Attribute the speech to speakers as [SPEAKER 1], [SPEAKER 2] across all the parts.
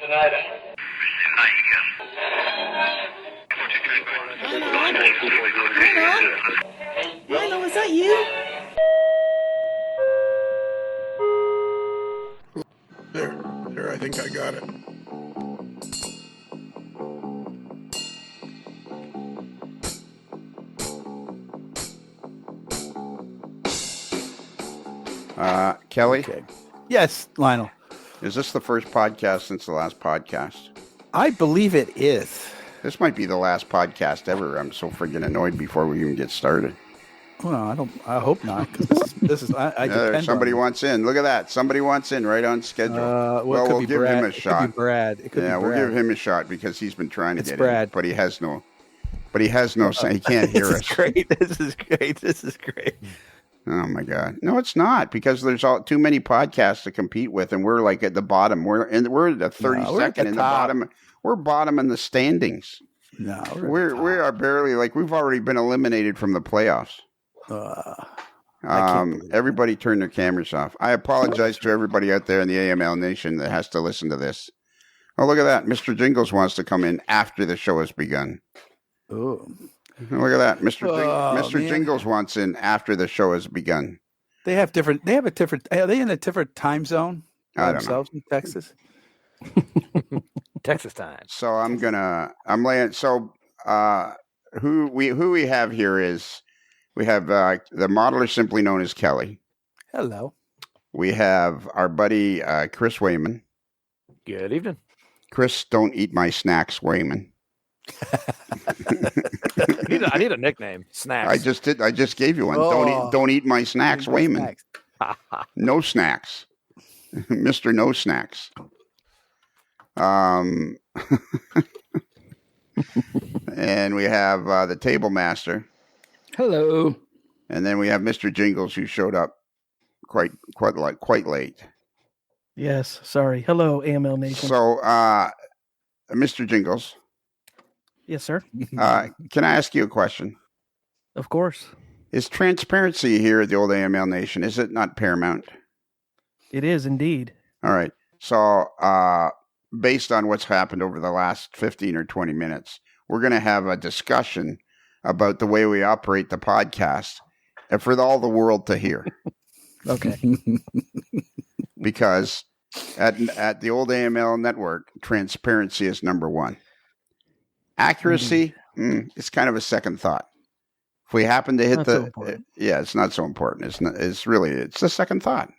[SPEAKER 1] Lionel, is that you?
[SPEAKER 2] There, I think I got it.
[SPEAKER 3] Kelly?
[SPEAKER 4] Okay. Yes, Lionel.
[SPEAKER 3] Is this the first podcast since the last podcast?
[SPEAKER 4] I believe it is.
[SPEAKER 3] This might be the last podcast ever. I'm so friggin' annoyed before we even get started.
[SPEAKER 4] Well, I hope not. 'Cause this is. I depend
[SPEAKER 3] somebody
[SPEAKER 4] on
[SPEAKER 3] wants in. Look at that. Somebody wants in right on schedule.
[SPEAKER 4] We'll
[SPEAKER 3] give
[SPEAKER 4] Brad.
[SPEAKER 3] him a shot.
[SPEAKER 4] It could be Brad. It could be Brad.
[SPEAKER 3] We'll give him a shot because he's been trying to get
[SPEAKER 4] Brad.
[SPEAKER 3] in, but he has no. He can't hear us.
[SPEAKER 4] This is great.
[SPEAKER 3] Oh my God! No, it's not because there's too many podcasts to compete with, and we're like at the bottom. We're at the 32nd in the bottom. We're bottom in the standings.
[SPEAKER 4] No,
[SPEAKER 3] we are barely we've already been eliminated from the playoffs. Everybody turn their cameras off. I apologize to everybody out there in the AML Nation that has to listen to this. Oh, look at that! Mr. Jingles wants to come in after the show has begun.
[SPEAKER 4] Oh.
[SPEAKER 3] Look at that, Mr. Jingles wants in after the show has begun.
[SPEAKER 4] They have a different. Are they in a different time zone?
[SPEAKER 3] I don't know.
[SPEAKER 4] In Texas.
[SPEAKER 5] Texas time.
[SPEAKER 3] So who we have here is we have the modeler simply known as Kelly.
[SPEAKER 4] Hello.
[SPEAKER 3] We have our buddy Chris Wehman.
[SPEAKER 5] Good evening.
[SPEAKER 3] Chris, don't eat my snacks, Wehman.
[SPEAKER 5] I need a nickname. Snacks.
[SPEAKER 3] I just gave you one. Don't eat my snacks, Wehman. No snacks. Mr. No Snacks. And we have the Table Master.
[SPEAKER 6] Hello.
[SPEAKER 3] And then we have Mr. Jingles, who showed up quite late.
[SPEAKER 6] Yes, sorry. Hello, AML Nation.
[SPEAKER 3] So, Mr. Jingles.
[SPEAKER 6] Yes, sir.
[SPEAKER 3] Can I ask you a question?
[SPEAKER 6] Of course.
[SPEAKER 3] Is transparency here at the old AML Nation, is it not paramount?
[SPEAKER 6] It is indeed.
[SPEAKER 3] All right. So, based on what's happened over the last 15 or 20 minutes, we're going to have a discussion about the way we operate the podcast and for all the world to hear.
[SPEAKER 6] Okay.
[SPEAKER 3] Because at the old AML network, transparency is number one. Accuracy, it's kind of a second thought. If we happen to hit it's not so important. It's the second thought.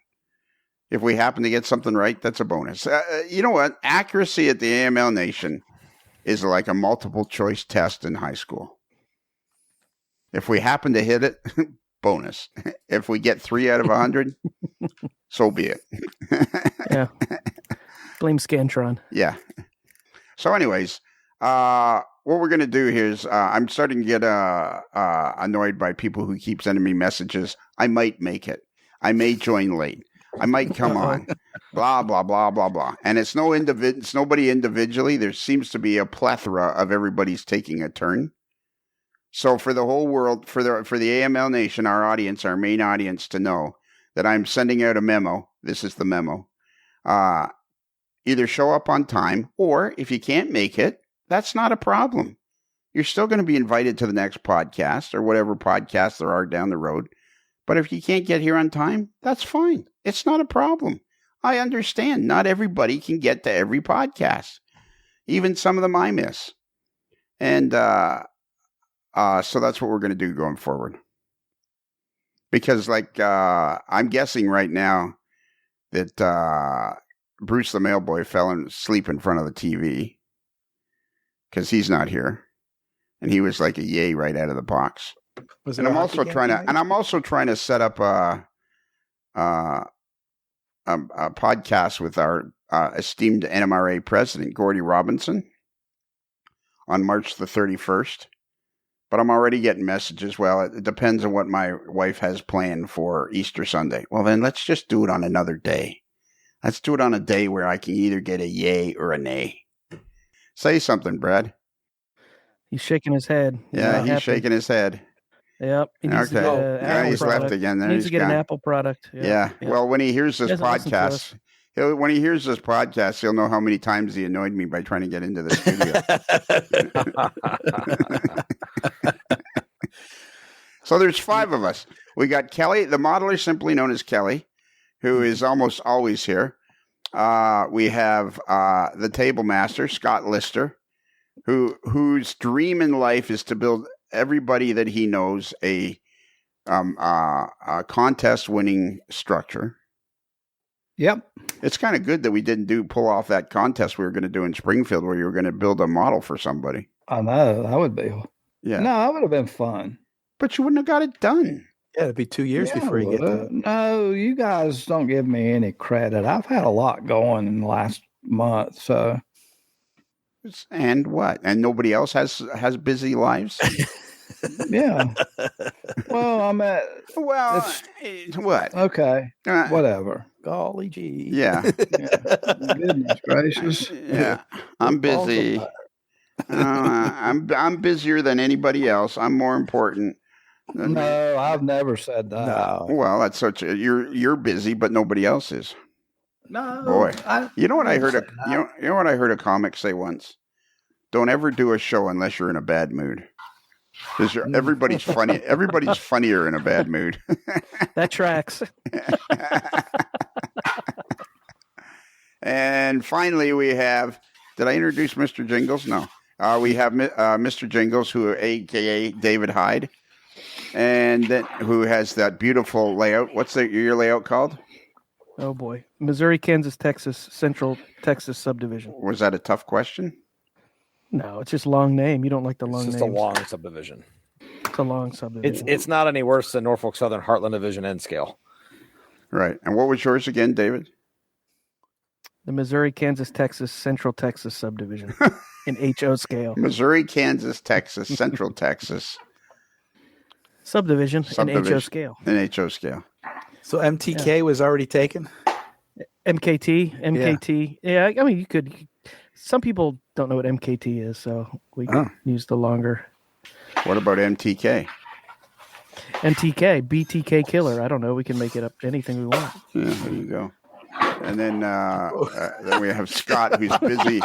[SPEAKER 3] If we happen to get something right, that's a bonus. You know what? Accuracy at the AML Nation is like a multiple choice test in high school. If we happen to hit it, bonus. If we get 3 out of 100, so be it.
[SPEAKER 6] Yeah. Blame Scantron.
[SPEAKER 3] Yeah. So anyways, what we're going to do here is I'm starting to get annoyed by people who keep sending me messages. I might make it. I may join late. I might come on. Blah, blah, blah, blah, blah. And it's nobody individually. There seems to be a plethora of everybody's taking a turn. So for the whole world, for the AML Nation, our audience, our main audience, to know that I'm sending out a memo. This is the memo. Either show up on time, or if you can't make it, that's not a problem. You're still going to be invited to the next podcast or whatever podcasts there are down the road. But if you can't get here on time, that's fine. It's not a problem. I understand. Not everybody can get to every podcast. Even some of them I miss. And so that's what we're going to do going forward. Because I'm guessing right now that Bruce the mailboy fell asleep in front of the TV. Because he's not here, and he was like a yay right out of the box. And I'm also trying to set up a podcast with our esteemed NMRA president, Gordy Robinson, on March the 31st. But I'm already getting messages. Well, it depends on what my wife has planned for Easter Sunday. Well, then let's just do it on another day. Let's do it on a day where I can either get a yay or a nay. Say something, Brad.
[SPEAKER 6] He's shaking his head.
[SPEAKER 3] He's shaking his head.
[SPEAKER 6] Yep. He needs to get
[SPEAKER 3] he's left again. There
[SPEAKER 6] he needs to get an Apple product.
[SPEAKER 3] Yeah. Well, when he hears this podcast, When he hears this podcast, he'll know how many times he annoyed me by trying to get into the studio. So there's 5 of us. We got Kelly, the modeler, simply known as Kelly, who is almost always here. We have the table master, Scott Lister, whose dream in life is to build everybody that he knows a contest-winning structure.
[SPEAKER 4] Yep.
[SPEAKER 3] It's kind of good that we didn't pull off that contest we were going to do in Springfield where you were going to build a model for somebody.
[SPEAKER 4] I know. That would be.
[SPEAKER 3] Yeah.
[SPEAKER 4] No, that would have been fun.
[SPEAKER 3] But you wouldn't have got it done.
[SPEAKER 1] Yeah, it'd be 2 years before you get to.
[SPEAKER 4] No, you guys don't give me any credit. I've had a lot going in the last month, so.
[SPEAKER 3] And what? And nobody else has busy lives?
[SPEAKER 4] Yeah. Well, I'm at.
[SPEAKER 3] Well, what?
[SPEAKER 4] Okay. Whatever.
[SPEAKER 1] Golly gee.
[SPEAKER 3] Yeah.
[SPEAKER 4] Goodness gracious.
[SPEAKER 3] Yeah. I'm busy. I'm busier than anybody else. I'm more important.
[SPEAKER 4] No, I've never said that.
[SPEAKER 1] No.
[SPEAKER 3] Well, that's such a you're busy, but nobody else is.
[SPEAKER 4] No.
[SPEAKER 3] Boy, you know what I heard? You know what I heard a comic say once? Don't ever do a show unless you're in a bad mood. Because everybody's funny. Everybody's funnier in a bad mood.
[SPEAKER 6] That tracks.
[SPEAKER 3] And finally, we have. Did I introduce Mr. Jingles? No. We have Mr. Jingles, who, a.k.a. David Hyde, and then who has that beautiful layout. What's your layout called?
[SPEAKER 6] Oh boy, Missouri, Kansas, Texas, Central Texas subdivision.
[SPEAKER 3] Was that a tough question?
[SPEAKER 6] No, it's just a long name. You don't like the long
[SPEAKER 5] It's
[SPEAKER 6] names.
[SPEAKER 5] just a long subdivision.
[SPEAKER 6] It's a long subdivision.
[SPEAKER 5] It's not any worse than Norfolk Southern Heartland Division N scale.
[SPEAKER 3] Right. And what was yours again, David?
[SPEAKER 6] The Missouri, Kansas, Texas, Central Texas subdivision in HO scale.
[SPEAKER 3] Missouri, Kansas, Texas, Central Texas.
[SPEAKER 6] Subdivision in HO scale.
[SPEAKER 3] In HO scale.
[SPEAKER 1] So MTK was already taken?
[SPEAKER 6] MKT. Yeah, I mean, you could. Some people don't know what MKT is, so we could use the longer.
[SPEAKER 3] What about MTK?
[SPEAKER 6] MTK, BTK killer. I don't know. We can make it up anything we want.
[SPEAKER 3] Yeah, there you go. And then we have Scott, who's busy.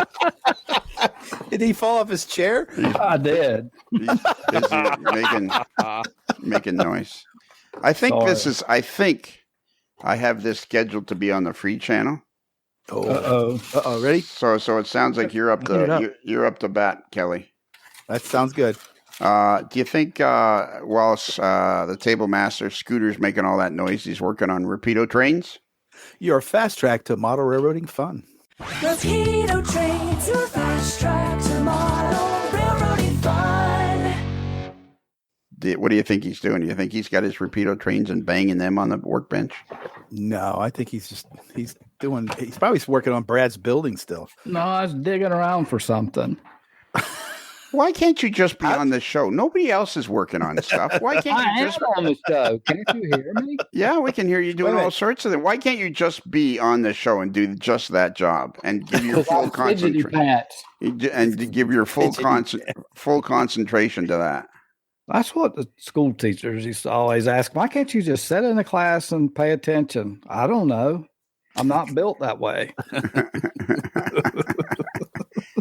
[SPEAKER 1] Did he fall off his chair?
[SPEAKER 4] I did.
[SPEAKER 3] He's busy making noise. I think I think I have this scheduled to be on the free channel.
[SPEAKER 1] Uh-oh. Ready?
[SPEAKER 3] So it sounds like you're up to bat, Kelly.
[SPEAKER 1] That sounds good.
[SPEAKER 3] Do you think whilst the table master Scooter's making all that noise, he's working on Rapido trains?
[SPEAKER 1] Your fast track to model railroading fun.
[SPEAKER 7] Rapido trains, your fast track to model railroading fun.
[SPEAKER 3] What do you think he's doing? Do you think he's got his Rapido trains and banging them on the workbench?
[SPEAKER 1] No, I think he's probably working on Brad's building still.
[SPEAKER 4] No, I was digging around for something.
[SPEAKER 3] Why can't you just be on the show? Nobody else is working on stuff. Why can't you just
[SPEAKER 4] on the show? Can't you hear me?
[SPEAKER 3] Yeah, we can hear you doing all sorts of things. Why can't you just be on the show and do just that job and give your full concentration and give your full concentration to that?
[SPEAKER 4] That's what the school teachers used to always ask. Why can't you just sit in the class and pay attention? I don't know. I'm not built that way.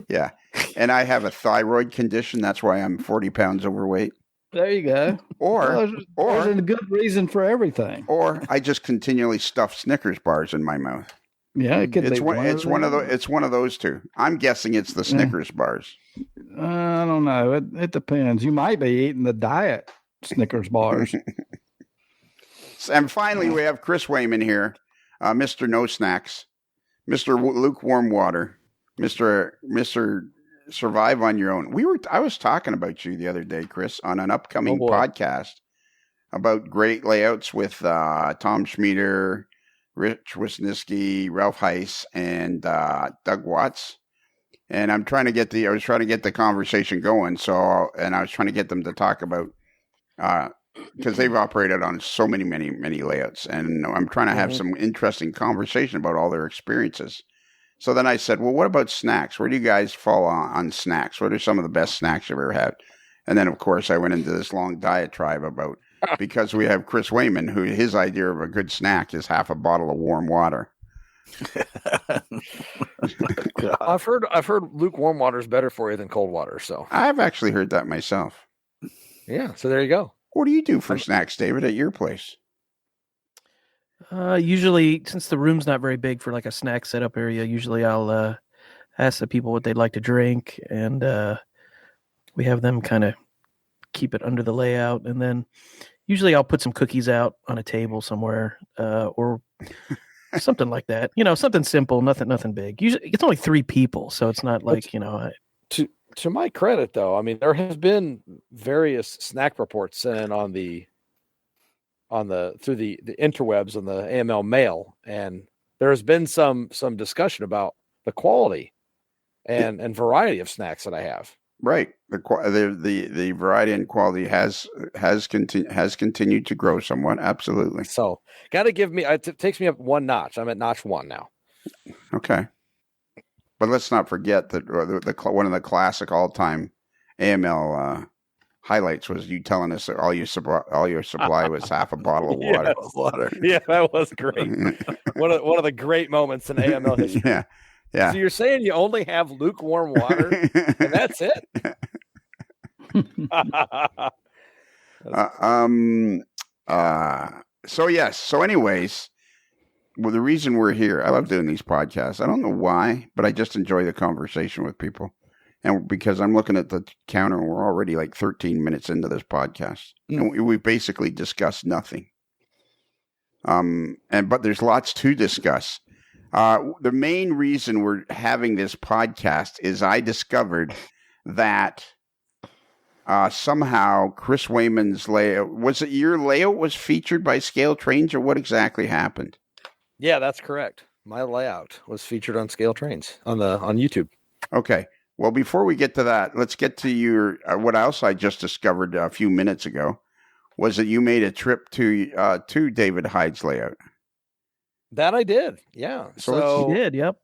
[SPEAKER 3] Yeah. And I have a thyroid condition. That's why I'm 40 pounds overweight.
[SPEAKER 4] There you go.
[SPEAKER 3] Or
[SPEAKER 4] there's a good reason for everything.
[SPEAKER 3] Or I just continually stuff Snickers bars in my mouth.
[SPEAKER 4] Yeah, it could be.
[SPEAKER 3] It's one of those two. I'm guessing it's the Snickers bars.
[SPEAKER 4] I don't know. It depends. You might be eating the diet Snickers bars.
[SPEAKER 3] And finally, we have Chris Wehman here, Mr. No Snacks, Mr. Lukewarm Water, Mr. Survive on Your Own. I was talking about you the other day, Chris, on an upcoming podcast about great layouts with Tom Schmieder, Rich Wisniewski, Ralph Heiss, and Doug Watts. And I was trying to get the conversation going. And I was trying to get them to talk about, because they've operated on so many layouts. And I'm trying to have some interesting conversation about all their experiences. So then I said, well, what about snacks? Where do you guys fall on snacks? What are some of the best snacks you've ever had? And then, of course, I went into this long diatribe about, because we have Chris Wehman, who his idea of a good snack is half a bottle of warm water.
[SPEAKER 5] I've heard lukewarm water is better for you than cold water. So
[SPEAKER 3] I've actually heard that myself.
[SPEAKER 5] yeah, so there you go.
[SPEAKER 3] What do you do for snacks, David, at your place?
[SPEAKER 6] Usually, since the room's not very big for like a snack setup area, usually I'll ask the people what they'd like to drink, and we have them kind of keep it under the layout, and then usually I'll put some cookies out on a table somewhere, or something like that. Something simple, nothing big. Usually, it's only 3 people, so it's not like
[SPEAKER 5] To my credit, though, I mean, there has been various snack reports sent on the through the interwebs on the AML mail, and there has been some discussion about the quality and variety of snacks that I have.
[SPEAKER 3] Right. The variety and quality has continued to grow somewhat. Absolutely.
[SPEAKER 5] So, got to give me. It takes me up 1 notch. I'm at notch 1 now.
[SPEAKER 3] Okay. But let's not forget that one of the classic all-time AML highlights was you telling us that all your supply was half a bottle of water.
[SPEAKER 1] Water.
[SPEAKER 5] Yeah, that was great. one of the great moments in AML history.
[SPEAKER 3] Yeah. Yeah.
[SPEAKER 5] So you're saying you only have lukewarm water, and that's it?
[SPEAKER 3] So yes. So anyways, well, the reason we're here, I love doing these podcasts. I don't know why, but I just enjoy the conversation with people. And because I'm looking at the counter and we're already like 13 minutes into this podcast. And we basically discussed nothing. But there's lots to discuss. The main reason we're having this podcast is I discovered that somehow Chris Wehman's layout, was it your layout was featured by Scale Trains, or what exactly happened?
[SPEAKER 5] Yeah, that's correct. My layout was featured on Scale Trains on YouTube.
[SPEAKER 3] Okay. Well, before we get to that, let's get to your what else I just discovered a few minutes ago was that you made a trip to David Hyde's layout.
[SPEAKER 5] That I did. Yeah. So
[SPEAKER 6] You did, yep.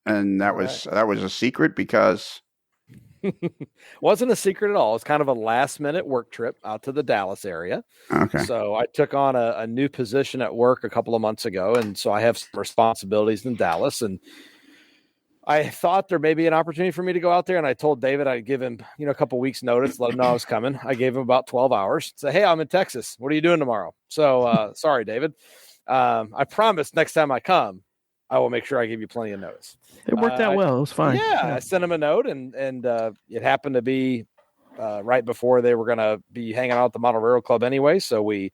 [SPEAKER 3] And that was a secret because
[SPEAKER 5] wasn't a secret at all. It's kind of a last minute work trip out to the Dallas area.
[SPEAKER 3] okay.
[SPEAKER 5] So I took on a new position at work a couple of months ago, and so I have some responsibilities in Dallas, and I thought there may be an opportunity for me to go out there, and I told David I'd give him, a couple weeks notice, let him know I was coming. I gave him about 12 hours. Say, hey, I'm in Texas. What are you doing tomorrow? So sorry, David. I promise next time I come, I will make sure I give you plenty of notice.
[SPEAKER 6] It worked out well. It was fine.
[SPEAKER 5] Yeah, I sent him a note, and it happened to be right before they were going to be hanging out at the Model Railroad Club anyway. So we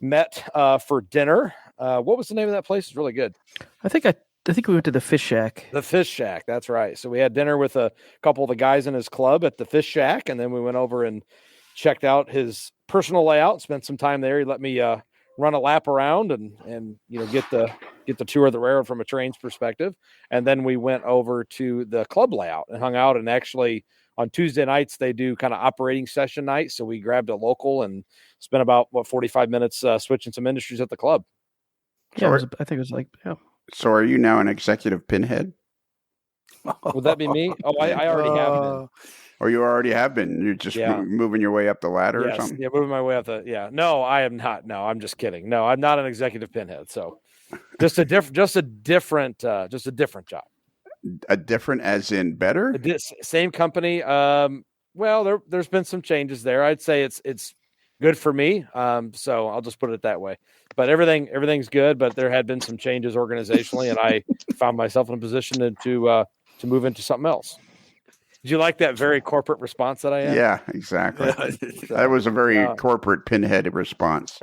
[SPEAKER 5] met for dinner. What was the name of that place? It's really good.
[SPEAKER 6] I think we went to the Fish Shack.
[SPEAKER 5] The Fish Shack. That's right. So we had dinner with a couple of the guys in his club at the Fish Shack, and then we went over and checked out his personal layout. Spent some time there. He let me run a lap around and get the tour of the railroad from a train's perspective. And then we went over to the club layout and hung out. And actually on Tuesday nights, they do kind of operating session night. So we grabbed a local and spent about 45 minutes switching some industries at the club.
[SPEAKER 6] Yeah, I think it was like, yeah.
[SPEAKER 3] So are you now an executive pinhead?
[SPEAKER 5] Would that be me? Oh, I already have been.
[SPEAKER 3] Or you already have been? You're just moving your way up the ladder or something?
[SPEAKER 5] Yeah, moving my way up No, I am not. No, I'm just kidding. No, I'm not an executive pinhead. So just a different job.
[SPEAKER 3] A different as in better?
[SPEAKER 5] Same company. Well, there's been some changes there. I'd say it's good for me. So I'll just put it that way. But everything's good, but there had been some changes organizationally, and I found myself in a position to move into something else. Did you like that very corporate response that I had?
[SPEAKER 3] Yeah, exactly. That was a very corporate pinhead response.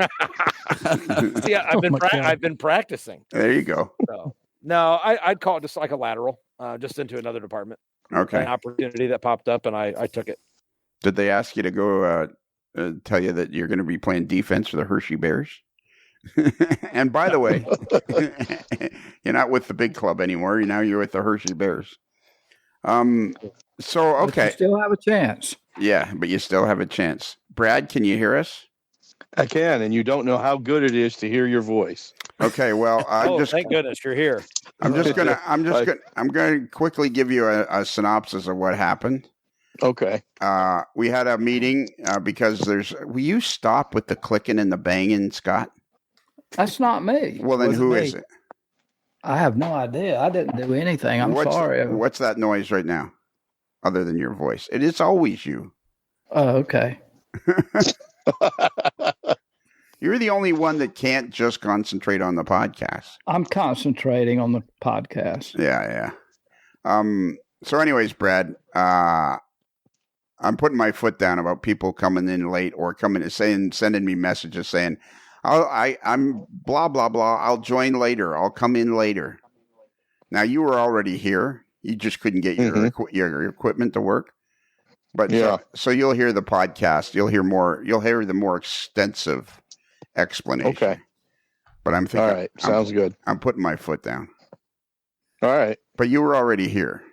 [SPEAKER 5] Yeah, I've been practicing.
[SPEAKER 3] There you go.
[SPEAKER 5] So, no, I'd call it just like a lateral, just into another department.
[SPEAKER 3] Okay.
[SPEAKER 5] An opportunity that popped up, and I took it.
[SPEAKER 3] Did they ask you to go tell you that you're going to be playing defense for the Hershey Bears? And by the way, you're not with the big club anymore. You're with the Hershey Bears. So, okay.
[SPEAKER 4] But you still have a chance.
[SPEAKER 3] Yeah, but you still have a chance. Brad, can you hear us?
[SPEAKER 2] I can, and you don't know how good it is to hear your voice.
[SPEAKER 3] Okay, well,
[SPEAKER 5] thank goodness you're here.
[SPEAKER 3] I'm gonna quickly give you a synopsis of what happened.
[SPEAKER 2] Okay.
[SPEAKER 3] We had a meeting because will you stop with the clicking and the banging, Scott?
[SPEAKER 4] That's not me.
[SPEAKER 3] Well, then
[SPEAKER 4] Wasn't
[SPEAKER 3] who
[SPEAKER 4] me.
[SPEAKER 3] is it?
[SPEAKER 4] I have no idea. I didn't do anything. I'm sorry.
[SPEAKER 3] What's that noise right now, other than your voice? It is always you.
[SPEAKER 4] Oh, okay.
[SPEAKER 3] You're the only one that can't just concentrate on the podcast.
[SPEAKER 4] I'm concentrating on the podcast.
[SPEAKER 3] Yeah. So anyways, Brad, I'm putting my foot down about people coming in late or sending me messages saying, I'm blah, blah, blah. I'll join later. I'll come in later. Now, you were already here. You just couldn't get your equipment to work. But
[SPEAKER 2] Yeah.
[SPEAKER 3] so you'll hear the podcast. You'll hear the more extensive explanation.
[SPEAKER 2] Okay.
[SPEAKER 3] But I'm thinking.
[SPEAKER 2] All right. Sounds good.
[SPEAKER 3] I'm putting my foot down.
[SPEAKER 2] All right.
[SPEAKER 3] But you were already here.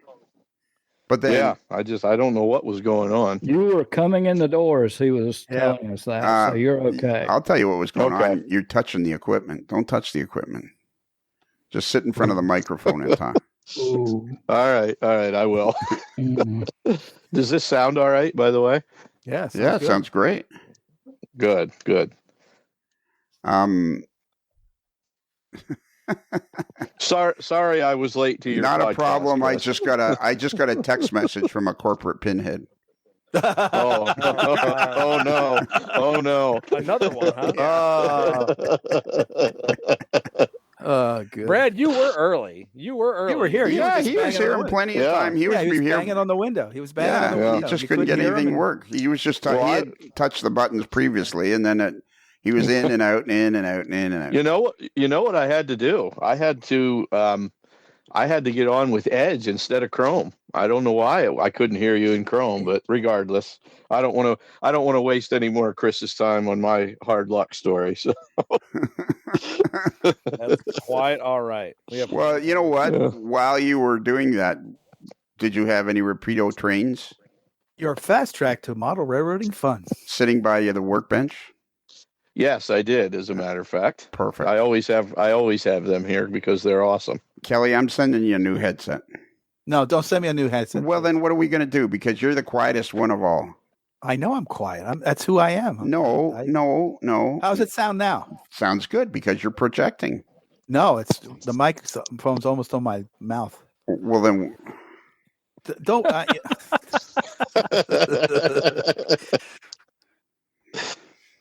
[SPEAKER 3] But then,
[SPEAKER 2] Yeah. I don't know what was going on.
[SPEAKER 4] You were coming in the door as he was telling us that, so you're okay.
[SPEAKER 3] I'll tell you what was going
[SPEAKER 2] Okay.
[SPEAKER 3] on. You're touching the equipment. Don't touch the equipment. Just sit in front of the microphone and talk.
[SPEAKER 4] Ooh.
[SPEAKER 2] All right. I will.
[SPEAKER 4] Mhm.
[SPEAKER 2] Does this sound all right, by the way?
[SPEAKER 1] Yeah.
[SPEAKER 3] Yeah, it sounds great.
[SPEAKER 2] Good. Sorry I was late to your
[SPEAKER 3] Not a
[SPEAKER 2] podcast,
[SPEAKER 3] problem. I
[SPEAKER 2] Chris.
[SPEAKER 3] just got a text message from a corporate pinhead.
[SPEAKER 2] Oh, no.
[SPEAKER 5] Another one, huh?
[SPEAKER 1] Good.
[SPEAKER 5] Brad, you were early. You were
[SPEAKER 1] here.
[SPEAKER 3] Yeah, he was
[SPEAKER 1] banging
[SPEAKER 3] here
[SPEAKER 1] on
[SPEAKER 3] in
[SPEAKER 1] the
[SPEAKER 3] plenty of
[SPEAKER 2] Yeah.
[SPEAKER 3] time. He was
[SPEAKER 1] window. He was
[SPEAKER 3] here.
[SPEAKER 1] banging on the window. He was banging on the
[SPEAKER 3] Yeah,
[SPEAKER 1] window.
[SPEAKER 3] he just
[SPEAKER 1] You
[SPEAKER 3] couldn't get
[SPEAKER 1] hear him
[SPEAKER 3] anything
[SPEAKER 1] and-
[SPEAKER 3] work. He was just
[SPEAKER 2] Well,
[SPEAKER 3] he had touched the buttons previously, and then he was in and out and in and out and in and out.
[SPEAKER 2] You know what I had to do? I had to get on with Edge instead of Chrome. I don't know why I couldn't hear you in Chrome, but regardless, I don't want to waste any more of Chris's time on my hard luck story. So
[SPEAKER 5] That's quite all right.
[SPEAKER 3] Well, you know what?
[SPEAKER 2] Yeah.
[SPEAKER 3] While you were doing that, did you have any repeato trains
[SPEAKER 1] Your fast track to model railroading fun.
[SPEAKER 3] sitting by the workbench?
[SPEAKER 2] yes, I did. As a matter of fact,
[SPEAKER 3] Perfect.
[SPEAKER 2] I always have them here because they're awesome.
[SPEAKER 3] Kelly, I'm sending you a new headset.
[SPEAKER 1] No, don't send me a new headset.
[SPEAKER 3] Well, then what are we going to do? Because you're the quietest one of all.
[SPEAKER 1] I know I'm quiet. That's who I am.
[SPEAKER 3] No.
[SPEAKER 1] How does it sound now?
[SPEAKER 3] Sounds good because you're projecting.
[SPEAKER 1] No, it's the microphone's almost on my mouth.
[SPEAKER 3] Well, then
[SPEAKER 1] Don't.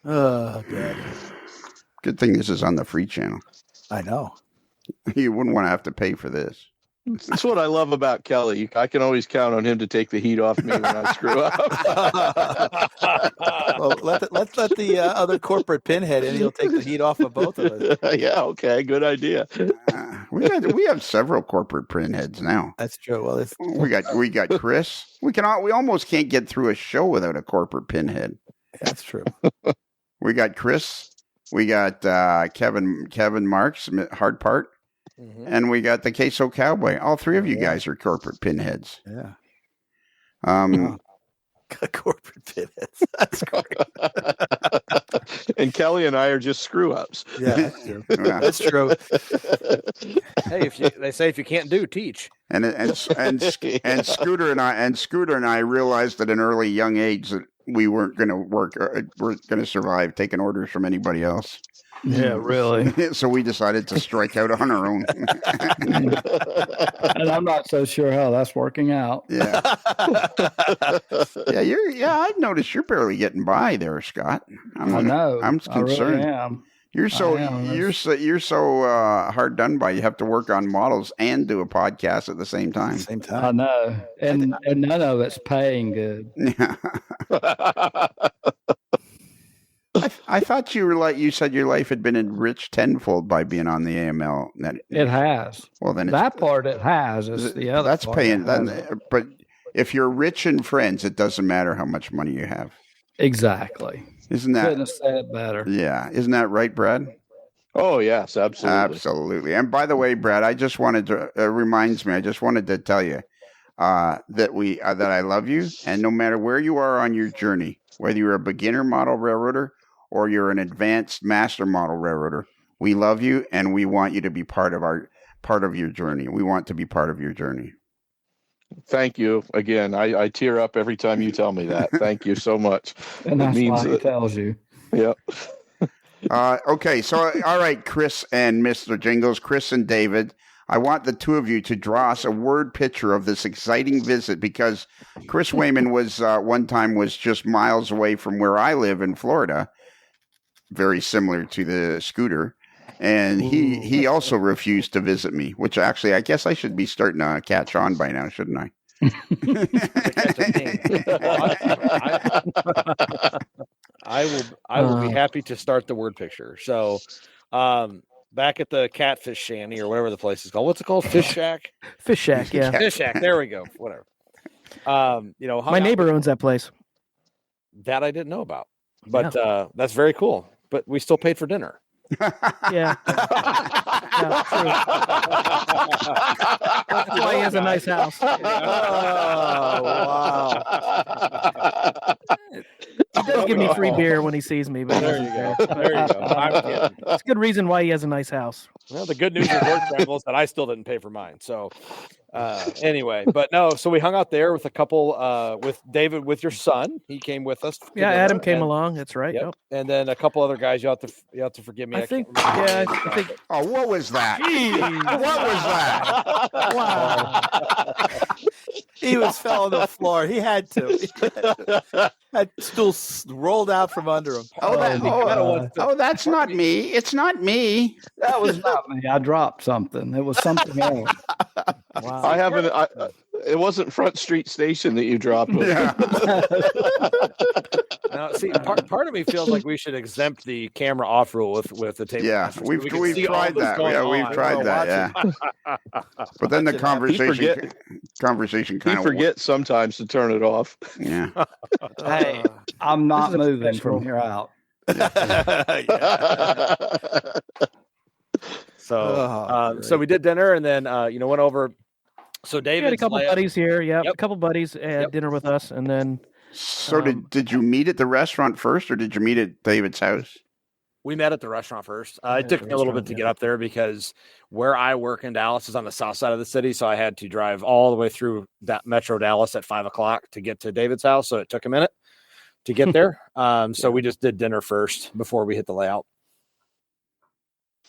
[SPEAKER 1] Oh, God.
[SPEAKER 3] good thing this is on the free channel.
[SPEAKER 1] I know.
[SPEAKER 3] You wouldn't want to have to pay for this.
[SPEAKER 2] That's what I love about Kelly. I can always count on him to take the heat off me when I screw up.
[SPEAKER 1] Well, let's let the other corporate pinhead in. He'll take the heat off of both of us.
[SPEAKER 2] Yeah, okay, good idea.
[SPEAKER 3] We have several corporate pinheads now.
[SPEAKER 1] That's true. Well, it's,
[SPEAKER 3] We got Chris. We almost can't get through a show without a corporate pinhead.
[SPEAKER 1] that's true.
[SPEAKER 3] We got Chris. We got Kevin Marks, hard part,
[SPEAKER 5] Mhm.
[SPEAKER 3] and we got the Queso Cowboy. All three of you guys are corporate pinheads.
[SPEAKER 1] Yeah.
[SPEAKER 3] Um,
[SPEAKER 1] Corporate pinheads. That's great.
[SPEAKER 2] And Kelly and I are just screw ups.
[SPEAKER 1] Yeah, that's true.
[SPEAKER 3] yeah.
[SPEAKER 1] That's true.
[SPEAKER 5] Hey, they say if you can't do, teach.
[SPEAKER 3] and Scooter and I realized at an early young age that we weren't going to we're going to survive taking orders from anybody else.
[SPEAKER 4] Yeah, really.
[SPEAKER 3] So we decided to strike out on our own.
[SPEAKER 4] And I'm not so sure how that's working out.
[SPEAKER 3] Yeah. I've noticed you're barely getting by there, Scott.
[SPEAKER 4] I know.
[SPEAKER 3] I'm
[SPEAKER 4] I really
[SPEAKER 3] concerned.
[SPEAKER 4] am.
[SPEAKER 3] You're so
[SPEAKER 4] I am.
[SPEAKER 3] you're so hard done by. You have to work on models and do a podcast at the same time.
[SPEAKER 1] Same
[SPEAKER 4] I
[SPEAKER 1] time.
[SPEAKER 4] know. And none of it's paying good.
[SPEAKER 3] Yeah. I thought you said your life had been enriched tenfold by being on the AML.
[SPEAKER 4] It has.
[SPEAKER 3] Well, then
[SPEAKER 4] That part it has. It's the other
[SPEAKER 3] that's
[SPEAKER 4] part
[SPEAKER 3] paying.
[SPEAKER 4] that hasn't.
[SPEAKER 3] But if you're rich in friends, it doesn't matter how much money you have.
[SPEAKER 4] Exactly.
[SPEAKER 3] Isn't
[SPEAKER 4] Couldn't
[SPEAKER 3] that?
[SPEAKER 4] have said it better.
[SPEAKER 3] Yeah, isn't that right, Brad?
[SPEAKER 2] Oh, yes, absolutely.
[SPEAKER 3] Absolutely. And by the way, Brad, I just wanted to reminds me. I just wanted to tell you that I love you, and no matter where you are on your journey, whether you're a beginner model railroader or you're an advanced master model railroader, we love you, and we want you to be part of your journey. We want to be part of your journey.
[SPEAKER 2] Thank you again. I tear up every time you tell me that. Thank you so much.
[SPEAKER 4] And that's
[SPEAKER 2] means
[SPEAKER 4] why he
[SPEAKER 2] that-
[SPEAKER 4] tells you.
[SPEAKER 2] Yep.
[SPEAKER 3] Okay, so all right, Chris and Mr. Jingles, Chris and David, I want the two of you to draw us a word picture of this exciting visit, because Chris Wehman was one time was just miles away from where I live in Florida, very similar to the scooter. And he also refused to visit me, which actually I guess I should be starting to catch on by now, shouldn't I?
[SPEAKER 5] I will be happy to start the word picture. So back at the Catfish Shanty or whatever the place is called. What's it called? Fish Shack?
[SPEAKER 6] Fish Shack, yeah.
[SPEAKER 5] Fish Shack. There we go. Whatever.
[SPEAKER 6] My neighbor owns that place.
[SPEAKER 5] That I didn't know about. But that's very cool. But we still paid for dinner.
[SPEAKER 6] Yeah. True. That's why he has a nice house.
[SPEAKER 5] Oh, wow.
[SPEAKER 6] He does give me free beer when he sees me. But
[SPEAKER 5] There you go. There you go. I'm kidding.
[SPEAKER 6] It's a good reason why he has a nice house.
[SPEAKER 5] Well, the good news is work travels that I still didn't pay for mine. So anyway, but no, so we hung out there with a couple with David, with your son. He came with us.
[SPEAKER 6] Yeah, Adam came along. That's right.
[SPEAKER 5] Yep.
[SPEAKER 6] Yep.
[SPEAKER 5] And then a couple other guys. You have to forgive me.
[SPEAKER 6] I think. Yeah, I think.
[SPEAKER 3] Oh, what was that? What was that?
[SPEAKER 6] Wow.
[SPEAKER 1] He was fell on the floor. He had to. That stool rolled out from under him.
[SPEAKER 3] Oh, that's not me. It's not me.
[SPEAKER 4] That was not me. I dropped something. It was something else.
[SPEAKER 6] Wow.
[SPEAKER 2] I haven't. It wasn't Front Street Station that you dropped.
[SPEAKER 3] Yeah.
[SPEAKER 5] Now, see, part of me feels like we should exempt the camera off rule with the table.
[SPEAKER 3] Yeah,
[SPEAKER 5] masters, so
[SPEAKER 3] we've
[SPEAKER 5] we can see all
[SPEAKER 3] tried
[SPEAKER 5] that's
[SPEAKER 3] that.
[SPEAKER 5] going
[SPEAKER 3] Yeah, we've
[SPEAKER 5] on.
[SPEAKER 3] tried that. Yeah. But then the conversation kind
[SPEAKER 2] You
[SPEAKER 3] of
[SPEAKER 2] forget sometimes to turn it off.
[SPEAKER 3] Yeah.
[SPEAKER 4] Hey, I'm not
[SPEAKER 6] This is a
[SPEAKER 4] moving
[SPEAKER 6] special-
[SPEAKER 4] from here out.
[SPEAKER 5] So we did dinner and then went over. So
[SPEAKER 6] We
[SPEAKER 5] David
[SPEAKER 6] had a couple buddies here. Yeah,
[SPEAKER 5] Yep.
[SPEAKER 6] a couple buddies had dinner with us, and then
[SPEAKER 3] So did you meet at the restaurant first, or did you meet at David's house?
[SPEAKER 5] We met at the restaurant first.
[SPEAKER 6] At
[SPEAKER 5] It
[SPEAKER 6] the
[SPEAKER 5] took me a little bit
[SPEAKER 6] restaurant,
[SPEAKER 5] to
[SPEAKER 6] yeah.
[SPEAKER 5] get up there because where I work in Dallas is on the south side of the city. So I had to drive all the way through that Metro Dallas at 5:00 to get to David's house. So it took a minute to get there. So we just did dinner first before we hit the layout.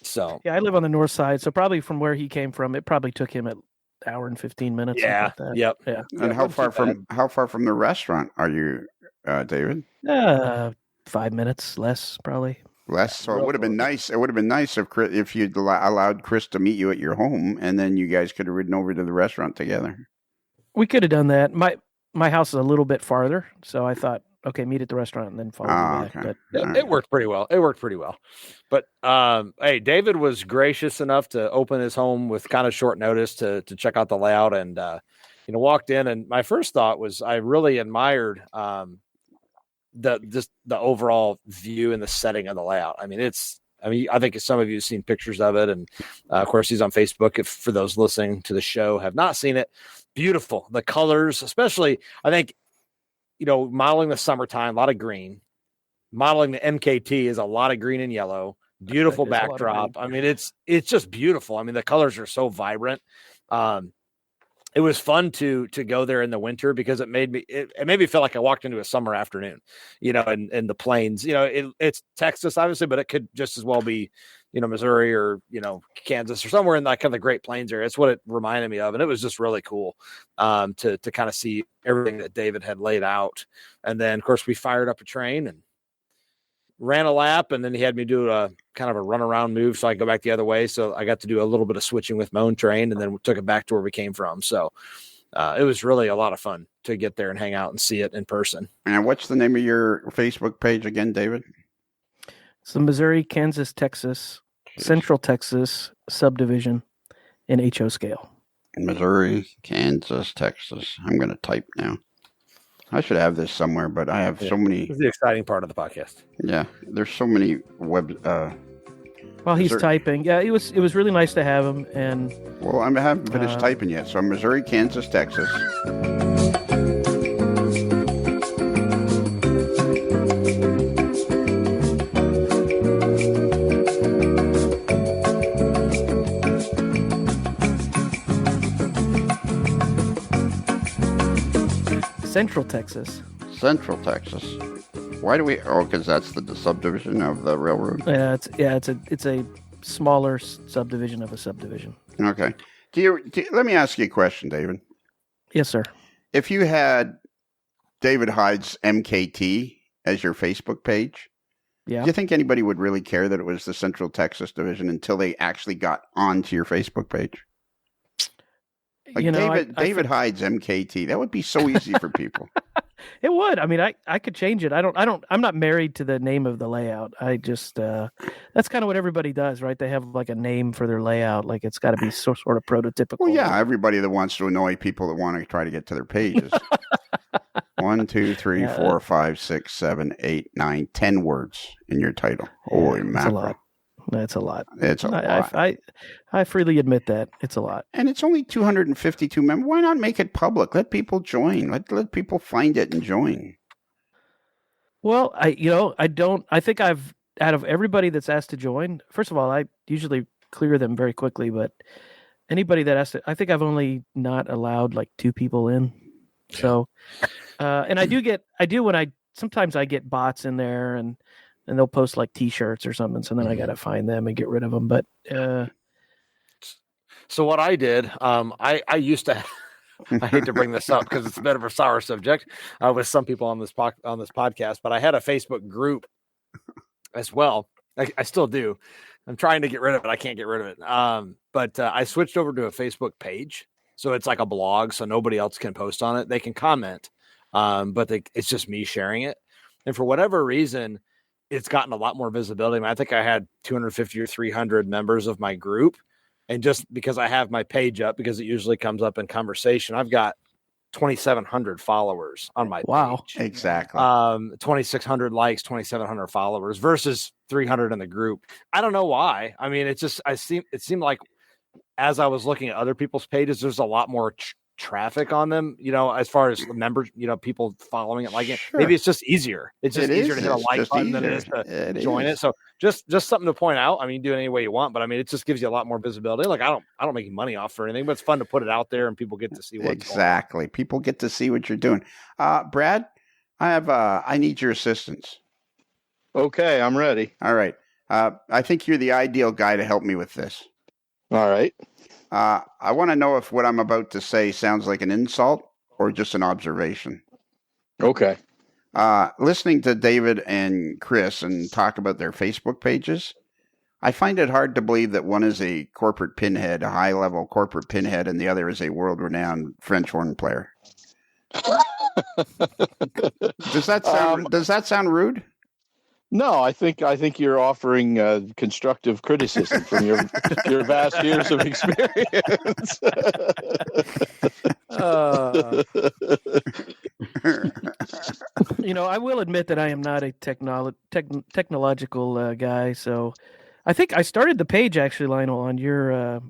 [SPEAKER 5] So
[SPEAKER 6] yeah, I live on the north side, so probably from where he came from, it probably took him an hour and 15 minutes. something
[SPEAKER 5] yeah,
[SPEAKER 6] like that.
[SPEAKER 5] yep.
[SPEAKER 6] Yeah.
[SPEAKER 3] And how far from the restaurant are you, David?
[SPEAKER 6] 5 minutes less, probably.
[SPEAKER 3] Less. So it would have been nice. It would have been nice if you'd allowed Chris to meet you at your home, and then you guys could have ridden over to the restaurant together.
[SPEAKER 6] We could have done that. My house is a little bit farther, so I thought, okay, meet at the restaurant and then follow me back.
[SPEAKER 3] Okay.
[SPEAKER 6] But
[SPEAKER 5] It worked pretty well. But hey, David was gracious enough to open his home with kind of short notice to check out the layout, and walked in. And my first thought was I really admired the overall view and the setting of the layout. I mean, I think some of you have seen pictures of it, and of course he's on Facebook. If for those listening to the show have not seen it, beautiful. The colors, especially, I think, modeling the summertime, a lot of green. Modeling the MKT is a lot of green and yellow. Beautiful
[SPEAKER 6] There's a lot of
[SPEAKER 5] backdrop.
[SPEAKER 6] green.
[SPEAKER 5] I mean, it's just beautiful. I mean, the colors are so vibrant. It was fun to go there in the winter because it made me feel like I walked into a summer afternoon, in the plains. It's Texas, obviously, but it could just as well be, Missouri or, Kansas or somewhere in that kind of the Great Plains area. It's what it reminded me of. And it was just really cool to kind of see everything that David had laid out. And then, of course, we fired up a train and ran a lap, and then he had me do a kind of a run around move so I could go back the other way. So I got to do a little bit of switching with my own train, and then we took it back to where we came from. So it was really a lot of fun to get there and hang out and see it in person.
[SPEAKER 3] And what's the name of your Facebook page again, David?
[SPEAKER 6] it's the Missouri, Kansas, Texas, Central Texas subdivision in HO scale.
[SPEAKER 3] Missouri, Kansas, Texas. I'm going to type now. I should have this somewhere, but I have so many.
[SPEAKER 5] This is the exciting part of the podcast.
[SPEAKER 3] Yeah, there's so many web.
[SPEAKER 6] While he's
[SPEAKER 3] Missouri-
[SPEAKER 6] typing, yeah, it was really nice to have him. And
[SPEAKER 3] Well, I haven't finished typing yet. So Missouri, Kansas, Texas.
[SPEAKER 6] Central Texas.
[SPEAKER 3] Central Texas. Why do we? Oh, because that's the subdivision of the railroad.
[SPEAKER 6] It's a smaller subdivision of a subdivision.
[SPEAKER 3] Okay. Let me ask you a question, David.
[SPEAKER 6] Yes, sir.
[SPEAKER 3] If you had David Hyde's MKT as your Facebook page,
[SPEAKER 6] Yeah.
[SPEAKER 3] do you think anybody would really care that it was the Central Texas Division until they actually got onto your Facebook page? Like David Hyde's MKT, that would be so easy for people.
[SPEAKER 6] It would. I mean, I could change it. I'm not married to the name of the layout. I just that's kind of what everybody does, right? They have like a name for their layout. Like it's got to be sort of prototypical.
[SPEAKER 3] Well, yeah, everybody that wants to annoy people that want to try to get to their pages. 1, 2, 3, 4, 5, 6, 7, 8, 9, 10 words in your title. Holy mackerel.
[SPEAKER 6] That's a lot.
[SPEAKER 3] It's a lot.
[SPEAKER 6] I freely admit that. It's a lot.
[SPEAKER 3] And it's only 252 members. Why not make it public? Let people join. Let people find it and join.
[SPEAKER 6] Well, I think I've, out of everybody that's asked to join, first of all, I usually clear them very quickly, but anybody that asked to, I think I've only not allowed like 2 people in. So, and sometimes I get bots in there and they'll post like T-shirts or something. So then I got to find them and get rid of them. But
[SPEAKER 5] so what I did, I used to. I hate to bring this up because it's a bit of a sour subject with some people on this podcast, but I had a Facebook group as well. I still do. I'm trying to get rid of it. I can't get rid of it. But I switched over to a Facebook page, so it's like a blog, so nobody else can post on it. They can comment, but it's just me sharing it. And for whatever reason, it's gotten a lot more visibility. I mean, I think I had 250 or 300 members of my group. And just because I have my page up, because it usually comes up in conversation, I've got 2,700 followers on my page.
[SPEAKER 3] Exactly.
[SPEAKER 5] 2,600 likes, 2,700 followers versus 300 in the group. I don't know why. I mean, it seemed like as I was looking at other people's pages, there's a lot more traffic on them, as far as members, people following it, liking it. Maybe it's just easier. It's just easier to hit a like button than it is to join it. So just something to point out. I mean, do it any way you want, but I mean, it just gives you a lot more visibility. Like I don't make money off or anything, but it's fun to put it out there and people get to see what's
[SPEAKER 3] exactly. People get to see what you're doing. Brad, I need your assistance.
[SPEAKER 2] Okay, I'm ready.
[SPEAKER 3] All right. I think you're the ideal guy to help me with this.
[SPEAKER 2] All right.
[SPEAKER 3] I want to know if what I'm about to say sounds like an insult or just an observation.
[SPEAKER 2] Okay.
[SPEAKER 3] Listening to David and Chris and talk about their Facebook pages, I find it hard to believe that one is a corporate pinhead, a high-level corporate pinhead, and the other is a world-renowned French horn player. Does that sound rude?
[SPEAKER 2] No, I think you're offering constructive criticism from your vast years of experience.
[SPEAKER 6] I will admit that I am not a technological guy. So I think I started the page actually, Lionel, on your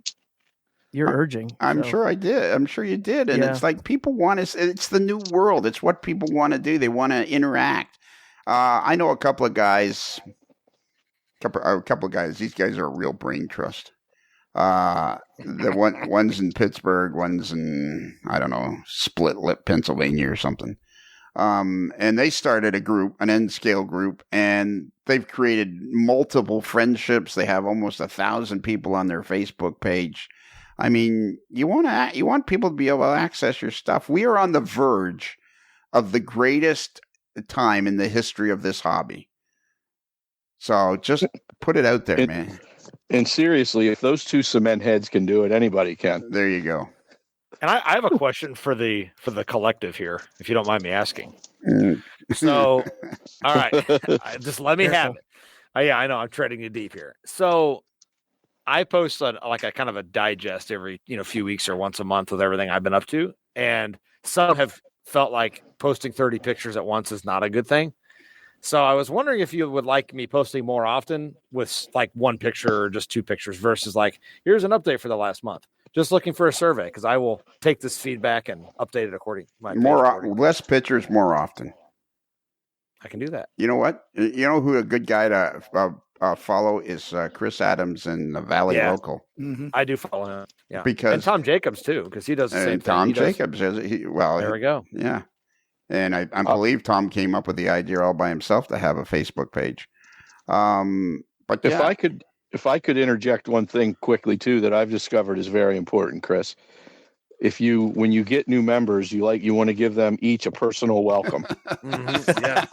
[SPEAKER 6] urging.
[SPEAKER 3] I'm sure I did. I'm sure you did. And it's like people want to. It's the new world. It's what people want to do. They want to interact. I know a couple of guys. These guys are a real brain trust. One's in Pittsburgh, one's in Split Lip, Pennsylvania, or something. And they started a group, an N-scale group, and they've created multiple friendships. They have almost 1,000 people on their Facebook page. I mean, you want people to be able to access your stuff. We are on the verge of the greatest time in the history of this hobby. So just put it out there, man.
[SPEAKER 2] And seriously, if those 2 cement heads can do it, anybody can.
[SPEAKER 3] There you go.
[SPEAKER 5] And I have a question for the collective here, if you don't mind me asking. So, all right, just let me have it. Yeah, I know I'm treading you deep here. So I post a kind of a digest every few weeks or once a month with everything I've been up to, and some have felt like posting 30 pictures at once is not a good thing. So I was wondering if you would like me posting more often with like 1 picture or just 2 pictures versus like, here's an update for the last month. Just looking for a survey, because I will take this feedback and update it according to my
[SPEAKER 3] less pictures more often.
[SPEAKER 5] I can do that.
[SPEAKER 3] You know what? You know who a good guy to follow is Chris Adams in the Valley Local.
[SPEAKER 5] Mm-hmm. I do follow him. Yeah,
[SPEAKER 3] and
[SPEAKER 5] Tom Jacobs too, because he does the same thing.
[SPEAKER 3] Tom Jacobs there
[SPEAKER 5] we go.
[SPEAKER 3] Yeah, and I believe Tom came up with the idea all by himself to have a Facebook page. But
[SPEAKER 2] if if I could interject one thing quickly too that I've discovered is very important, Chris. When you get new members, you want to give them each a personal welcome.
[SPEAKER 5] Yeah.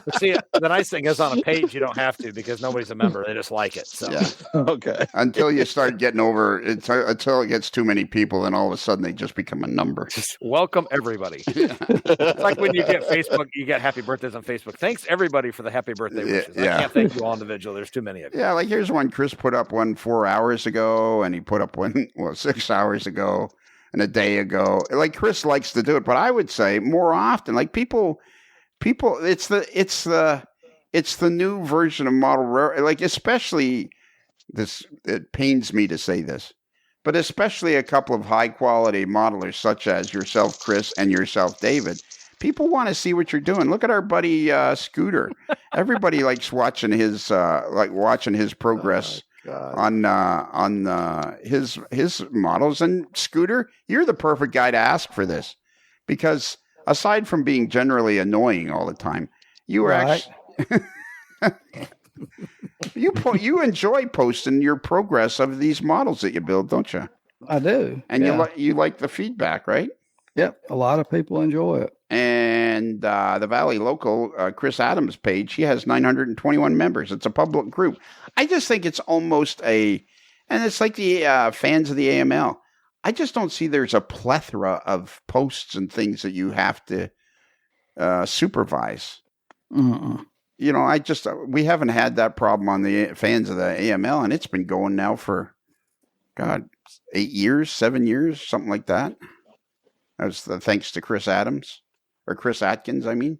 [SPEAKER 5] But see, the nice thing is on a page you don't have to because nobody's a member; they just like it. So
[SPEAKER 3] Yeah.
[SPEAKER 2] Okay.
[SPEAKER 3] Until you start getting over it, until it gets too many people, and all of a sudden they just become a number.
[SPEAKER 5] just welcome everybody. It's like when you get Facebook, you get happy birthdays on Facebook. Thanks everybody for the happy birthday wishes.
[SPEAKER 3] Yeah.
[SPEAKER 5] I can't thank you all individually. There's too many of you.
[SPEAKER 3] Yeah, like here's one. Chris put up one 4 hours ago, and he put up one 6 hours ago, and a day ago. Like Chris likes to do it, but I would say more often. Like people, it's the new version of model railroad. Like especially this, it pains me to say this, but especially a couple of high quality modelers such as yourself, Chris, and yourself, David. People want to see what you're doing. Look at our buddy Scooter. Everybody likes watching his progress on his models. And Scooter, you're the perfect guy to ask for this, because aside from being generally annoying all the time, you are actually you enjoy posting your progress of these models that you build, don't you?
[SPEAKER 4] I do.
[SPEAKER 3] And you like the feedback, right?
[SPEAKER 4] Yep. A lot of people enjoy it.
[SPEAKER 3] And the Valley Local, Chris Adams page, he has 921 members. It's a public group. I just think it's almost and it's like the fans of the AML. I just don't see there's a plethora of posts and things that you have to supervise.
[SPEAKER 4] Mm-mm.
[SPEAKER 3] You know, we haven't had that problem on the fans of the AML, and it's been going now for, 8 years, 7 years, something like that. That was thanks to Chris Atkins. I mean,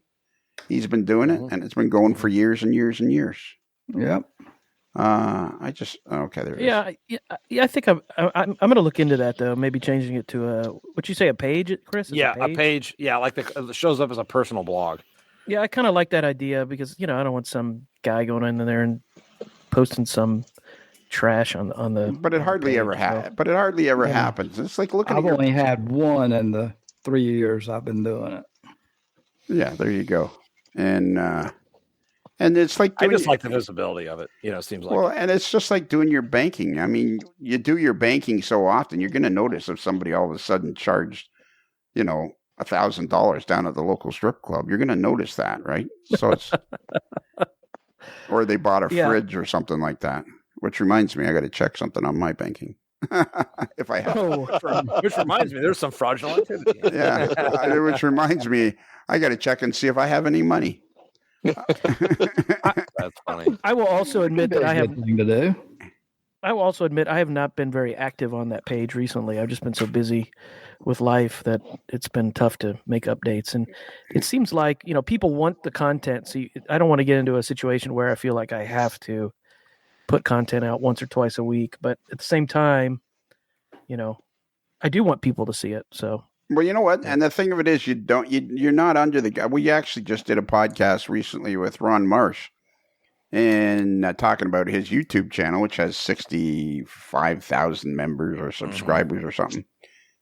[SPEAKER 3] he's been doing it, and it's been going for years and years and years.
[SPEAKER 4] Yep.
[SPEAKER 3] There it is.
[SPEAKER 6] Yeah. I think I'm going to look into that though. Maybe changing it to what you say, a page, Chris?
[SPEAKER 5] Yeah, a page. Yeah, like it shows up as a personal blog.
[SPEAKER 6] Yeah, I kind of like that idea because I don't want some guy going in there and posting some trash on the.
[SPEAKER 3] But it hardly ever happens. It's like looking.
[SPEAKER 4] I've only had one in the 3 years I've been doing it.
[SPEAKER 3] Yeah, there you go. And it's like
[SPEAKER 5] I just like the visibility of it. It seems like.
[SPEAKER 3] Well, and it's just like doing your banking. I mean, you do your banking so often, you're going to notice if somebody all of a sudden charged, $1,000 down at the local strip club. You're going to notice that, right? So it's, or they bought a fridge or something like that. Which reminds me, I got to check something on my banking. If I have.
[SPEAKER 5] Which reminds me, there's some fraudulent activity.
[SPEAKER 3] Yeah, which reminds me, I got to check and see if I have any money.
[SPEAKER 5] That's funny.
[SPEAKER 6] I will also admit that I have.
[SPEAKER 4] Thing to do.
[SPEAKER 6] I will also admit I have not been very active on that page recently. I've just been so busy with life that it's been tough to make updates. And it seems like, people want the content. So I don't want to get into a situation where I feel like I have to put content out once or twice a week. But at the same time, I do want people to see it. So.
[SPEAKER 3] Well, you know what? And the thing of it is, you're not under the guy. We actually just did a podcast recently with Ron Marsh and talking about his YouTube channel, which has 65,000 members or subscribers or something.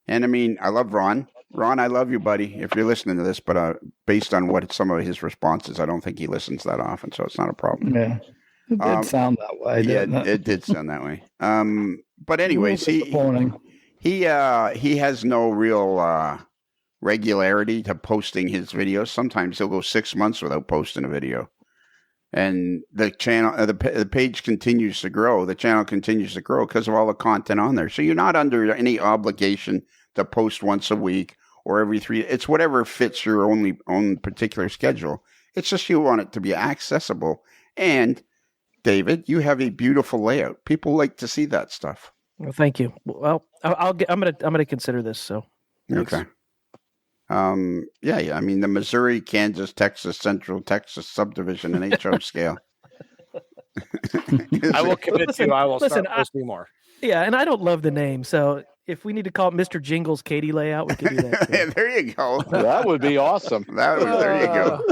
[SPEAKER 3] And I mean, I love Ron. Ron, I love you, buddy, if you're listening to this, but based on some of his responses, I don't think he listens that often, so it's not a problem.
[SPEAKER 4] Yeah. It did sound that way, didn't it?
[SPEAKER 3] It did sound that way. But anyways, he has no real regularity to posting his videos. Sometimes he'll go 6 months without posting a video. And the channel, the page continues to grow. The channel continues to grow because of all the content on there. So you're not under any obligation to post once a week or every 3. It's whatever fits your own particular schedule. It's just you want it to be accessible. And David, you have a beautiful layout. People like to see that stuff.
[SPEAKER 6] Well, thank you. Well, I'm gonna consider this. So thanks.
[SPEAKER 3] Okay. Yeah. I mean, the Missouri, Kansas, Texas, Central Texas subdivision in HO scale.
[SPEAKER 5] I will commit to you. I will start posting more.
[SPEAKER 6] Yeah, and I don't love the name, so if we need to call it Mr. Jingles Katie layout, we can do that too.
[SPEAKER 3] There you go.
[SPEAKER 2] That would be awesome.
[SPEAKER 3] There you go.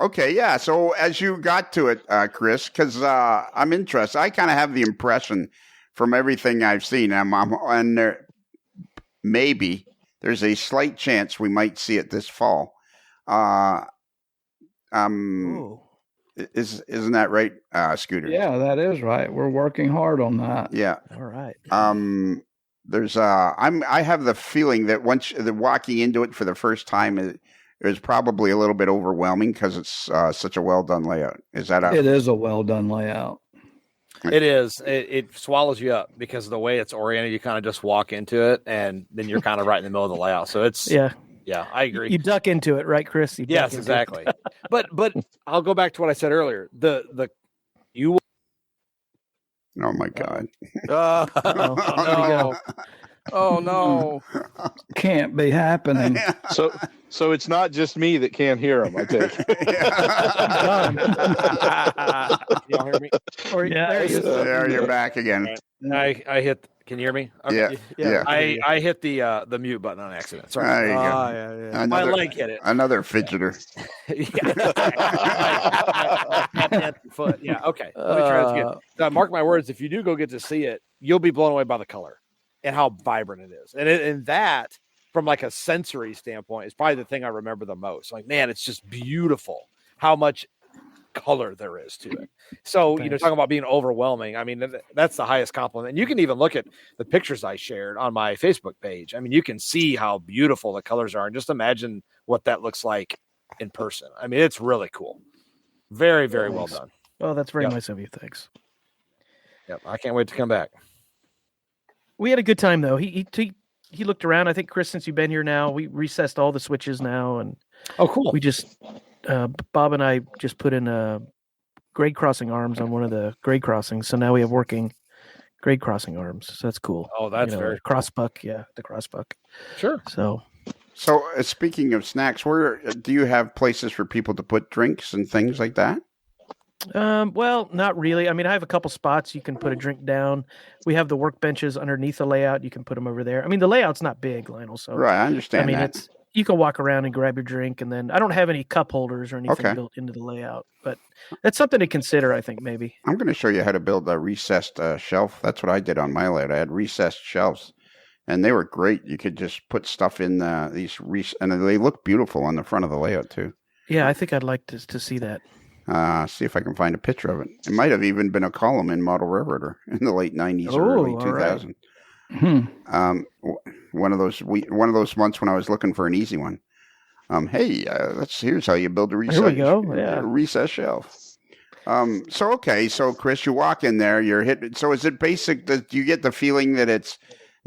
[SPEAKER 3] Okay, yeah. So as you got to it, Chris, because I'm interested. I kind of have the impression from everything I've seen, and maybe there's a slight chance we might see it this fall. Isn't that right, Scooter?
[SPEAKER 4] Yeah, that is right. We're working hard on that.
[SPEAKER 3] Yeah.
[SPEAKER 6] All right.
[SPEAKER 3] There's I have the feeling that once the walking into it for the first time it was probably a little bit overwhelming because it's such a well done layout. Is that
[SPEAKER 4] It is a well done layout.
[SPEAKER 5] It is. It swallows you up because of the way it's oriented. You kind of just walk into it, and then you're kind of right in the middle of the layout. So it's
[SPEAKER 6] Yeah.
[SPEAKER 5] I agree.
[SPEAKER 6] You duck into it, right, Chris? You duck
[SPEAKER 5] Yes,
[SPEAKER 6] into it.
[SPEAKER 5] exactly. but I'll go back to what I said earlier. You
[SPEAKER 3] Oh my God.
[SPEAKER 5] oh,
[SPEAKER 6] Oh,
[SPEAKER 5] oh no.
[SPEAKER 4] Can't be happening.
[SPEAKER 2] So it's not just me that can't hear him. I take.
[SPEAKER 5] Y'all hear me?
[SPEAKER 6] Or,
[SPEAKER 4] Yeah,
[SPEAKER 6] there he is.
[SPEAKER 3] There you're back again.
[SPEAKER 5] I hit. Can you hear me? Okay.
[SPEAKER 3] Yeah.
[SPEAKER 5] I hit the mute button on accident. Sorry.
[SPEAKER 3] There you go.
[SPEAKER 1] Yeah.
[SPEAKER 5] My
[SPEAKER 3] Another,
[SPEAKER 5] leg hit it.
[SPEAKER 3] another fidgeter.
[SPEAKER 5] Yeah. Foot. Yeah. Okay. Let me try this again. Now, mark my words. If you do go get to see it, you'll be blown away by the color and how vibrant it is. And that, from like a sensory standpoint, is probably the thing I remember the most. Like, man, it's just beautiful how much color there is to it. So, talking about being overwhelming. I mean, that's the highest compliment. And you can even look at the pictures I shared on my Facebook page. I mean, you can see how beautiful the colors are, and just imagine what that looks like in person. I mean, it's really cool. Very, very well done.
[SPEAKER 6] Oh, that's very
[SPEAKER 5] Yep.
[SPEAKER 6] nice of you. Thanks.
[SPEAKER 5] Yep. I can't wait to come back.
[SPEAKER 6] We had a good time though. He looked around. I think, Chris, since you've been here now, we recessed all the switches now, and
[SPEAKER 5] Oh, cool.
[SPEAKER 6] we just Bob and I just put in grade crossing arms on one of the grade crossings. So now we have working grade crossing arms. So that's cool.
[SPEAKER 5] Oh, that's very cool.
[SPEAKER 6] cross buck. Yeah, the cross buck.
[SPEAKER 5] Sure.
[SPEAKER 6] So
[SPEAKER 3] So speaking of snacks, where do you have places for people to put drinks and things like that?
[SPEAKER 6] well, not really. I mean, I have a couple spots you can put a drink down. We have the workbenches underneath the layout. You can put them over there. I mean, the layout's not big, Lionel. So
[SPEAKER 3] Right, I understand
[SPEAKER 6] I mean,
[SPEAKER 3] that.
[SPEAKER 6] you can walk around and grab your drink, and then I don't have any cup holders or anything
[SPEAKER 3] Okay.
[SPEAKER 6] built into the layout, but that's something to consider. I think maybe.
[SPEAKER 3] I'm going to show you how to build a recessed shelf. That's what I did on my layout. I had recessed shelves, and they were great. You could just put stuff in and they look beautiful on the front of the layout too.
[SPEAKER 6] Yeah, I think I'd like to see that.
[SPEAKER 3] See if I can find a picture of it. It might have even been a column in Model Railroader in the late 90s or early
[SPEAKER 6] Oh, all right.
[SPEAKER 3] 2000. One of those months when I was looking for an easy one. Here's how you build a recess.
[SPEAKER 6] Here we go. Yeah.
[SPEAKER 3] A recess shelf. So Chris, you walk in there, you're hit. So is it basic that you get the feeling that it's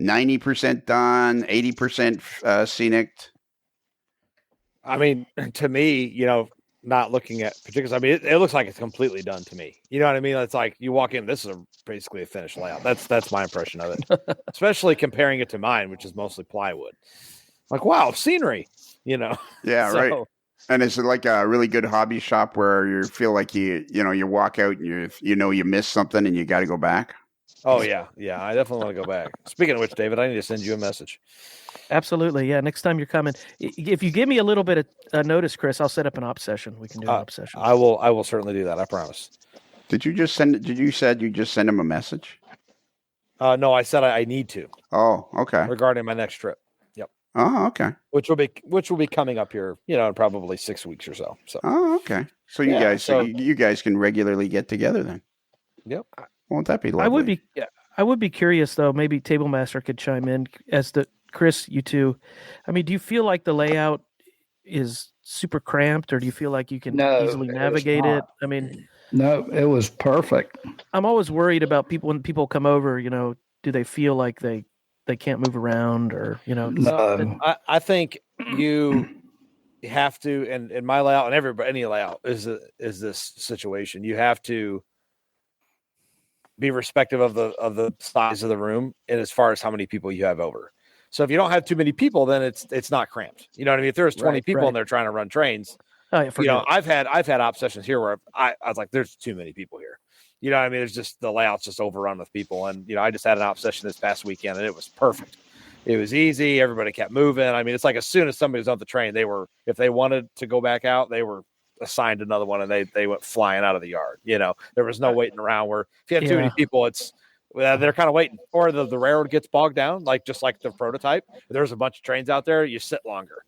[SPEAKER 3] 90% done, 80% scenic?
[SPEAKER 5] I mean, to me, not looking at particulars, I mean, it looks like it's completely done to me. You know what I mean? It's like you walk in, this is basically a finished layout. That's my impression of it, especially comparing it to mine, which is mostly plywood. Like, wow, scenery,
[SPEAKER 3] Yeah,
[SPEAKER 5] So-
[SPEAKER 3] right. And is it like a really good hobby shop where you feel like you walk out and you missed something and you got to go back?
[SPEAKER 5] Oh yeah. I definitely want to go back. Speaking of which, David, I need to send you a message.
[SPEAKER 6] Absolutely. Yeah. Next time you're coming, if you give me a little bit of notice, Chris, I'll set up an op session. We can do an op session.
[SPEAKER 5] I will certainly do that. I promise.
[SPEAKER 3] Did you just send him a message?
[SPEAKER 5] No, I said I need to
[SPEAKER 3] Oh, okay.
[SPEAKER 5] regarding my next trip. Yep.
[SPEAKER 3] Oh, okay.
[SPEAKER 5] Which will be coming up here, in probably 6 weeks or so. So
[SPEAKER 3] Oh, okay. So you
[SPEAKER 5] Yeah,
[SPEAKER 3] guys,
[SPEAKER 5] so-
[SPEAKER 3] you guys can regularly get together then.
[SPEAKER 5] Yep.
[SPEAKER 3] Won't that be lovely?
[SPEAKER 6] I would be curious though. Maybe Table Master could chime in as Chris, you two. I mean, do you feel like the layout is super cramped, or do you feel like you can
[SPEAKER 4] No,
[SPEAKER 6] easily
[SPEAKER 4] it is
[SPEAKER 6] navigate it?
[SPEAKER 4] not.
[SPEAKER 6] I mean,
[SPEAKER 4] No, it was perfect.
[SPEAKER 6] I'm always worried about when people come over. Do they feel like they can't move around, or
[SPEAKER 4] No.
[SPEAKER 5] I think you have to, and in my layout and any layout is this situation. You have to be respective of the size of the room and as far as how many people you have over. So if you don't have too many people, then it's not cramped. You know what I mean? If there's 20 people and they're trying to run trains,
[SPEAKER 6] Oh, yeah,
[SPEAKER 5] I've had op sessions here where I was like, there's too many people here. You know what I mean? There's just the layout's just overrun with people. And, I just had an op session this past weekend and it was perfect. It was easy. Everybody kept moving. I mean, it's like as soon as somebody was on the train, if they wanted to go back out, they were assigned another one and they went flying out of the yard. There was no waiting around where if you have too many people, they're kind of waiting, or the railroad gets bogged down, just like the prototype. There's a bunch of trains out there. You sit longer,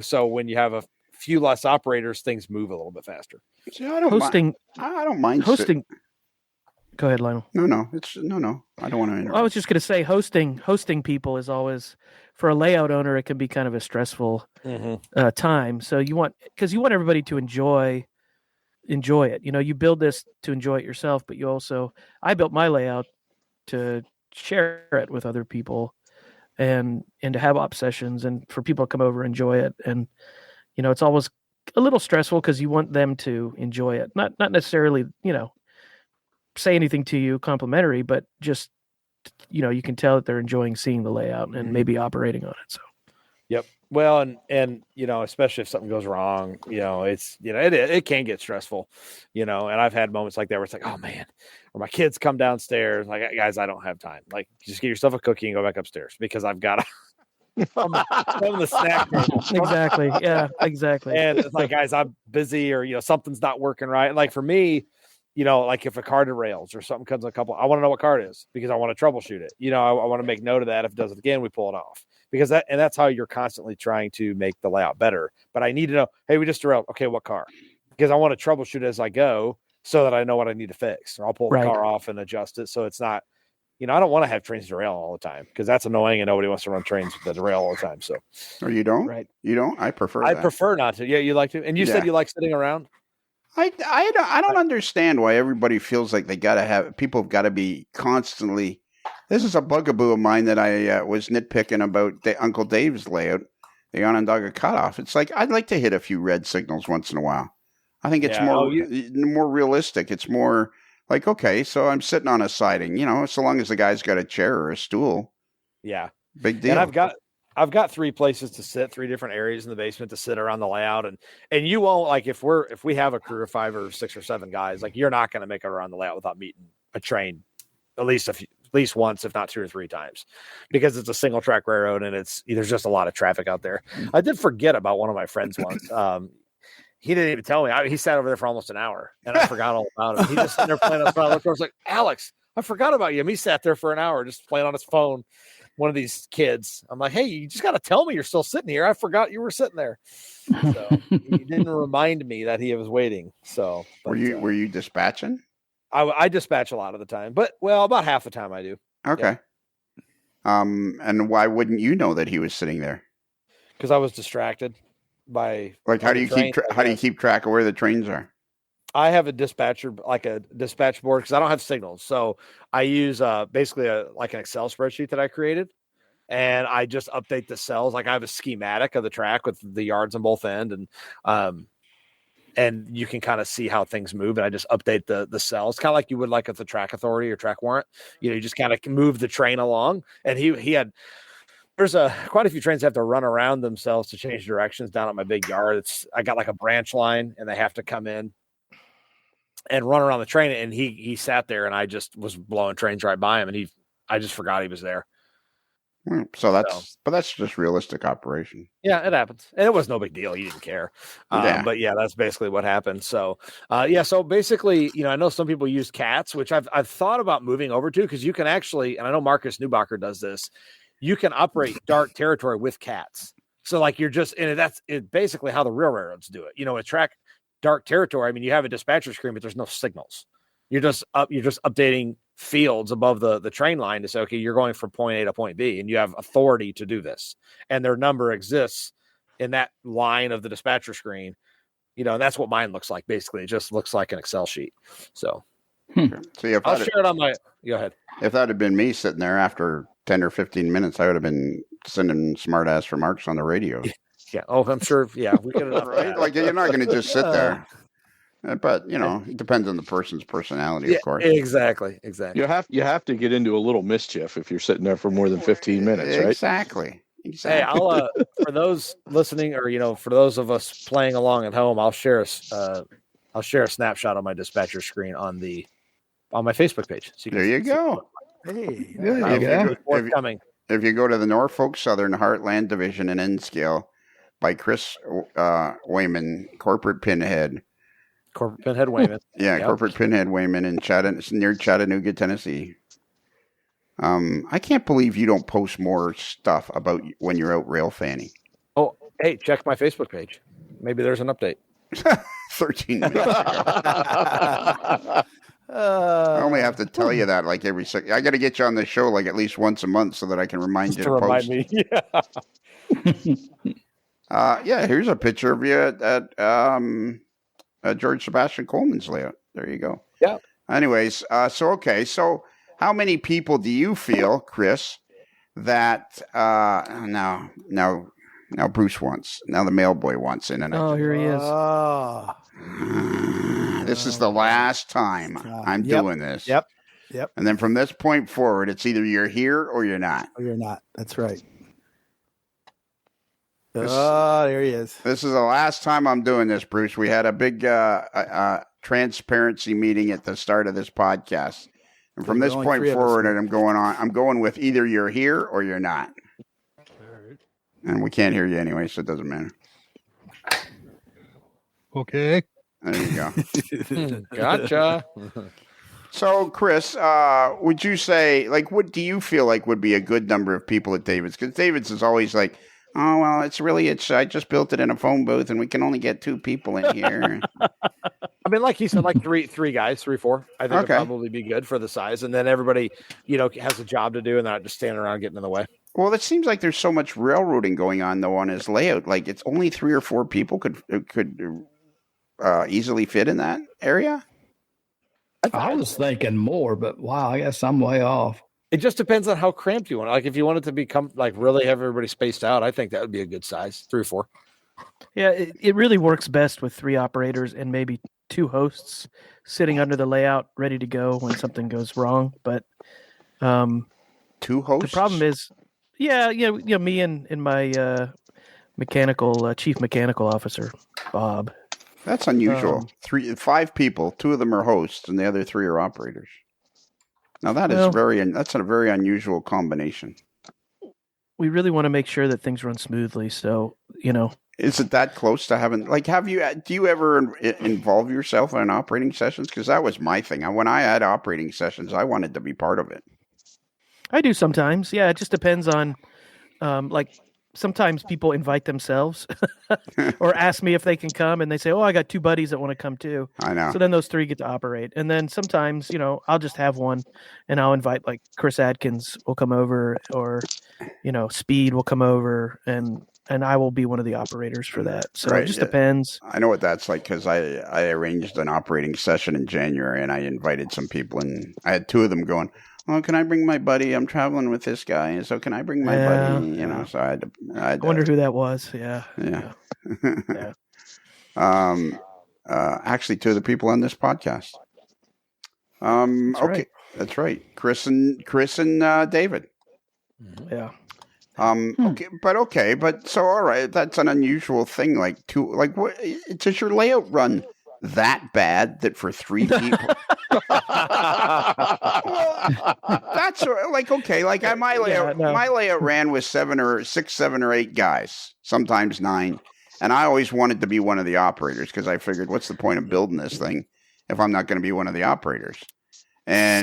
[SPEAKER 5] so when you have a few less operators, things move a little bit faster.
[SPEAKER 3] See, I don't
[SPEAKER 6] hosting.
[SPEAKER 3] I don't mind
[SPEAKER 6] Hosting. Go ahead, Lionel.
[SPEAKER 3] No. I don't want to interrupt.
[SPEAKER 6] I was just going to say hosting people is always, for a layout owner, it can be kind of a stressful time. So you want everybody to enjoy it. You build this to enjoy it yourself, but I built my layout to share it with other people and to have op sessions and for people to come over and enjoy it. And it's always a little stressful because you want them to enjoy it, not necessarily say anything to you complimentary, but just you can tell that they're enjoying seeing the layout and maybe operating on it. So
[SPEAKER 5] Yep. Well, and especially if something goes wrong, it can get stressful, and I've had moments like that where it's like, oh man, or my kids come downstairs, like, guys, I don't have time. Like, just get yourself a cookie and go back upstairs because I've got I'm the snack table.
[SPEAKER 6] Exactly. Yeah, exactly.
[SPEAKER 5] And it's like, guys, I'm busy, or something's not working right. Like for me, like if a car derails or something comes a couple, I want to know what car it is because I want to troubleshoot it. I want to make note of that. If it does it again, we pull it off because that's how you're constantly trying to make the layout better. But I need to know, hey, we just derailed. Okay, what car? Because I want to troubleshoot as I go so that I know what I need to fix. Or I'll pull the car off and adjust it so it's not. I don't want to have trains derail all the time because that's annoying and nobody wants to run trains that derail all the time. So,
[SPEAKER 3] or you don't,
[SPEAKER 6] right?
[SPEAKER 3] You don't. I prefer.
[SPEAKER 5] I prefer not to. Yeah, you like to. And you said you like sitting around.
[SPEAKER 3] I don't understand why everybody feels like people have got to be constantly. This is a bugaboo of mine that I was nitpicking about Uncle Dave's layout, the Onondaga cutoff. It's like I'd like to hit a few red signals once in a while. I think it's more realistic. It's more like, okay, so I'm sitting on a siding, so long as the guy's got a chair or a stool.
[SPEAKER 5] Yeah,
[SPEAKER 3] big deal.
[SPEAKER 5] And I've got 3 places to sit, 3 different areas in the basement to sit around the layout. And you won't, like, if we have a crew of 5 or 6 or 7 guys, like, you're not going to make it around the layout without meeting a train at least once, if not 2 or 3 times, because it's a single track railroad and there's just a lot of traffic out there. I did forget about one of my friends once. He didn't even tell me. He sat over there for almost an hour and I forgot all about him. He just sitting there playing on his phone. I was like, Alex, I forgot about you. And he sat there for an hour just playing on his phone. One of these kids. I'm like, hey, you just got to tell me you're still sitting here. I forgot you were sitting there. So he didn't remind me that he was waiting. So
[SPEAKER 3] were you dispatching?
[SPEAKER 5] I dispatch a lot of the time, but about half the time I do.
[SPEAKER 3] Okay. Yeah. And why wouldn't you know that he was sitting there?
[SPEAKER 5] Because I was distracted by
[SPEAKER 3] how do you keep track of where the trains are?
[SPEAKER 5] I have a dispatch board because I don't have signals. So I use basically an Excel spreadsheet that I created, and I just update the cells. Like I have a schematic of the track with the yards on both ends, and you can kind of see how things move. And I just update the cells, kind of like you would like with the track authority or track warrant. You just kind of move the train along. And there's quite a few trains that have to run around themselves to change directions down at my big yard. I got like a branch line, and they have to come in and run around the train. And he sat there, and I just was blowing trains right by him, and I just forgot he was there.
[SPEAKER 3] But that's just realistic operation.
[SPEAKER 5] Yeah, it happens. And it was no big deal. He didn't care. But yeah, that's basically what happened. So, so basically, I know some people use cats, which I've thought about moving over to, because you can actually, and I know Marcus Newbacher does this, you can operate dark territory with cats. So like that's basically how the real railroads do it. A track dark territory. I mean, you have a dispatcher screen, but there's no signals. You're just updating fields above the train line to say, okay, you're going from point A to point B, and you have authority to do this. And their number exists in that line of the dispatcher screen. And that's what mine looks like. Basically, it just looks like an Excel sheet. So, I'll share it on my. Go ahead.
[SPEAKER 3] If that had been me sitting there after 10 or 15 minutes, I would have been sending smart ass remarks on the radio.
[SPEAKER 5] Yeah. Oh, I'm sure. Yeah, we could have.
[SPEAKER 3] Right? Like you're not going to just sit there. But it depends on the person's personality, of course.
[SPEAKER 5] Exactly.
[SPEAKER 2] You have to get into a little mischief if you're sitting there for more than 15 minutes, right?
[SPEAKER 3] Exactly.
[SPEAKER 5] Hey, I'll for those listening, or for those of us playing along at home, I'll share a snapshot on my dispatcher screen on my Facebook page. So
[SPEAKER 3] there you go.
[SPEAKER 1] Hey,
[SPEAKER 3] there you go.
[SPEAKER 5] Forthcoming.
[SPEAKER 3] If you go to the Norfolk Southern Heartland Division in N-Scale by Chris Wehman, Corporate Pinhead.
[SPEAKER 5] Corporate Pinhead Wehman.
[SPEAKER 3] Yeah, yep. Corporate Pinhead Wehman in near Chattanooga, Tennessee. I can't believe you don't post more stuff about when you're out rail fanning.
[SPEAKER 5] Oh, hey, check my Facebook page. Maybe there's an update.
[SPEAKER 3] 13 minutes ago. I only have to tell you that like every second. I got to get you on the show like at least once a month so that I can remind you
[SPEAKER 5] to
[SPEAKER 3] to
[SPEAKER 5] remind
[SPEAKER 3] post.
[SPEAKER 5] me. Yeah.
[SPEAKER 3] Yeah, here's a picture of you at George Sebastian Coleman's layout. There you go.
[SPEAKER 5] Yeah.
[SPEAKER 3] Anyways, so how many people do you feel, Chris, that now Bruce wants, now the mailboy wants in, and
[SPEAKER 6] Oh, here he is.
[SPEAKER 1] Oh,
[SPEAKER 3] this is the last time I'm
[SPEAKER 1] Yep.
[SPEAKER 3] doing this.
[SPEAKER 1] Yep.
[SPEAKER 3] And then from this point forward, it's either you're here or you're not.
[SPEAKER 1] Oh, you're not. That's right.
[SPEAKER 3] This-
[SPEAKER 1] Oh, there he is.
[SPEAKER 3] This is the last time I'm doing this, Bruce. We had a big transparency meeting at the start of this podcast. And from
[SPEAKER 1] There's
[SPEAKER 3] this
[SPEAKER 1] only
[SPEAKER 3] point
[SPEAKER 1] 3 of us
[SPEAKER 3] forward,
[SPEAKER 1] here.
[SPEAKER 3] I'm going with either you're here or you're not. And we can't hear you anyway, so it doesn't matter.
[SPEAKER 8] Okay.
[SPEAKER 3] There you go.
[SPEAKER 5] Gotcha.
[SPEAKER 3] So, Chris, would you say, like, what do you feel like would be a good number of people at David's? Because David's is always like, oh, well, I just built it in a phone booth and we can only get 2 people in here.
[SPEAKER 5] I mean, like he said, like three guys, 3, 4. I think
[SPEAKER 3] Okay.
[SPEAKER 5] would probably be good for the size. And then everybody, has a job to do and not just standing around getting in the way.
[SPEAKER 3] Well, it seems like there's so much railroading going on, though, on his layout. Like, it's only 3 or 4 people could easily fit in that area.
[SPEAKER 4] I was thinking more, but wow, I guess I'm way off.
[SPEAKER 5] It just depends on how cramped you want it. Like if you want it to become like really have everybody spaced out, I think that would be a good size, 3 or 4.
[SPEAKER 6] Yeah, it really works best with 3 operators and maybe 2 hosts sitting under the layout, ready to go when something goes wrong. But
[SPEAKER 3] 2 hosts?
[SPEAKER 6] the problem is, me and my mechanical chief mechanical officer, Bob.
[SPEAKER 3] That's unusual. 5 people, 2 of them are hosts, and the other 3 are operators. Now that's a very unusual combination.
[SPEAKER 6] We really want to make sure that things run smoothly. So,
[SPEAKER 3] Is it that close to having, like, do you ever involve yourself in operating sessions? Because that was my thing. When I had operating sessions, I wanted to be part of it.
[SPEAKER 6] I do sometimes. Yeah, it just depends on, sometimes people invite themselves or ask me if they can come, and they say, oh, I got 2 buddies that want to come too.
[SPEAKER 3] I know.
[SPEAKER 6] So then those 3 get to operate. And then sometimes, I'll just have one and I'll invite like Chris Adkins will come over, or, Speed will come over, and I will be one of the operators for that. So
[SPEAKER 3] Right,
[SPEAKER 6] it just
[SPEAKER 3] yeah.
[SPEAKER 6] depends.
[SPEAKER 3] I know what that's like because I arranged an operating session in January and I invited some people, and I had 2 of them going, oh, can I bring my buddy? I'm traveling with this guy, so can I bring my buddy? So I had to.
[SPEAKER 6] I wonder who that was. Yeah.
[SPEAKER 3] Yeah.
[SPEAKER 6] Yeah.
[SPEAKER 3] Actually, 2 of the people on this podcast. Okay,
[SPEAKER 6] right.
[SPEAKER 3] that's right, Chris and David.
[SPEAKER 6] Yeah.
[SPEAKER 3] Okay, but so all right, that's an unusual thing. Like what? Does your layout run that bad that for 3 people? That's like okay. Like my layout,
[SPEAKER 6] no.
[SPEAKER 3] my layout ran with 7 or 8 guys, sometimes 9, and I always wanted to be one of the operators because I figured, what's the point of building this thing if I'm not going to be one of the operators? And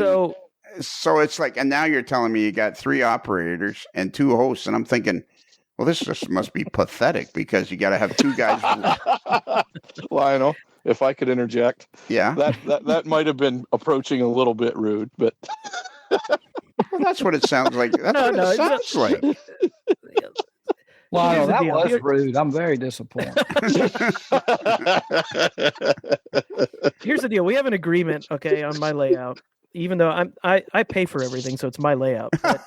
[SPEAKER 3] so it's like, and now you're telling me you got 3 operators and 2 hosts, and I'm thinking, well, this just must be pathetic because you got to have 2 guys.
[SPEAKER 2] Lionel, if I could interject,
[SPEAKER 3] Yeah,
[SPEAKER 2] that might have been approaching a little bit rude, but
[SPEAKER 3] well, that's what it sounds like. That's what it sounds like.
[SPEAKER 4] Wow,
[SPEAKER 6] Here's the
[SPEAKER 4] that
[SPEAKER 6] deal.
[SPEAKER 4] was rude. I'm very disappointed.
[SPEAKER 6] Here's the deal. We have an agreement, okay, on my layout. Even though I pay for everything, so it's my layout. But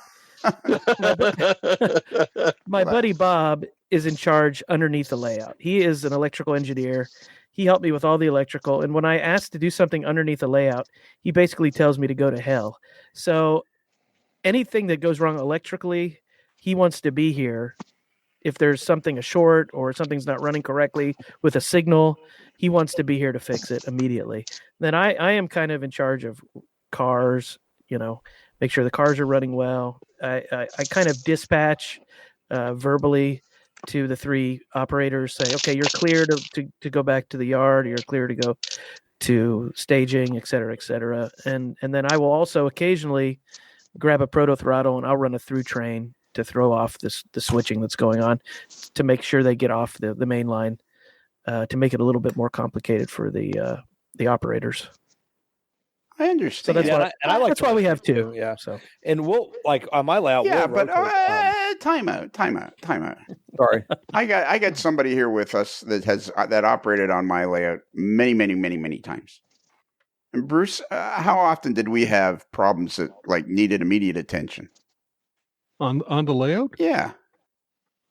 [SPEAKER 6] my buddy Bob is in charge underneath the layout. He is an electrical engineer. He helped me with all the electrical. And when I asked to do something underneath the layout, he basically tells me to go to hell. So anything that goes wrong electrically, he wants to be here. If there's something a short or something's not running correctly with a signal, he wants to be here to fix it immediately. Then I am kind of in charge of cars, make sure the cars are running well. I kind of dispatch verbally to the 3 operators, say, okay, you're clear to go back to the yard, you're clear to go to staging, et cetera, et cetera. And then I will also occasionally grab a proto throttle and I'll run a through train to throw off the switching that's going on to make sure they get off the main line to make it a little bit more complicated for the operators.
[SPEAKER 3] I understand.
[SPEAKER 6] So that's why that's why we have two.
[SPEAKER 5] Yeah.
[SPEAKER 6] So
[SPEAKER 5] And we'll like on my layout.
[SPEAKER 3] Yeah,
[SPEAKER 5] we'll
[SPEAKER 3] but
[SPEAKER 5] rotate,
[SPEAKER 3] time out.
[SPEAKER 5] sorry.
[SPEAKER 3] I got somebody here with us that operated on my layout many times. And Bruce, how often did we have problems that like needed immediate attention?
[SPEAKER 8] On the layout?
[SPEAKER 3] Yeah.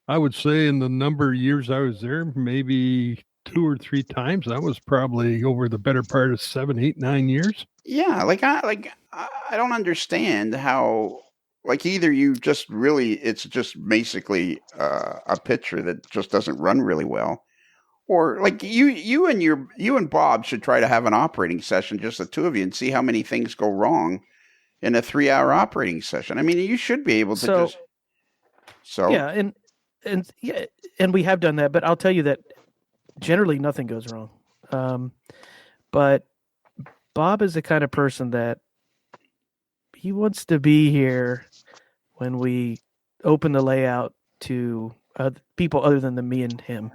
[SPEAKER 8] I would say in the number of years I was there, maybe 2 or 3 times. That was probably over the better part of 7, 8, 9 years.
[SPEAKER 3] Yeah, I don't understand how either you just really it's just basically a picture that just doesn't run really well, or like you and Bob should try to have an operating session, just the two of you, and see how many things go wrong in a 3-hour operating session. I mean, you should be able to
[SPEAKER 6] yeah, and we have done that, but I'll tell you that generally nothing goes wrong. But Bob is the kind of person that he wants to be here when we open the layout to people other than me and him.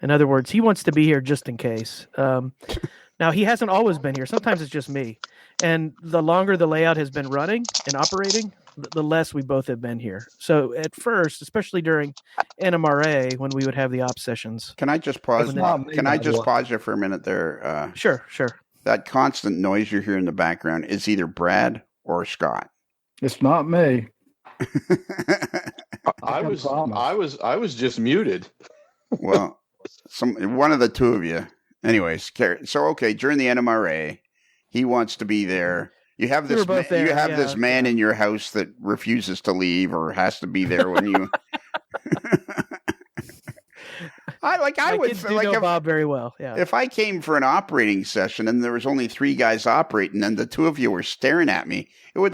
[SPEAKER 6] In other words, he wants to be here just in case. Now, he hasn't always been here. Sometimes it's just me. And the longer the layout has been running and operating, the less we both have been here. So at first, especially during NMRA, when we would have the op sessions.
[SPEAKER 3] Can I just pause? Pause you for a minute there?
[SPEAKER 6] Sure.
[SPEAKER 3] That constant noise you hear in the background is either Brad or Scott.
[SPEAKER 4] It's not me.
[SPEAKER 2] I was just muted.
[SPEAKER 3] Well, one of the two of you. Anyways, so okay, during the NMRA, he wants to be there. You have this this man in your house that refuses to leave or has to be there when you I would
[SPEAKER 6] know Bob very well. Yeah.
[SPEAKER 3] If I came for an operating session and there was only 3 guys operating and the 2 of you were staring at me, it would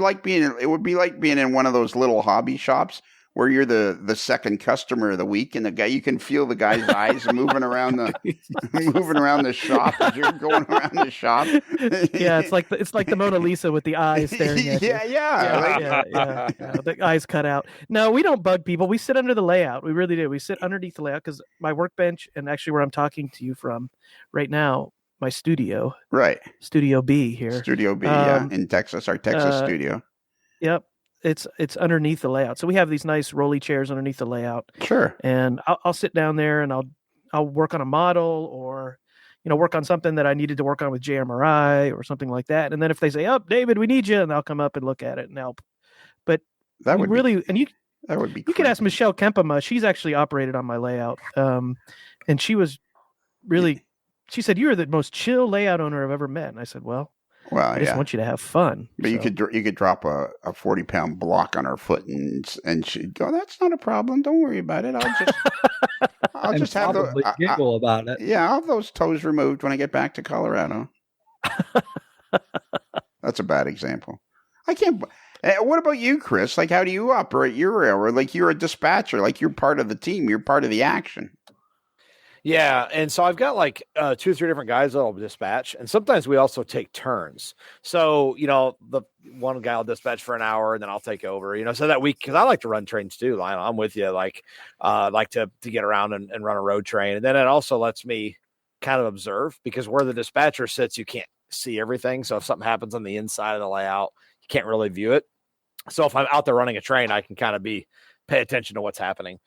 [SPEAKER 3] be like being in one of those little hobby shops where you're the second customer of the week, and the guy, you can feel the guy's eyes moving around the shop as you're going around the shop.
[SPEAKER 6] Yeah, it's like the Mona Lisa with the eyes staring at you.
[SPEAKER 3] Yeah.
[SPEAKER 6] The eyes cut out. No, we don't bug people. We sit under the layout. We really do. We sit underneath the layout because my workbench, and actually where I'm talking to you from right now, my studio.
[SPEAKER 3] Right.
[SPEAKER 6] Studio B here.
[SPEAKER 3] Studio B, in Texas, our Texas studio.
[SPEAKER 6] Yep. It's underneath the layout. So we have these nice rolly chairs underneath the layout.
[SPEAKER 3] Sure.
[SPEAKER 6] And I'll sit down there and I'll work on a model or, work on something that I needed to work on with JMRI or something like that. And then if they say, "Oh, David, we need you," and I'll come up and look at it and help. But that would be
[SPEAKER 3] You
[SPEAKER 6] could ask Michelle Kempema. She's actually operated on my layout. And she was really, she said, "You're the most chill layout owner I've ever met." And I said, "Well, I just want you to have fun."
[SPEAKER 3] But you could drop a 40-pound block on her foot and she'd go, "That's not a problem. Don't worry about it. I'll just have
[SPEAKER 4] giggle about it."
[SPEAKER 3] Yeah, I'll have those toes removed when I get back to Colorado. That's a bad example. I can't. What about you, Chris? Like, how do you operate your railroad? Like, you're a dispatcher. Like, you're part of the team. You're part of the action.
[SPEAKER 5] Yeah, and so I've got like 2 or 3 different guys that'll dispatch, and sometimes we also take turns. So the one guy will dispatch for an hour, and then I'll take over. So that week, because I like to run trains too. I'm with you. Like to get around and run a road train, and then it also lets me kind of observe, because where the dispatcher sits, you can't see everything. So if something happens on the inside of the layout, you can't really view it. So if I'm out there running a train, I can kind of pay attention to what's happening.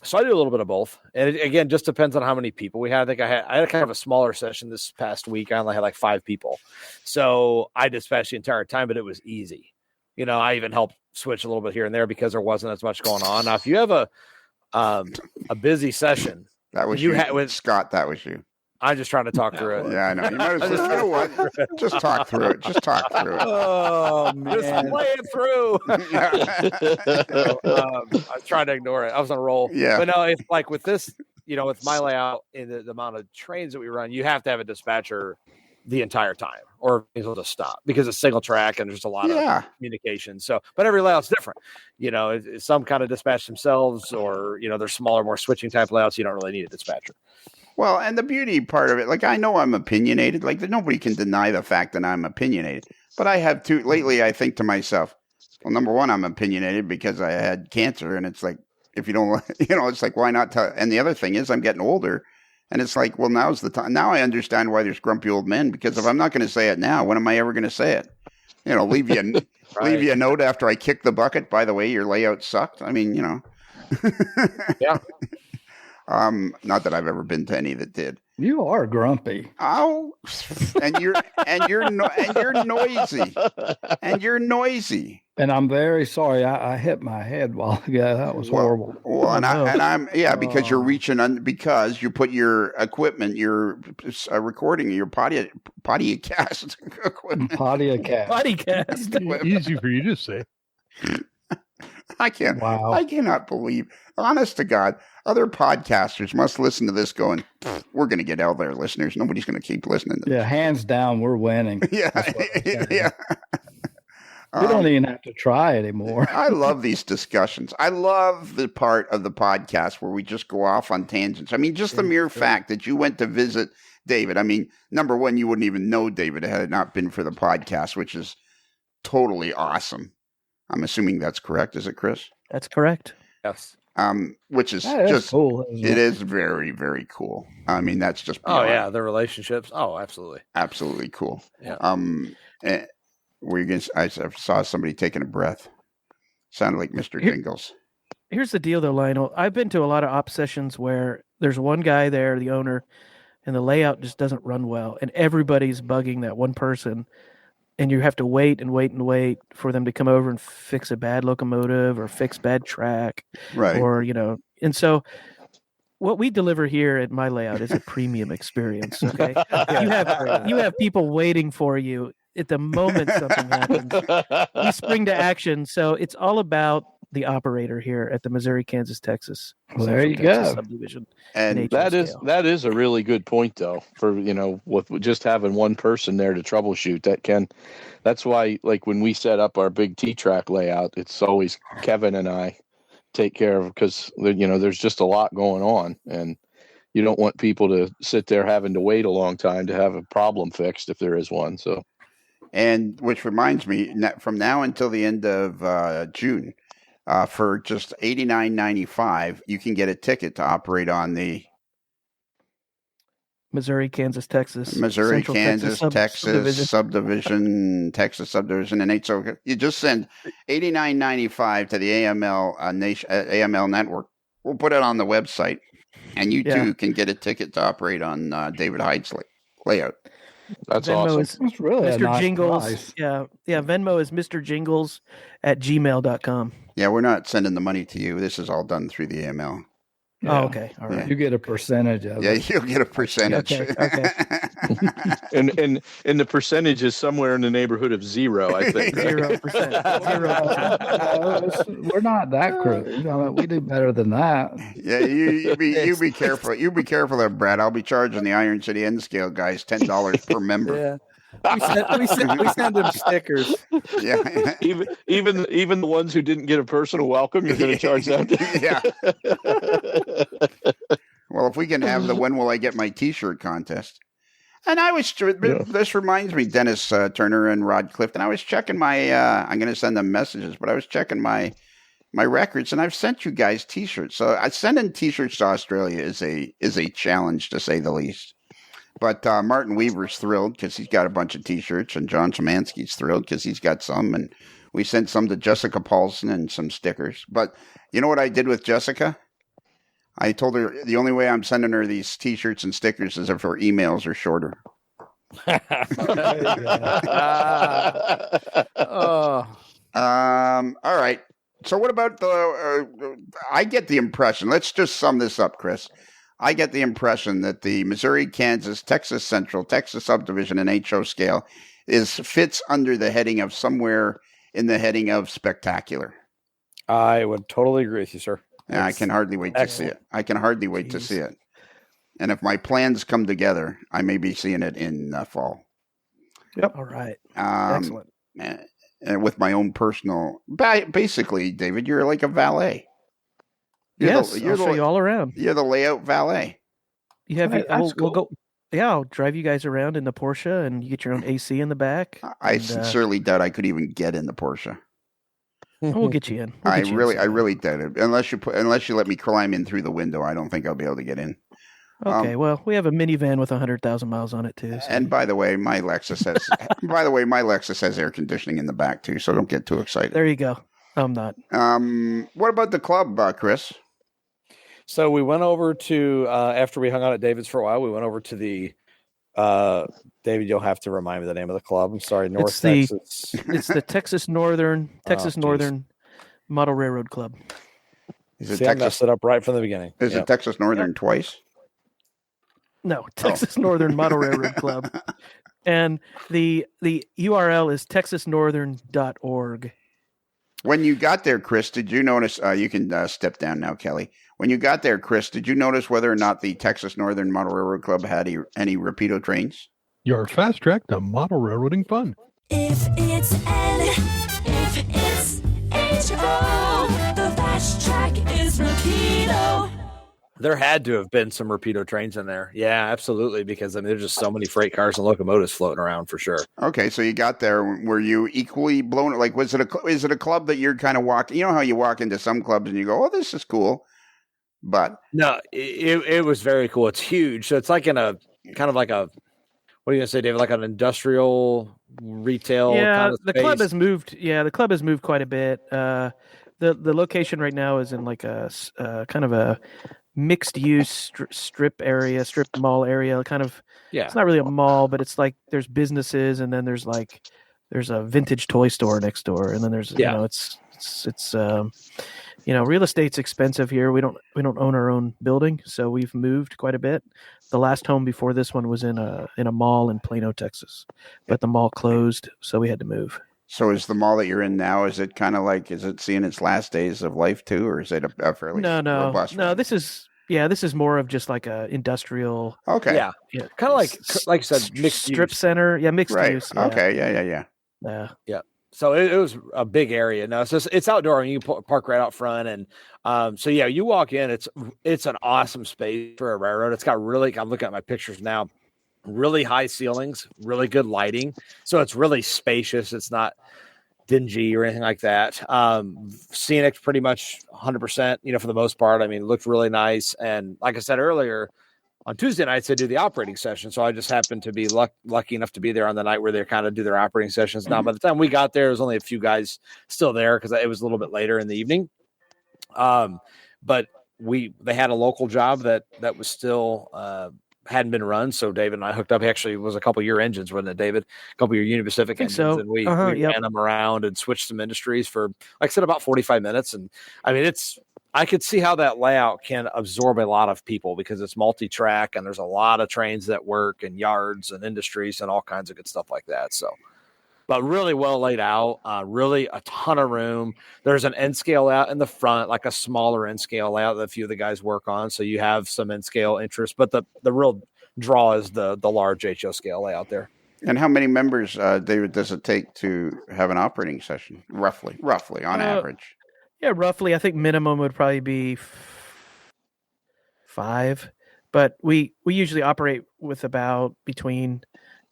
[SPEAKER 5] So I do a little bit of both. And it, again, just depends on how many people we had. I think I had kind of a smaller session this past week. I only had like 5 people. So I dispatched the entire time, but it was easy. I even helped switch a little bit here and there because there wasn't as much going on. Now, if you have a busy session,
[SPEAKER 3] that was you. With Scott, that was you.
[SPEAKER 5] I'm just trying to talk through it.
[SPEAKER 3] Yeah, I know. You might as well. You know what? Just talk through it.
[SPEAKER 5] Oh, man. Just play it through. I was trying to ignore it. I was on a roll.
[SPEAKER 3] Yeah.
[SPEAKER 5] But no, it's like with this, with my layout and the amount of trains that we run, you have to have a dispatcher the entire time or able to stop because it's single track and there's a lot of communication. So, but every layout's different. Some kind of dispatch themselves or, they're smaller, more switching type layouts. You don't really need a dispatcher.
[SPEAKER 3] Well, and the beauty part of it, like, I know I'm opinionated. Like, nobody can deny the fact that I'm opinionated. But I have lately, I think to myself, well, number one, I'm opinionated because I had cancer. And it's like, if you don't, it's like, why not tell? And the other thing is I'm getting older And it's like, well, now's the time. Now I understand why there's grumpy old men, because if I'm not going to say it now, when am I ever going to say it? Leave you leave you a note after I kick the bucket. By the way, your layout sucked. I mean,
[SPEAKER 5] Yeah.
[SPEAKER 3] Not that I've ever been to any that did.
[SPEAKER 4] You are grumpy.
[SPEAKER 3] Oh, and you're noisy, and you're noisy.
[SPEAKER 4] And I'm very sorry. I hit my head while ago. That was horrible.
[SPEAKER 3] Well, I'm because you're reaching because you put your equipment, your recording, your podcast equipment.
[SPEAKER 6] Podcast.
[SPEAKER 8] Easy for you to say.
[SPEAKER 3] I can't.
[SPEAKER 4] Wow.
[SPEAKER 3] I cannot believe. Honest to God, other podcasters must listen to this going, we're going to get out there, listeners. Nobody's going to keep listening to this.
[SPEAKER 4] Yeah, hands down, we're winning.
[SPEAKER 3] Yeah. Yeah.
[SPEAKER 4] We don't even have to try anymore.
[SPEAKER 3] I love these discussions. I love the part of the podcast where we just go off on tangents. I mean, just the mere fact that you went to visit David. I mean, number one, you wouldn't even know David had it not been for the podcast, which is totally awesome. I'm assuming that's correct. Is it, Chris?
[SPEAKER 6] That's correct.
[SPEAKER 5] Yes.
[SPEAKER 3] Which is
[SPEAKER 4] That is
[SPEAKER 3] just
[SPEAKER 4] cool.
[SPEAKER 3] It is very, very cool. I mean, that's just
[SPEAKER 5] Oh
[SPEAKER 3] beyond
[SPEAKER 5] yeah, the relationships. Oh, absolutely.
[SPEAKER 3] absolutely cool.
[SPEAKER 5] Yeah.
[SPEAKER 3] I saw somebody taking a breath. Sounded like Mr. Jingles.
[SPEAKER 6] Here's the deal, though, Lionel. I've been to a lot of op sessions where there's one guy there, the owner, and the layout just doesn't run well, and everybody's bugging that one person, and you have to wait and wait and wait for them to come over and fix a bad locomotive or fix bad track,
[SPEAKER 3] Right.
[SPEAKER 6] or and so what we deliver here at My Layout is a premium experience. Okay, you have people waiting for you at the moment something happens. We spring to action. So it's all about the operator here at the Missouri, Kansas, Texas.
[SPEAKER 4] Well, there
[SPEAKER 6] Central
[SPEAKER 4] you
[SPEAKER 6] Texas
[SPEAKER 4] go.
[SPEAKER 6] Subdivision.
[SPEAKER 3] And
[SPEAKER 6] in
[SPEAKER 2] That
[SPEAKER 6] HO
[SPEAKER 2] is
[SPEAKER 6] scale.
[SPEAKER 2] a really good point, though. For with just having one person there to troubleshoot, that's why, like when we set up our big T-track layout, it's always Kevin and I take care of, because there's just a lot going on, and you don't want people to sit there having to wait a long time to have a problem fixed if there is one. So.
[SPEAKER 3] And which reminds me, from now until the end of June, for just $89.95, you can get a ticket to operate on the
[SPEAKER 6] Missouri, Kansas, Texas.
[SPEAKER 3] Missouri,
[SPEAKER 6] Central
[SPEAKER 3] Kansas, Texas
[SPEAKER 6] Subdivision.
[SPEAKER 3] Texas subdivision, and so you just send $89.95 to the AML network. We'll put it on the website, and you too can get a ticket to operate on David Hyde's layout.
[SPEAKER 2] That's
[SPEAKER 6] Venmo
[SPEAKER 2] awesome.
[SPEAKER 6] is
[SPEAKER 4] It's really a
[SPEAKER 6] Mr.
[SPEAKER 4] nice
[SPEAKER 6] Jingles.
[SPEAKER 4] price.
[SPEAKER 6] Yeah. Venmo is Mr. Jingles at gmail.com.
[SPEAKER 3] Yeah, we're not sending the money to you. This is all done through the AML.
[SPEAKER 4] Yeah.
[SPEAKER 6] Oh, okay. All right.
[SPEAKER 4] You get a percentage of
[SPEAKER 3] Yeah,
[SPEAKER 4] it.
[SPEAKER 3] you'll get a percentage.
[SPEAKER 6] Okay.
[SPEAKER 2] And the percentage is somewhere in the neighborhood of 0, I think.
[SPEAKER 6] 0%. 0%.
[SPEAKER 4] We're not that crude. I mean, we do better than that.
[SPEAKER 3] Yeah, you be careful. You be careful there, Brad. I'll be charging the Iron City End Scale guys $10 per member.
[SPEAKER 1] Yeah. We send them stickers.
[SPEAKER 3] Yeah.
[SPEAKER 2] even the ones who didn't get a personal welcome, you're going to charge them.
[SPEAKER 3] Yeah. Well, if we can have the when will I get my T-shirt contest. And I was, this reminds me, Dennis Turner and Rod Clifton. I was checking my, I'm going to send them messages, but I was checking my records, and I've sent you guys T-shirts. So sending T-shirts to Australia is a challenge, to say the least. But Martin Weaver's thrilled because he's got a bunch of T-shirts, and John Szymanski's thrilled because he's got some, and we sent some to Jessica Paulson and some stickers. But you know what I did with Jessica? I told her the only way I'm sending her these T-shirts and stickers is if her emails are shorter.
[SPEAKER 1] Oh,
[SPEAKER 3] All right. So what about I get the impression, let's just sum this up, Chris. I get the impression that the Missouri, Kansas, Texas Central, Texas Subdivision, and HO scale fits under the heading of somewhere in the heading of spectacular.
[SPEAKER 5] I would totally agree with you, sir.
[SPEAKER 3] And I can hardly wait to see it. I can hardly wait to see it. And if my plans come together, I may be seeing it in fall.
[SPEAKER 6] All right.
[SPEAKER 3] Excellent. And with my own personal, basically, David, you're like a valet.
[SPEAKER 6] I'll show you all around.
[SPEAKER 3] You're the layout valet.
[SPEAKER 6] You have.
[SPEAKER 4] That's
[SPEAKER 6] We'll go. Yeah, I'll drive you guys around in the Porsche, and you get your own AC in the back.
[SPEAKER 3] I sincerely doubt I could even get in the Porsche.
[SPEAKER 6] We'll get you in.
[SPEAKER 3] I really doubt it. Unless you let me climb in through the window, I don't think I'll be able to get in.
[SPEAKER 6] Okay, well, we have a minivan with 100,000 miles on it too. So.
[SPEAKER 3] And by the way, my Lexus has air conditioning in the back too, so don't get too excited.
[SPEAKER 6] There you go. I'm not.
[SPEAKER 3] What about the club, Chris?
[SPEAKER 5] So we went over to after we hung out at David's for a while. We went over to the David. You'll have to remind me the name of the club. I'm sorry, North Texas.
[SPEAKER 6] It's the Texas Northern Model Railroad Club.
[SPEAKER 3] Is it
[SPEAKER 5] See, I messed it up right from the beginning.
[SPEAKER 3] Is it Texas Northern twice?
[SPEAKER 6] No, Texas Northern Model Railroad Club. And the URL is texasnorthern.org. When
[SPEAKER 3] you got there, Chris, did you notice, you can step down now, Kelly. When you got there, Chris, did you notice whether or not the Texas Northern Model Railroad Club had any Rapido trains?
[SPEAKER 8] Your fast track to model railroading fun.
[SPEAKER 7] If it's N, if it's H-O, the fast track is Rapido.
[SPEAKER 5] There had to have been some Rapido trains in there. Yeah, absolutely. Because I mean, there's just so many freight cars and locomotives floating around for sure.
[SPEAKER 3] Okay, so you got there. Were you equally blown? Like, is it a club that you're kind of walking? You know how you walk into some clubs and you go, "Oh, this is cool," but
[SPEAKER 5] no, it was very cool. It's huge. So it's like in a kind of like a, what are you gonna say, David? Like an industrial retail.
[SPEAKER 6] Yeah,
[SPEAKER 5] kind of
[SPEAKER 6] the club has moved. Yeah, the club has moved quite a bit. The location right now is in like a kind of a mixed use strip mall area, kind of. Yeah, it's not really a mall, but it's like there's businesses, and then there's a vintage toy store next door, and then there's it's real estate's expensive here. We don't own our own building, so we've moved quite a bit. The last home before this one was in a mall in Plano, Texas, but the mall closed, so we had to move.
[SPEAKER 3] So is the mall that you're in now, is it kind of like, is it seeing its last days of life too, or is it a fairly robust one?
[SPEAKER 6] This is more of just like a industrial.
[SPEAKER 3] Okay.
[SPEAKER 5] Yeah. Kind of like I said, mixed
[SPEAKER 6] strip
[SPEAKER 5] use.
[SPEAKER 6] Center. Yeah. Mixed
[SPEAKER 3] right.
[SPEAKER 6] use. Yeah.
[SPEAKER 3] Okay. Yeah.
[SPEAKER 5] Yeah. So it was a big area. No, it's outdoor, and you can park right out front. And so yeah, you walk in. It's an awesome space for a railroad. It's got I'm looking at my pictures now. Really high ceilings, really good lighting. So it's really spacious. It's not dingy or anything like that. Scenic, pretty much 100%. For the most part. I mean, it looked really nice. And like I said earlier, on Tuesday nights, they do the operating session. So I just happened to be lucky enough to be there on the night where they kind of do their operating sessions. Now, by the time we got there, there was only a few guys still there because it was a little bit later in the evening. But they had a local job that was still hadn't been run. So David and I hooked up. He actually was a couple year engines, wasn't it, David? A couple year Union Pacific engines.
[SPEAKER 6] So.
[SPEAKER 5] And we ran them around and switched some industries for, like I said, about 45 minutes. And I mean, I could see how that layout can absorb a lot of people because it's multi-track and there's a lot of trains that work and yards and industries and all kinds of good stuff like that. So, but really well laid out, really a ton of room. There's an N scale layout in the front, like a smaller N scale layout that a few of the guys work on. So you have some N scale interest, but the real draw is the large HO scale layout there.
[SPEAKER 3] And how many members, David, does it take to have an operating session? Roughly on average.
[SPEAKER 6] Yeah, roughly. I think minimum would probably be 5, but we usually operate with about between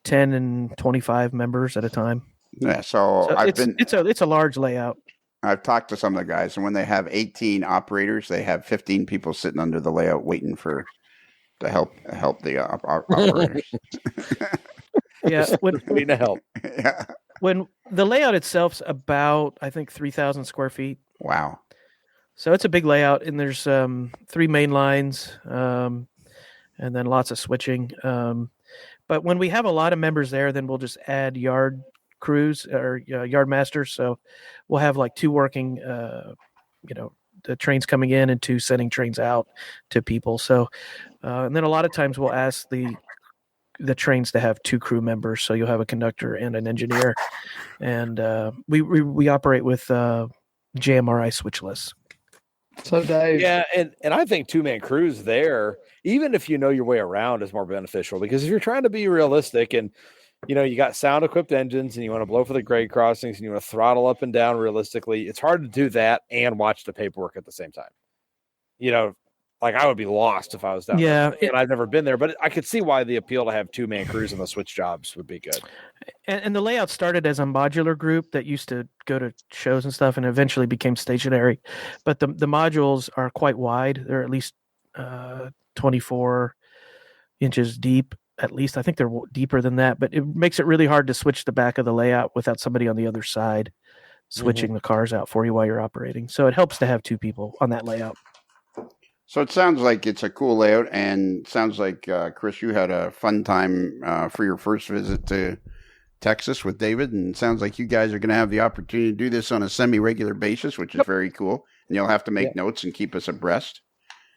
[SPEAKER 6] 10 and 25 members at a time.
[SPEAKER 3] Yeah, so
[SPEAKER 6] it's a large layout.
[SPEAKER 3] I've talked to some of the guys, and when they have 18 operators, they have 15 people sitting under the layout waiting to help the operators.
[SPEAKER 6] Yeah,
[SPEAKER 5] waiting to help.
[SPEAKER 3] Yeah.
[SPEAKER 6] When the layout itself's about, I think, 3,000 square feet.
[SPEAKER 3] Wow.
[SPEAKER 6] So it's a big layout, and there's 3 main lines, and then lots of switching. But when we have a lot of members there, then we'll just add yard crews or yard masters. So we'll have like 2 working, the trains coming in and 2 sending trains out to people. So, and then a lot of times we'll ask the trains to have 2 crew members. So you'll have a conductor and an engineer, and we operate with JMRI switchless.
[SPEAKER 4] So Dave,
[SPEAKER 5] yeah, and I think 2-man crews there, even if you know your way around, is more beneficial because if you're trying to be realistic and you got sound equipped engines and you want to blow for the grade crossings and you want to throttle up and down realistically, it's hard to do that and watch the paperwork at the same time. Like I would be lost if I was down there. And I've never been there, but I could see why the appeal to have 2-man crews and the switch jobs would be good.
[SPEAKER 6] And the layout started as a modular group that used to go to shows and stuff and eventually became stationary. But the modules are quite wide. They're at least 24 inches deep at least. I think they're deeper than that, but it makes it really hard to switch the back of the layout without somebody on the other side switching the cars out for you while you're operating. So it helps to have two people on that layout.
[SPEAKER 3] So it sounds like it's a cool layout, and sounds like, Chris, you had a fun time for your first visit to Texas with David, and it sounds like you guys are going to have the opportunity to do this on a semi-regular basis, which is very cool. And you'll have to make notes and keep us abreast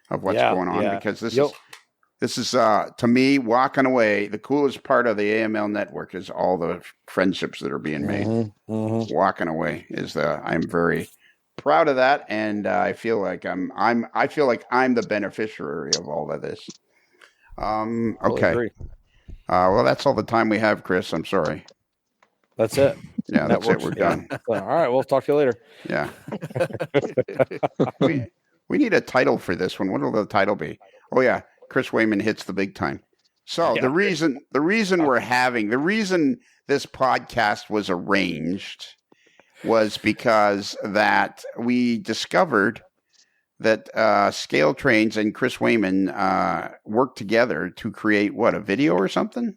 [SPEAKER 3] of what's going on, because this is to me, walking away, the coolest part of the AML network is all the friendships that are being made. Walking away is I'm very proud of that, and I feel like I'm the beneficiary of all of this. Okay. Well, that's all the time we have, Chris. I'm sorry.
[SPEAKER 5] That's it.
[SPEAKER 3] Yeah, that's it. We're done.
[SPEAKER 5] All right, we'll talk to you later.
[SPEAKER 3] Yeah. we need a title for this one. What will the title be? Oh yeah, Chris Wehman hits the big time. So the reason this podcast was arranged was because that we discovered that Scale Trains and Chris Wehman worked together to create a video or something?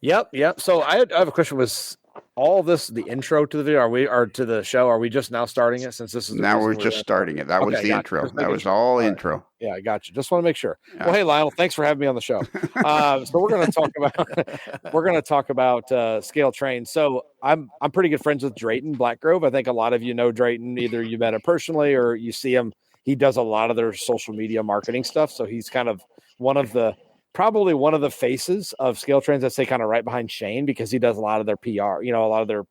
[SPEAKER 5] Yep. So I have a question. Was all this the intro to the video? To the show? Are we just now starting it since this is
[SPEAKER 3] now we're just starting it? That was the intro. That was all intro.
[SPEAKER 5] Yeah, I got you. Just want to make sure. Yeah. Well, hey Lionel, thanks for having me on the show. So we're going to talk about Scale Trains. So I'm pretty good friends with Drayton Blackgrove. I think a lot of you know Drayton. Either you met him personally or you see him. He does a lot of their social media marketing stuff. So he's kind of probably one of the faces of Scale Trains. I'd say kind of right behind Shane, because he does a lot of their PR, a lot of their,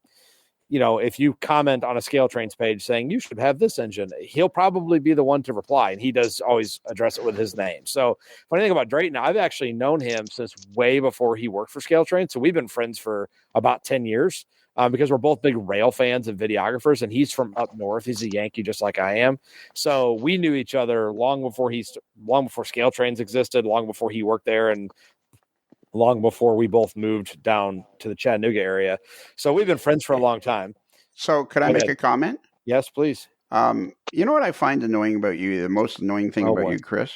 [SPEAKER 5] if you comment on a Scale Trains page saying you should have this engine, he'll probably be the one to reply. And he does always address it with his name. So funny thing about Drayton, I've actually known him since way before he worked for Scale Trains. So we've been friends for about 10 years. Because we're both big rail fans and videographers, and he's from up north. He's a Yankee, just like I am. So we knew each other long before Scale Trains existed, long before he worked there, and long before we both moved down to the Chattanooga area. So we've been friends for a long time.
[SPEAKER 3] So could I make a comment?
[SPEAKER 5] Yes, please.
[SPEAKER 3] You know what I find annoying about you? The most annoying thing about you, Chris,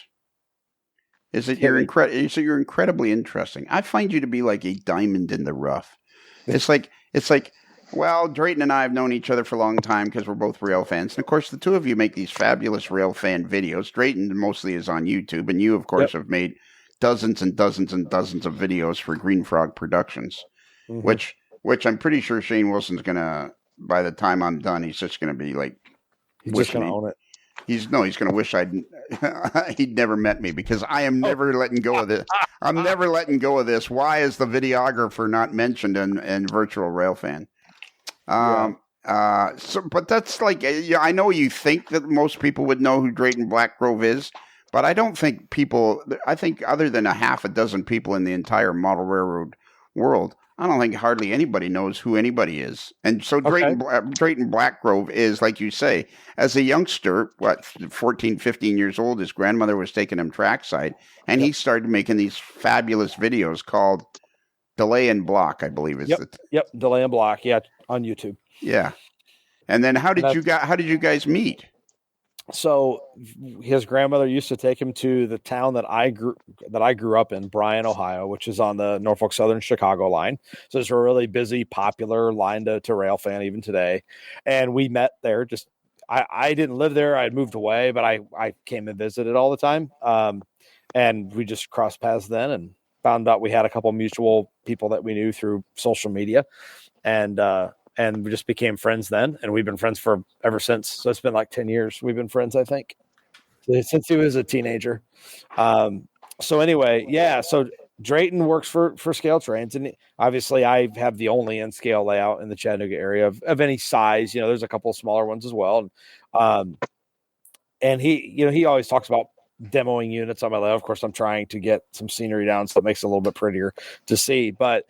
[SPEAKER 3] is that you're incredibly interesting. I find you to be like a diamond in the rough. It's like, well, Drayton and I have known each other for a long time because we're both rail fans. And, of course, the two of you make these fabulous rail fan videos. Drayton mostly is on YouTube, and you, of course, have made dozens and dozens and dozens of videos for Green Frog Productions, which I'm pretty sure Shane Wilson's going to, by the time I'm done, he's just going to be like,
[SPEAKER 5] he's just going to own it.
[SPEAKER 3] He's going to wish he'd never met me, because I am never letting go of this. I'm never letting go of this. Why is the videographer not mentioned in Virtual Railfan? But that's like, I know you think that most people would know who Drayton Blackgrove is, but I don't think I think other than a half a dozen people in the entire model railroad world, I don't think hardly anybody knows who anybody is. And so Drayton Blackgrove is, like you say, as a youngster, 14, 15 years old, his grandmother was taking him trackside, and he started making these fabulous videos called Delay and Block, I believe is
[SPEAKER 5] Delay and Block, on YouTube.
[SPEAKER 3] Yeah. And then how did you guys meet?
[SPEAKER 5] So his grandmother used to take him to the town that I grew up in, Bryan, Ohio, which is on the Norfolk Southern Chicago line. So it's a really busy, popular line to Railfan even today. And we met there. Just I didn't live there. I had moved away, but I came and visited all the time. And we just crossed paths then and found out we had a couple mutual people that we knew through social media. And we just became friends then, and we've been friends for ever since. So it's been like 10 years. We've been friends, I think, since he was a teenager. So anyway, so Drayton works for Scale Trains, and obviously I have the only N-scale layout in the Chattanooga area of any size. There's a couple of smaller ones as well. And he always talks about demoing units on my layout. Of course, I'm trying to get some scenery down so it makes it a little bit prettier to see, but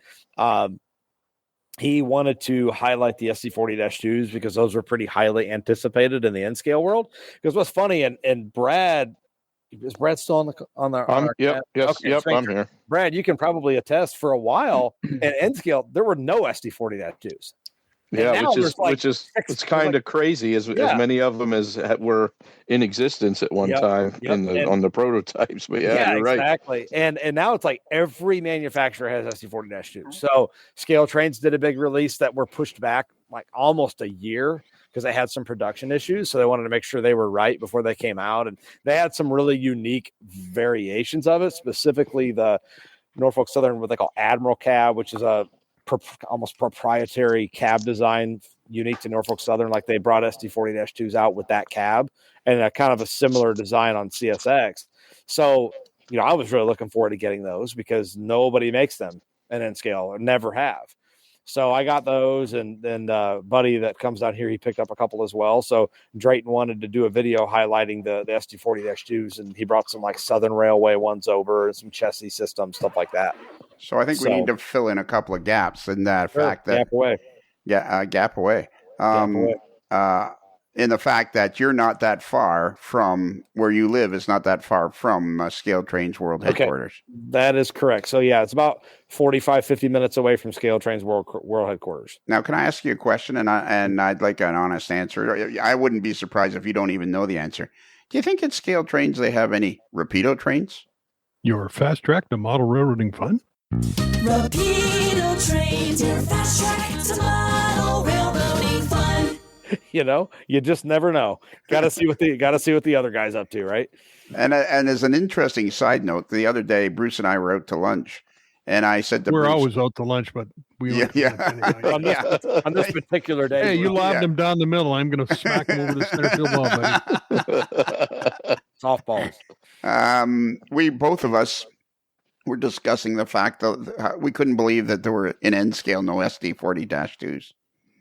[SPEAKER 5] he wanted to highlight the SC40-2s because those were pretty highly anticipated in the N-scale world. Because what's funny, and Brad, is Brad still on the
[SPEAKER 2] Yep, I'm here.
[SPEAKER 5] Brad, you can probably attest, for a while in N-scale, there were no SD40-2s.
[SPEAKER 2] Yeah,
[SPEAKER 5] now there's like
[SPEAKER 2] which is
[SPEAKER 5] six-
[SPEAKER 2] it's kind of crazy as
[SPEAKER 5] Yeah.
[SPEAKER 2] many of them as were in existence at one
[SPEAKER 5] Yep,
[SPEAKER 2] time
[SPEAKER 5] yep,
[SPEAKER 2] on the prototypes. But yeah, you're right.
[SPEAKER 5] exactly. And now it's like every manufacturer has SD40-2. So Scale Trains did a big release that were pushed back like almost a year because they had some production issues. So they wanted to make sure they were right before they came out. And they had some really unique variations of it, specifically the Norfolk Southern, what they call Admiral Cab, which is a almost proprietary cab design unique to Norfolk Southern. Like they brought SD40-2s out with that cab and a kind of a similar design on CSX. So, I was really looking forward to getting those because nobody makes them in N-scale or never have. So I got those, and then Buddy that comes down here, he picked up a couple as well. So Drayton wanted to do a video highlighting the SD40-2s, and he brought some like Southern Railway ones over and some chassis systems, stuff like that.
[SPEAKER 3] So I think we need to fill in a couple of gaps in that fact that
[SPEAKER 5] gap away.
[SPEAKER 3] Gap away. In the fact that you're not that far from where you live is not that far from Scale Trains World Headquarters.
[SPEAKER 5] That is correct. So yeah, it's about 45, 50 minutes away from Scale Trains World Headquarters.
[SPEAKER 3] Now, can I ask you a question? And I'd like an honest answer. I wouldn't be surprised if you don't even know the answer. Do you think at Scale Trains they have any Rapido trains?
[SPEAKER 8] Your fast track to model railroading fun?
[SPEAKER 7] Rapido trains, your fast track to model railroading fun.
[SPEAKER 5] You just never know. Got to see what the other guy's up to, right?
[SPEAKER 3] And as an interesting side note, the other day Bruce and I were out to lunch, and I said to
[SPEAKER 8] We're
[SPEAKER 3] Bruce,
[SPEAKER 8] always out to lunch, but we
[SPEAKER 5] on this particular day.
[SPEAKER 8] Hey, you lobbed him down the middle. I'm going to smack him over the center field wall, buddy.
[SPEAKER 5] Softballs.
[SPEAKER 3] We both of us were discussing the fact that we couldn't believe that there were in N-scale no SD40-2s.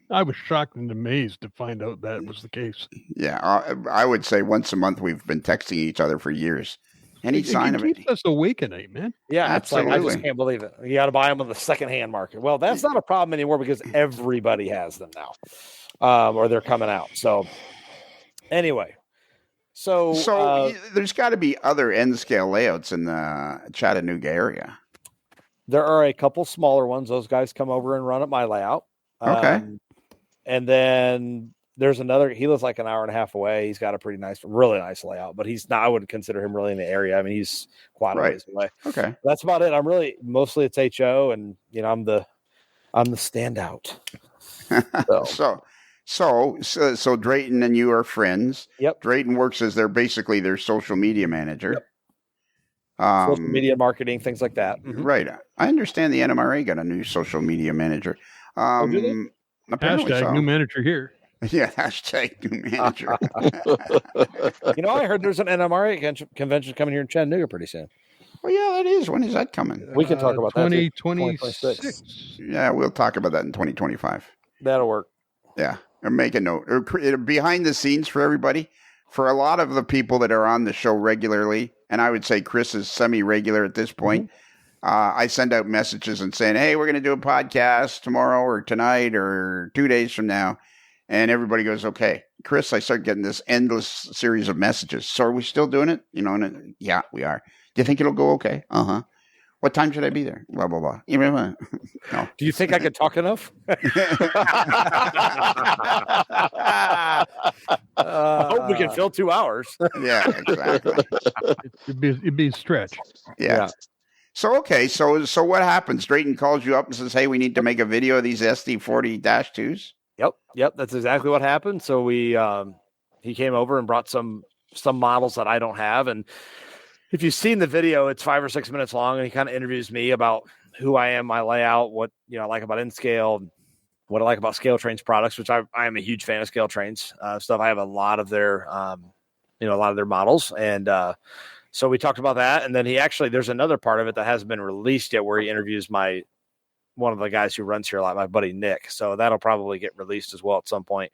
[SPEAKER 8] I was shocked and amazed to find out that was the case.
[SPEAKER 3] Yeah, I would say once a month we've been texting each other for years. Any sign of it?
[SPEAKER 8] Keeps us awake at night, man.
[SPEAKER 5] Yeah,
[SPEAKER 3] absolutely.
[SPEAKER 5] I just can't believe it. You got to buy them on the secondhand market. Well, that's not a problem anymore because everybody has them now, or they're coming out. So, anyway, so
[SPEAKER 3] there's got to be other N-scale layouts in the Chattanooga area.
[SPEAKER 5] There are a couple smaller ones. Those guys come over and run at my layout.
[SPEAKER 3] Okay.
[SPEAKER 5] And then there's another, he lives like an hour and a half away. He's got a really nice layout, but he's not, I wouldn't consider him really in the area. I mean, he's quite a ways away.
[SPEAKER 3] Okay.
[SPEAKER 5] That's about it. Mostly it's HO, and I'm the standout.
[SPEAKER 3] So Drayton and you are friends.
[SPEAKER 5] Yep.
[SPEAKER 3] Drayton works as basically their social media manager.
[SPEAKER 5] Yep. Social media marketing, things like that. Mm-hmm.
[SPEAKER 3] Right. I understand the NMRA got a new social media manager.
[SPEAKER 8] Hashtag new manager here.
[SPEAKER 3] Yeah, hashtag new manager.
[SPEAKER 5] I heard there's an NMRA convention coming here in Chattanooga pretty soon.
[SPEAKER 3] Well, yeah, that is. When is that coming?
[SPEAKER 5] We can talk about
[SPEAKER 8] 2026.
[SPEAKER 3] Yeah, we'll talk about that in 2025.
[SPEAKER 5] That'll work.
[SPEAKER 3] Yeah. Or make a note. Or behind the scenes for everybody. For a lot of the people that are on the show regularly, and I would say Chris is semi-regular at this point, I send out messages and saying, hey, we're going to do a podcast tomorrow or tonight or 2 days from now. And everybody goes, okay. Chris, I start getting this endless series of messages. So are we still doing it? Yeah, we are. Do you think it'll go okay? Uh-huh. What time should I be there? Blah, blah, blah. No.
[SPEAKER 5] Do you think I could talk enough? I hope we can fill 2 hours.
[SPEAKER 3] Yeah, exactly.
[SPEAKER 8] It'd be a stretch.
[SPEAKER 3] Yeah. So, okay. So what happens? Drayton calls you up and says, hey, we need to make a video of these SD40-2s.
[SPEAKER 5] Yep. That's exactly what happened. So he came over and brought some models that I don't have. And if you've seen the video, it's 5 or 6 minutes long, and he kind of interviews me about who I am, my layout, what I like about N-scale, what I like about Scale Trains products, which I am a huge fan of Scale Trains stuff. I have a lot of their, models, and so we talked about that. And then there's another part of it that hasn't been released yet, where he interviews one of the guys who runs here a lot, my buddy Nick. So that'll probably get released as well at some point.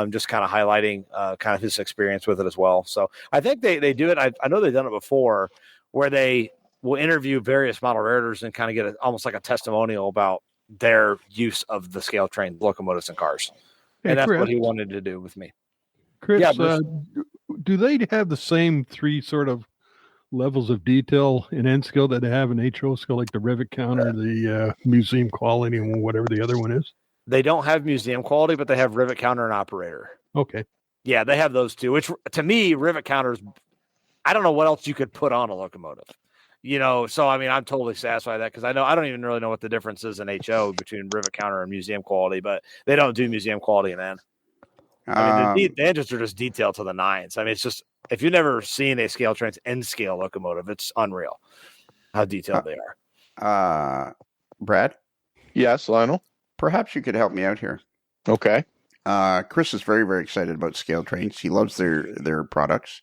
[SPEAKER 5] Just kind of highlighting kind of his experience with it as well. So I think they do it. I know they've done it before, where they will interview various model railroaders and kind of get almost like a testimonial about their use of the Scale Train locomotives and cars.
[SPEAKER 8] Hey,
[SPEAKER 5] and that's
[SPEAKER 8] Chris,
[SPEAKER 5] what he wanted to do with me.
[SPEAKER 8] Chris,
[SPEAKER 5] Yeah,
[SPEAKER 8] do they have the same 3 sort of levels of detail in N-scale that they have in HO scale, like the rivet counter, the museum quality, and whatever the other one is?
[SPEAKER 5] They don't have museum quality, but they have rivet counter and operator.
[SPEAKER 8] Okay.
[SPEAKER 5] Yeah, they have those two, which to me, rivet counters, I don't know what else you could put on a locomotive. So I mean, I'm totally satisfied with that because I don't even really know what the difference is in HO between rivet counter and museum quality, but they don't do museum quality in N. I mean, the engines are just detailed to the nines. I mean, it's just, if you've never seen a scale train's N scale locomotive, it's unreal how detailed they are.
[SPEAKER 3] Brad?
[SPEAKER 2] Yes, Lionel.
[SPEAKER 3] Perhaps you could help me out here.
[SPEAKER 2] Okay.
[SPEAKER 3] Chris is very, very excited about scale trains. He loves their products.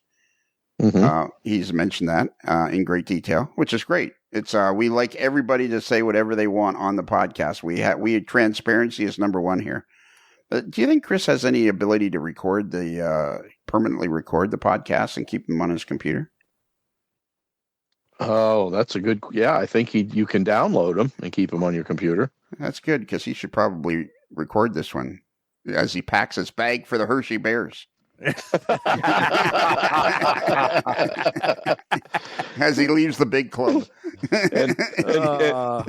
[SPEAKER 2] Mm-hmm.
[SPEAKER 3] He's mentioned that in great detail, which is great. It's we like everybody to say whatever they want on the podcast. We transparency is number one here. Do you think Chris has any ability to permanently record the podcast and keep them on his computer?
[SPEAKER 2] Oh, that's a good. Yeah, I think you can download them and keep them on your computer.
[SPEAKER 3] That's good because he should probably record this one as he packs his bag for the Hershey Bears. As he leaves the big club.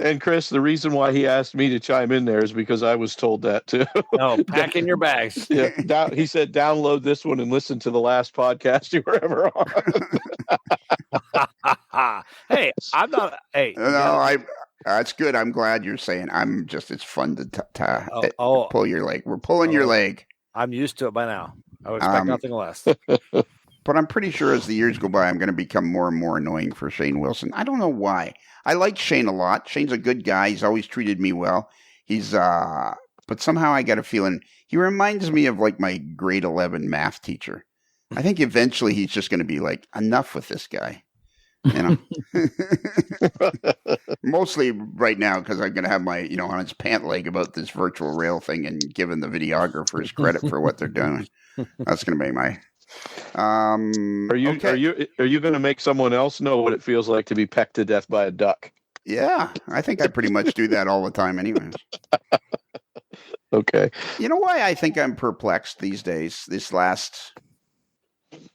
[SPEAKER 2] And Chris, the reason why he asked me to chime in there is because I was told that too.
[SPEAKER 5] No, pack in your bags.
[SPEAKER 2] Yeah, he said download this one and listen to the last podcast you were ever on.
[SPEAKER 5] Hey, I'm not. Hey,
[SPEAKER 3] no, that's good. I'm glad you're saying. It's fun to pull your leg. We're pulling your leg.
[SPEAKER 5] I'm used to it by now. I would expect nothing less.
[SPEAKER 3] But I'm pretty sure as the years go by, I'm going to become more and more annoying for Shane Wilson. I don't know why. I like Shane a lot. Shane's a good guy. He's always treated me well. But somehow I got a feeling he reminds me of like my grade 11 math teacher. I think eventually he's just going to be like, enough with this guy. Mostly right now because I'm going to have my, on his pant leg about this virtual rail thing and giving the videographers credit for what they're doing. That's going to be my.
[SPEAKER 2] Are you going to make someone else know what it feels like to be pecked to death by a duck?
[SPEAKER 3] Yeah, I think I pretty much do that all the time, anyways.
[SPEAKER 2] Okay.
[SPEAKER 3] You know why I think I'm perplexed these days? This last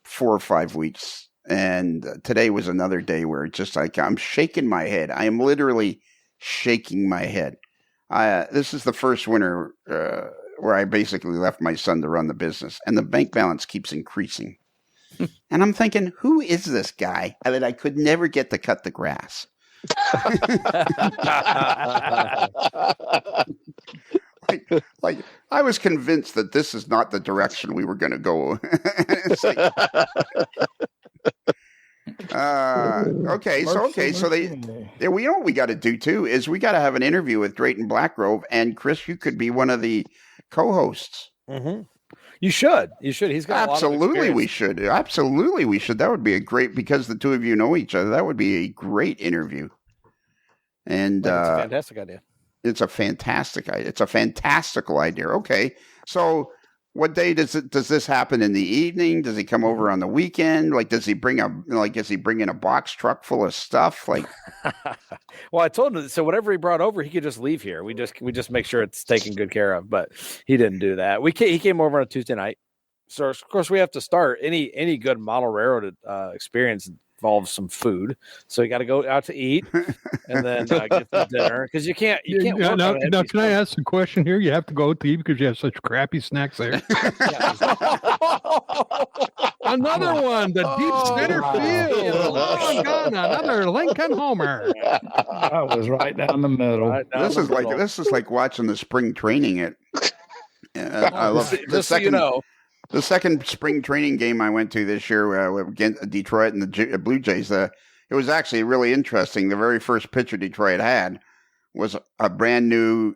[SPEAKER 3] 4 or 5 weeks. And today was another day where it's just like I'm shaking my head. I am literally shaking my head. This is the first winter where I basically left my son to run the business, and the bank balance keeps increasing. And I'm thinking, who is this guy that I could never get to cut the grass? like I was convinced that this is not the direction we were going to go. It's like, so we know what we got to do too is we got to have an interview with Drayton Blackgrove, and Chris, you could be one of the co-hosts.
[SPEAKER 5] Mm-hmm. You should. He's got
[SPEAKER 3] absolutely. We should. That would be a great, because the two of you know each other. That would be a great interview. And
[SPEAKER 5] it's a fantastic idea.
[SPEAKER 3] It's a fantastic idea. It's a fantastical idea. Okay, so. What day does this happen in the evening? Does he come over on the weekend? Like, is he bring in a box truck full of stuff? Like,
[SPEAKER 5] well, I told him, so whatever he brought over, he could just leave here. We just make sure it's taken good care of, but he didn't do that. He came over on a Tuesday night. So of course we have to start any good model railroad experience involves some food. So you got to go out to eat and then get some dinner because you can't.
[SPEAKER 8] Now, can I ask a question here? You have to go out to eat because you have such crappy snacks there. Another one, the deep center field. Oh, God, another Lincoln Homer.
[SPEAKER 4] That was right down the middle.
[SPEAKER 3] This is like watching the spring training at. I love the second. The second spring training game I went to this year against Detroit and the Blue Jays, it was actually really interesting. The very first pitcher Detroit had was a brand new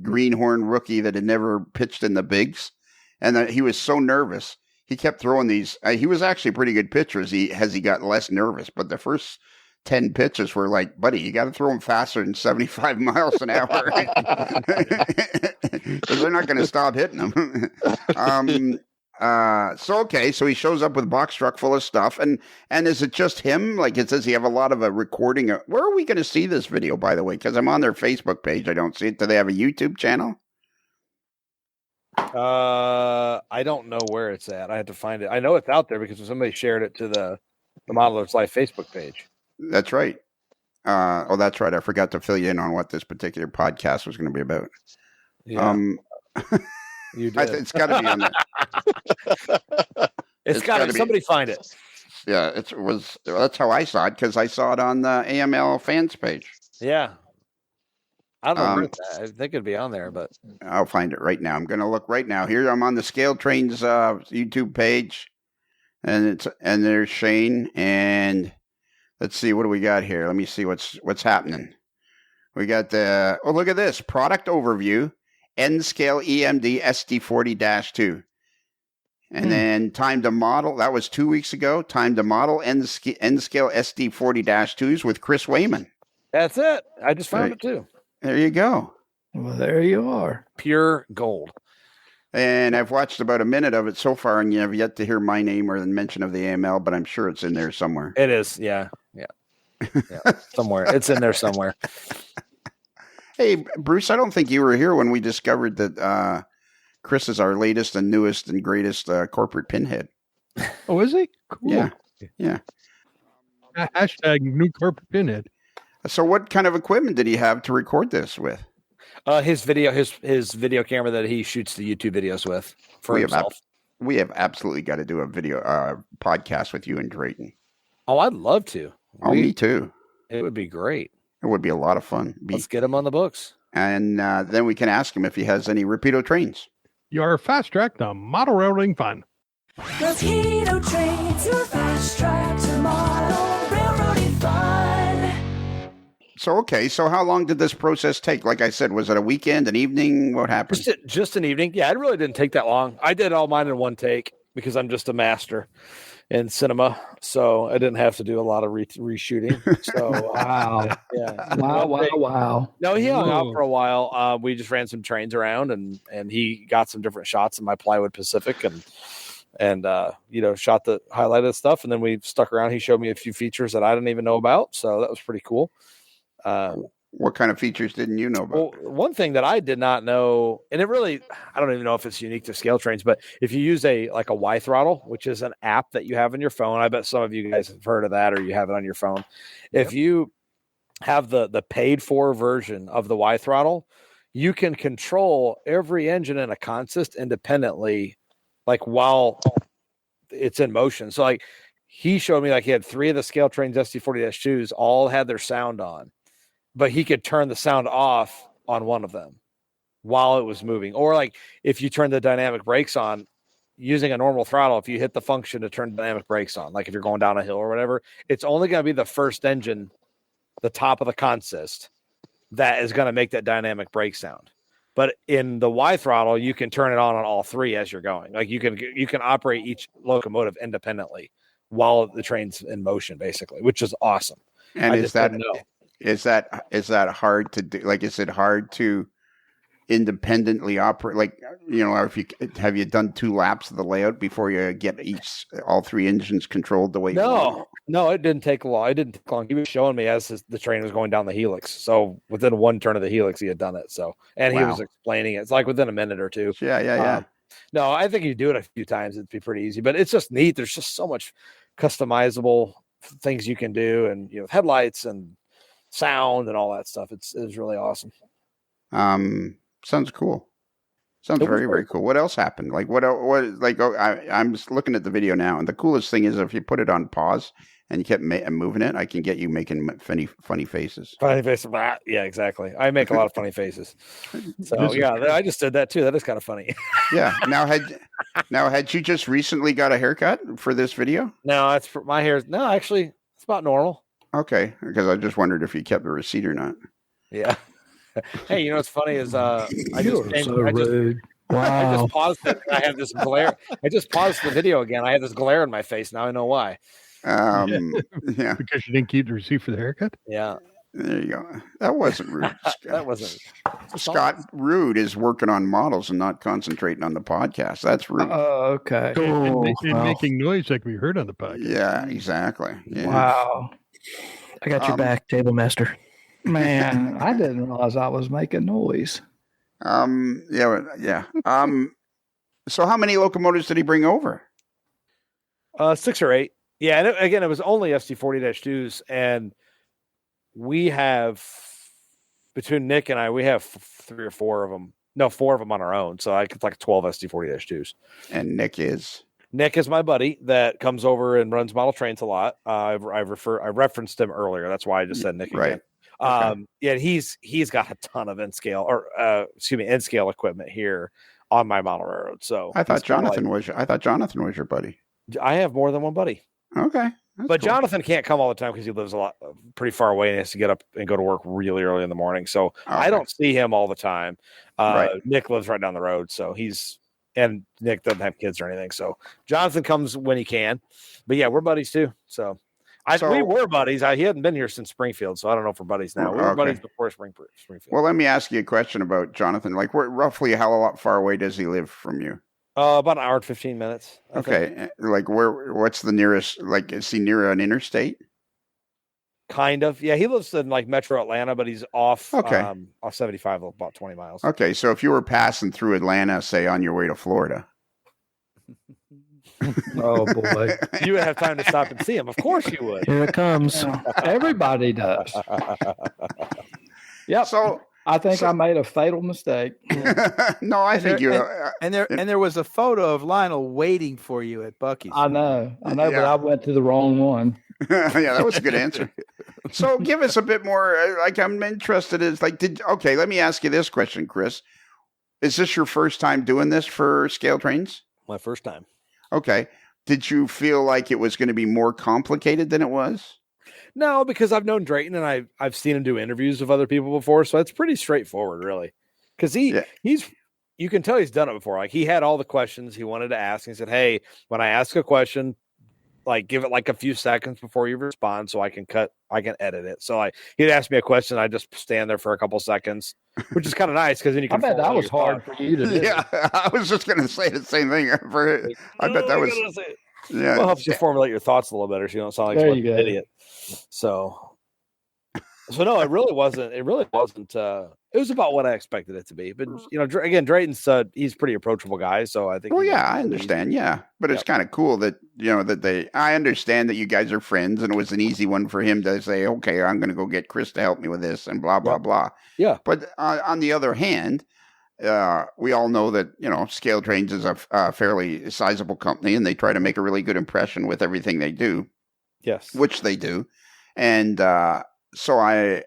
[SPEAKER 3] greenhorn rookie that had never pitched in the bigs. And he was so nervous. He kept throwing these. He was actually a pretty good pitcher as he got less nervous. But the first 10 pitches were like, buddy, you got to throw them faster than 75 miles an hour. Because they're not going to stop hitting them. So he shows up with a box truck full of stuff, and is it just him? Like, does he have a lot of a recording? Where are we going to see this video, by the way? Because I'm on their Facebook page. I don't see it. Do they have a YouTube channel?
[SPEAKER 5] I don't know where it's at. I had to find it. I know it's out there because somebody shared it to the Modelers Life Facebook page.
[SPEAKER 3] That's right. That's right. I forgot to fill you in on what this particular podcast was going to be about.
[SPEAKER 5] Yeah, you did.
[SPEAKER 3] It's got to be on there.
[SPEAKER 5] It's got to be. Somebody find it.
[SPEAKER 3] Yeah, that's how I saw it, because I saw it on the AML fans page.
[SPEAKER 5] Yeah. I don't know. I think it'd be on there, but
[SPEAKER 3] I'll find it right now. I'm going to look right now. Here I'm on the Scale Trains YouTube page, and there's Shane. And let's see, what do we got here? Let me see what's happening. We got look at this product overview, N scale EMD SD40-2. And then time to model, that was 2 weeks ago. Time to model N scale SD40-2s with Chris Wehman.
[SPEAKER 5] That's it. I just found it too.
[SPEAKER 3] There you go.
[SPEAKER 4] Well, there you are.
[SPEAKER 5] Pure gold.
[SPEAKER 3] And I've watched about a minute of it so far, and you have yet to hear my name or the mention of the AML, but I'm sure it's in there somewhere.
[SPEAKER 5] It is. Yeah. Somewhere. It's in there somewhere.
[SPEAKER 3] Hey, Bruce, I don't think you were here when we discovered that Chris is our latest and newest and greatest corporate pinhead.
[SPEAKER 8] Oh, is he? Cool.
[SPEAKER 3] Yeah.
[SPEAKER 8] Hashtag new corporate pinhead.
[SPEAKER 3] So what kind of equipment did he have to record this with?
[SPEAKER 5] His video camera that he shoots the YouTube videos with for himself.
[SPEAKER 3] We have absolutely got to do a video podcast with you and Drayton.
[SPEAKER 5] Oh, I'd love to.
[SPEAKER 3] Me too.
[SPEAKER 5] It would be great.
[SPEAKER 3] It would be a lot of fun.
[SPEAKER 5] Let's get him on the books.
[SPEAKER 3] And then we can ask him if he has any Rapido trains.
[SPEAKER 8] Your fast track to model railroading fun.
[SPEAKER 7] Rapido trains, your fast track to model railroading fun.
[SPEAKER 3] So how long did this process take? Like I said, was it a weekend, an evening? What happened?
[SPEAKER 5] Just an evening. Yeah, it really didn't take that long. I did all mine in one take because I'm just a master in cinema, so I didn't have to do a lot of reshooting. So
[SPEAKER 4] Wow.
[SPEAKER 5] yeah,
[SPEAKER 4] Wow.
[SPEAKER 5] No, he hung out for a while. We just ran some trains around, and he got some different shots in my plywood Pacific, and shot the highlighted stuff, and then we stuck around. He showed me a few features that I didn't even know about, so that was pretty cool.
[SPEAKER 3] What kind of features didn't you know about?
[SPEAKER 5] Well, one thing that I did not know, and I don't even know if it's unique to scale trains, but if you use a Y throttle, which is an app that you have on your phone, I bet some of you guys have heard of that, or you have it on your phone. If you have the paid for version of the Y throttle, you can control every engine in a consist independently, like while it's in motion. So like he showed me, like he had 3 of the scale trains SD40-2s all had their sound on, but he could turn the sound off on one of them while it was moving. Or like if you turn the dynamic brakes on using a normal throttle, if you hit the function to turn dynamic brakes on, like if you're going down a hill or whatever, it's only going to be the first engine, the top of the consist, that is going to make that dynamic brake sound. But in the Y throttle, you can turn it on all 3 as you're going. Like you can operate each locomotive independently while the train's in motion, basically, which is awesome.
[SPEAKER 3] And is that hard to do? Like, is it hard to independently operate? Like, have you done 2 laps of the layout before you get all 3 engines controlled the way you want?
[SPEAKER 5] No, it didn't take long. He was showing me as the train was going down the helix. So within 1 turn of the helix, he had done it. So, and he was explaining it. It's like within a minute or 2.
[SPEAKER 3] Yeah.
[SPEAKER 5] No, I think you do it a few times, it'd be pretty easy. But it's just neat. There's just so much customizable things you can do, and headlights and sound and all that stuff. It's really awesome.
[SPEAKER 3] Sounds cool. Sounds very, very cool. What else happened? Like I'm just looking at the video now, and the coolest thing is if you put it on pause and you kept moving it, I can get you making funny faces.
[SPEAKER 5] Funny faces. Yeah, exactly. I make a lot of funny faces. So I just did that too. That is kind of funny.
[SPEAKER 3] Yeah. Now had you just recently got a haircut for this video?
[SPEAKER 5] No, it's for my hair. No, actually, it's about normal.
[SPEAKER 3] Okay, because I just wondered if you kept the receipt or not.
[SPEAKER 5] Yeah. Hey, what's funny is
[SPEAKER 4] Wow.
[SPEAKER 5] I just paused it. And I have this glare. I just paused the video again. I have this glare in my face. Now I know why.
[SPEAKER 3] Yeah.
[SPEAKER 8] Because you didn't keep the receipt for the haircut?
[SPEAKER 5] Yeah.
[SPEAKER 3] There you go. That wasn't rude.
[SPEAKER 5] That wasn't.
[SPEAKER 3] Scott Rude is working on models and not concentrating on the podcast. That's rude.
[SPEAKER 4] Okay.
[SPEAKER 8] And making noise that can be heard on the podcast.
[SPEAKER 3] Yeah, exactly. Yeah.
[SPEAKER 4] Wow.
[SPEAKER 6] I got your back, Table Master.
[SPEAKER 4] Man, I didn't realize I was making noise.
[SPEAKER 3] Yeah. So how many locomotives did he bring over?
[SPEAKER 5] 6 or 8. Yeah, and again, it was only SD40-2s, and we have, between Nick and I, we have 3 or 4 of them No, 4 of them on our own. So it's like 12 SD40-2s.
[SPEAKER 3] And Nick is
[SPEAKER 5] my buddy that comes over and runs model trains a lot. I referenced him earlier. That's why I just said Nick again. Yeah, he's got a ton of N scale equipment here on my model railroad. So
[SPEAKER 3] I thought Jonathan was your buddy.
[SPEAKER 5] I have more than one buddy.
[SPEAKER 3] Okay.
[SPEAKER 5] But cool. Jonathan can't come all the time because he lives pretty far away and has to get up and go to work really early in the morning. So I don't see him all the time. Nick lives right down the road, so and Nick doesn't have kids or anything. So Jonathan comes when he can. But yeah, we're buddies too. So we were buddies. He hadn't been here since Springfield, so I don't know if we're buddies now. We were buddies before Springfield.
[SPEAKER 3] Well, let me ask you a question about Jonathan. Like, roughly how far away does he live from you?
[SPEAKER 5] About an hour and 15 minutes.
[SPEAKER 3] Okay. Like, what's the nearest, like, is he near an interstate?
[SPEAKER 5] Kind of. Yeah, he lives in, like, metro Atlanta, but he's off 75, about 20 miles.
[SPEAKER 3] Okay, so if you were passing through Atlanta, say, on your way to Florida.
[SPEAKER 4] Oh, boy.
[SPEAKER 5] You would have time to stop and see him. Of course you would.
[SPEAKER 6] Here it comes.
[SPEAKER 4] Everybody does.
[SPEAKER 3] Yeah. So
[SPEAKER 4] I think I made a fatal mistake.
[SPEAKER 3] No, I think you.
[SPEAKER 1] And there was a photo of Lionel waiting for you at Buc-ee's.
[SPEAKER 4] I know, but I went to the wrong one.
[SPEAKER 3] Yeah, that was a good answer. So give us a bit more. Like, I'm interested. Let me ask you this question, Chris. Is this your first time doing this for scale trains?
[SPEAKER 5] My first time.
[SPEAKER 3] Okay. Did you feel like it was going to be more complicated than it was?
[SPEAKER 5] No, because I've known Drayton and I've seen him do interviews with other people before, so it's pretty straightforward, really. Because he's you can tell he's done it before. Like, he had all the questions he wanted to ask. He said, "Hey, when I ask a question, like, give it like a few seconds before you respond, so I can edit it." So he'd ask me a question, I just stand there for a couple seconds, which is kind of nice because then you can.
[SPEAKER 4] I bet that was hard for you to do.
[SPEAKER 3] Yeah, I was just going to say the same thing. I bet that was.
[SPEAKER 5] Yeah, it helps you formulate your thoughts a little better, so you don't sound like an idiot. So no, it really wasn't. It was about what I expected it to be. But again, Drayton's he's a pretty approachable guy, so I think.
[SPEAKER 3] Well, yeah, I understand. Yeah, but it's kind of cool that I understand that you guys are friends, and it was an easy one for him to say, "Okay, I'm going to go get Chris to help me with this," and blah blah blah.
[SPEAKER 5] Yeah.
[SPEAKER 3] But on the other hand, we all know that Scale Trains is a fairly sizable company, and they try to make a really good impression with everything they do.
[SPEAKER 5] Yes,
[SPEAKER 3] which they do, and so I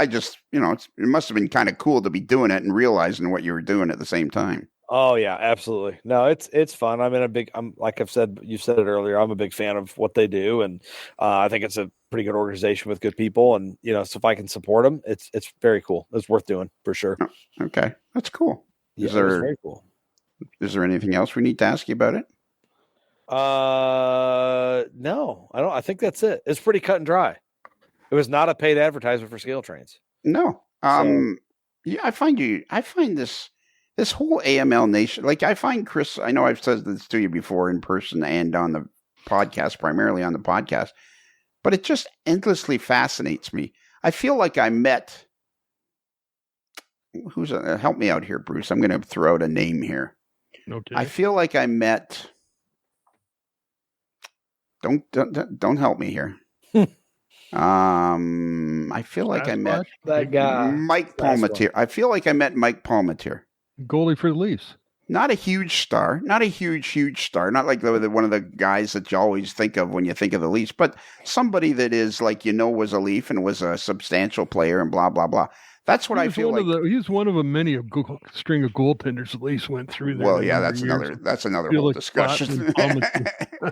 [SPEAKER 3] just it must have been kind of cool to be doing it and realizing what you were doing at the same time.
[SPEAKER 5] Oh yeah, absolutely. No, it's fun. I'm like I've said, you said it earlier. I'm a big fan of what they do, and I think it's a pretty good organization with good people. And so if I can support them, it's very cool. It's worth doing for sure.
[SPEAKER 3] Okay, that's cool.
[SPEAKER 5] It's very cool.
[SPEAKER 3] Is there anything else we need to ask you about it?
[SPEAKER 5] No, I don't. I think that's it. It's pretty cut and dry. It was not a paid advertisement for Scale Trains.
[SPEAKER 3] No. Yeah, I find this whole AML nation, like, I find Chris, I know I've said this to you before in person and on the podcast, primarily on the podcast, but it just endlessly fascinates me. I feel like I met, help me out here, Bruce. I'm going to throw out a name here.
[SPEAKER 8] Okay.
[SPEAKER 3] I feel like I met, don't help me here. I feel like I met
[SPEAKER 4] that guy,
[SPEAKER 3] Mike Palmatier. I feel like I met Mike Palmatier.
[SPEAKER 8] Goalie for the Leafs.
[SPEAKER 3] Not a huge star. Not a huge star. Not like one of the guys that you always think of when you think of the Leafs, but somebody that is like, was a Leaf and was a substantial player and blah, blah, blah. That's what I feel like.
[SPEAKER 8] He's one of a many string of goaltenders the Leafs went through there.
[SPEAKER 3] Well, yeah, that's another whole discussion.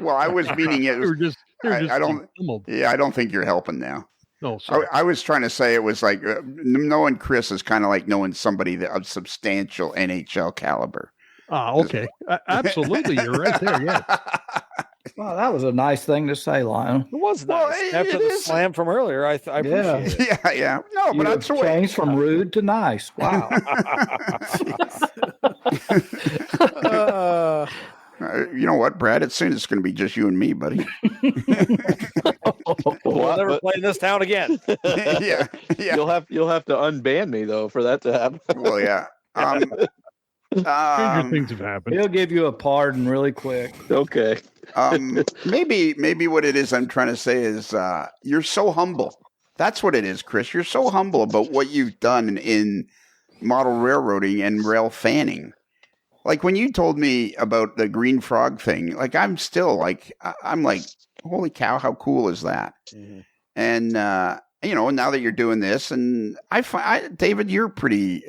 [SPEAKER 3] Well, I was meaning it. I don't think you're helping now.
[SPEAKER 8] No, sorry.
[SPEAKER 3] I was trying to say it was like knowing Chris is kind of like knowing somebody of substantial NHL caliber.
[SPEAKER 8] Okay. Absolutely. You're right there. Yeah.
[SPEAKER 4] Well, that was a nice thing to say, Lionel.
[SPEAKER 5] It was nice. After the slam from earlier, I appreciate it.
[SPEAKER 3] Yeah. No, but that's
[SPEAKER 4] changed from rude to nice. Wow.
[SPEAKER 3] You know what, Brad? It's soon it's going to be just you and me, buddy.
[SPEAKER 5] We'll never play in this town again.
[SPEAKER 3] Yeah.
[SPEAKER 2] You'll have to unban me though for that to happen.
[SPEAKER 3] Well, yeah.
[SPEAKER 8] Stranger things have happened.
[SPEAKER 4] He'll give you a pardon really quick.
[SPEAKER 2] Okay.
[SPEAKER 3] Maybe what it is I'm trying to say is you're so humble. That's what it is, Chris. You're so humble about what you've done in model railroading and rail fanning. Like when you told me about the green frog thing, like I'm still like, I'm like, holy cow, how cool is that?
[SPEAKER 5] Mhm.
[SPEAKER 3] And, now that you're doing this, and David, you're pretty,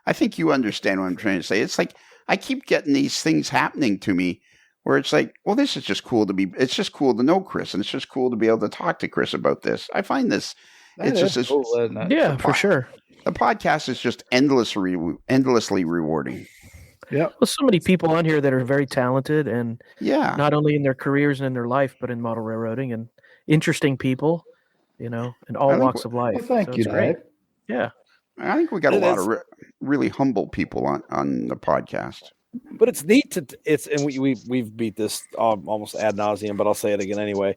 [SPEAKER 3] I think you understand what I'm trying to say. It's like, I keep getting these things happening to me where it's like, well, this is just cool it's just cool to know Chris, and it's just cool to be able to talk to Chris about this. I find this, it's just
[SPEAKER 4] cool, isn't it?
[SPEAKER 6] Yeah, for sure.
[SPEAKER 3] the podcast is just endlessly rewarding.
[SPEAKER 4] Yeah.
[SPEAKER 6] Well, so many people on here that are very talented, and
[SPEAKER 3] Yeah.
[SPEAKER 6] not only in their careers and in their life, but in model railroading, and interesting people, in all walks of life.
[SPEAKER 4] Well, thank
[SPEAKER 6] So
[SPEAKER 4] you,
[SPEAKER 6] it's great.
[SPEAKER 4] Dave.
[SPEAKER 6] Yeah.
[SPEAKER 3] I think we got a
[SPEAKER 5] It
[SPEAKER 3] lot
[SPEAKER 5] is.
[SPEAKER 3] of really humble people on the podcast.
[SPEAKER 5] But it's neat and we've beat this almost ad nauseum, but I'll say it again anyway.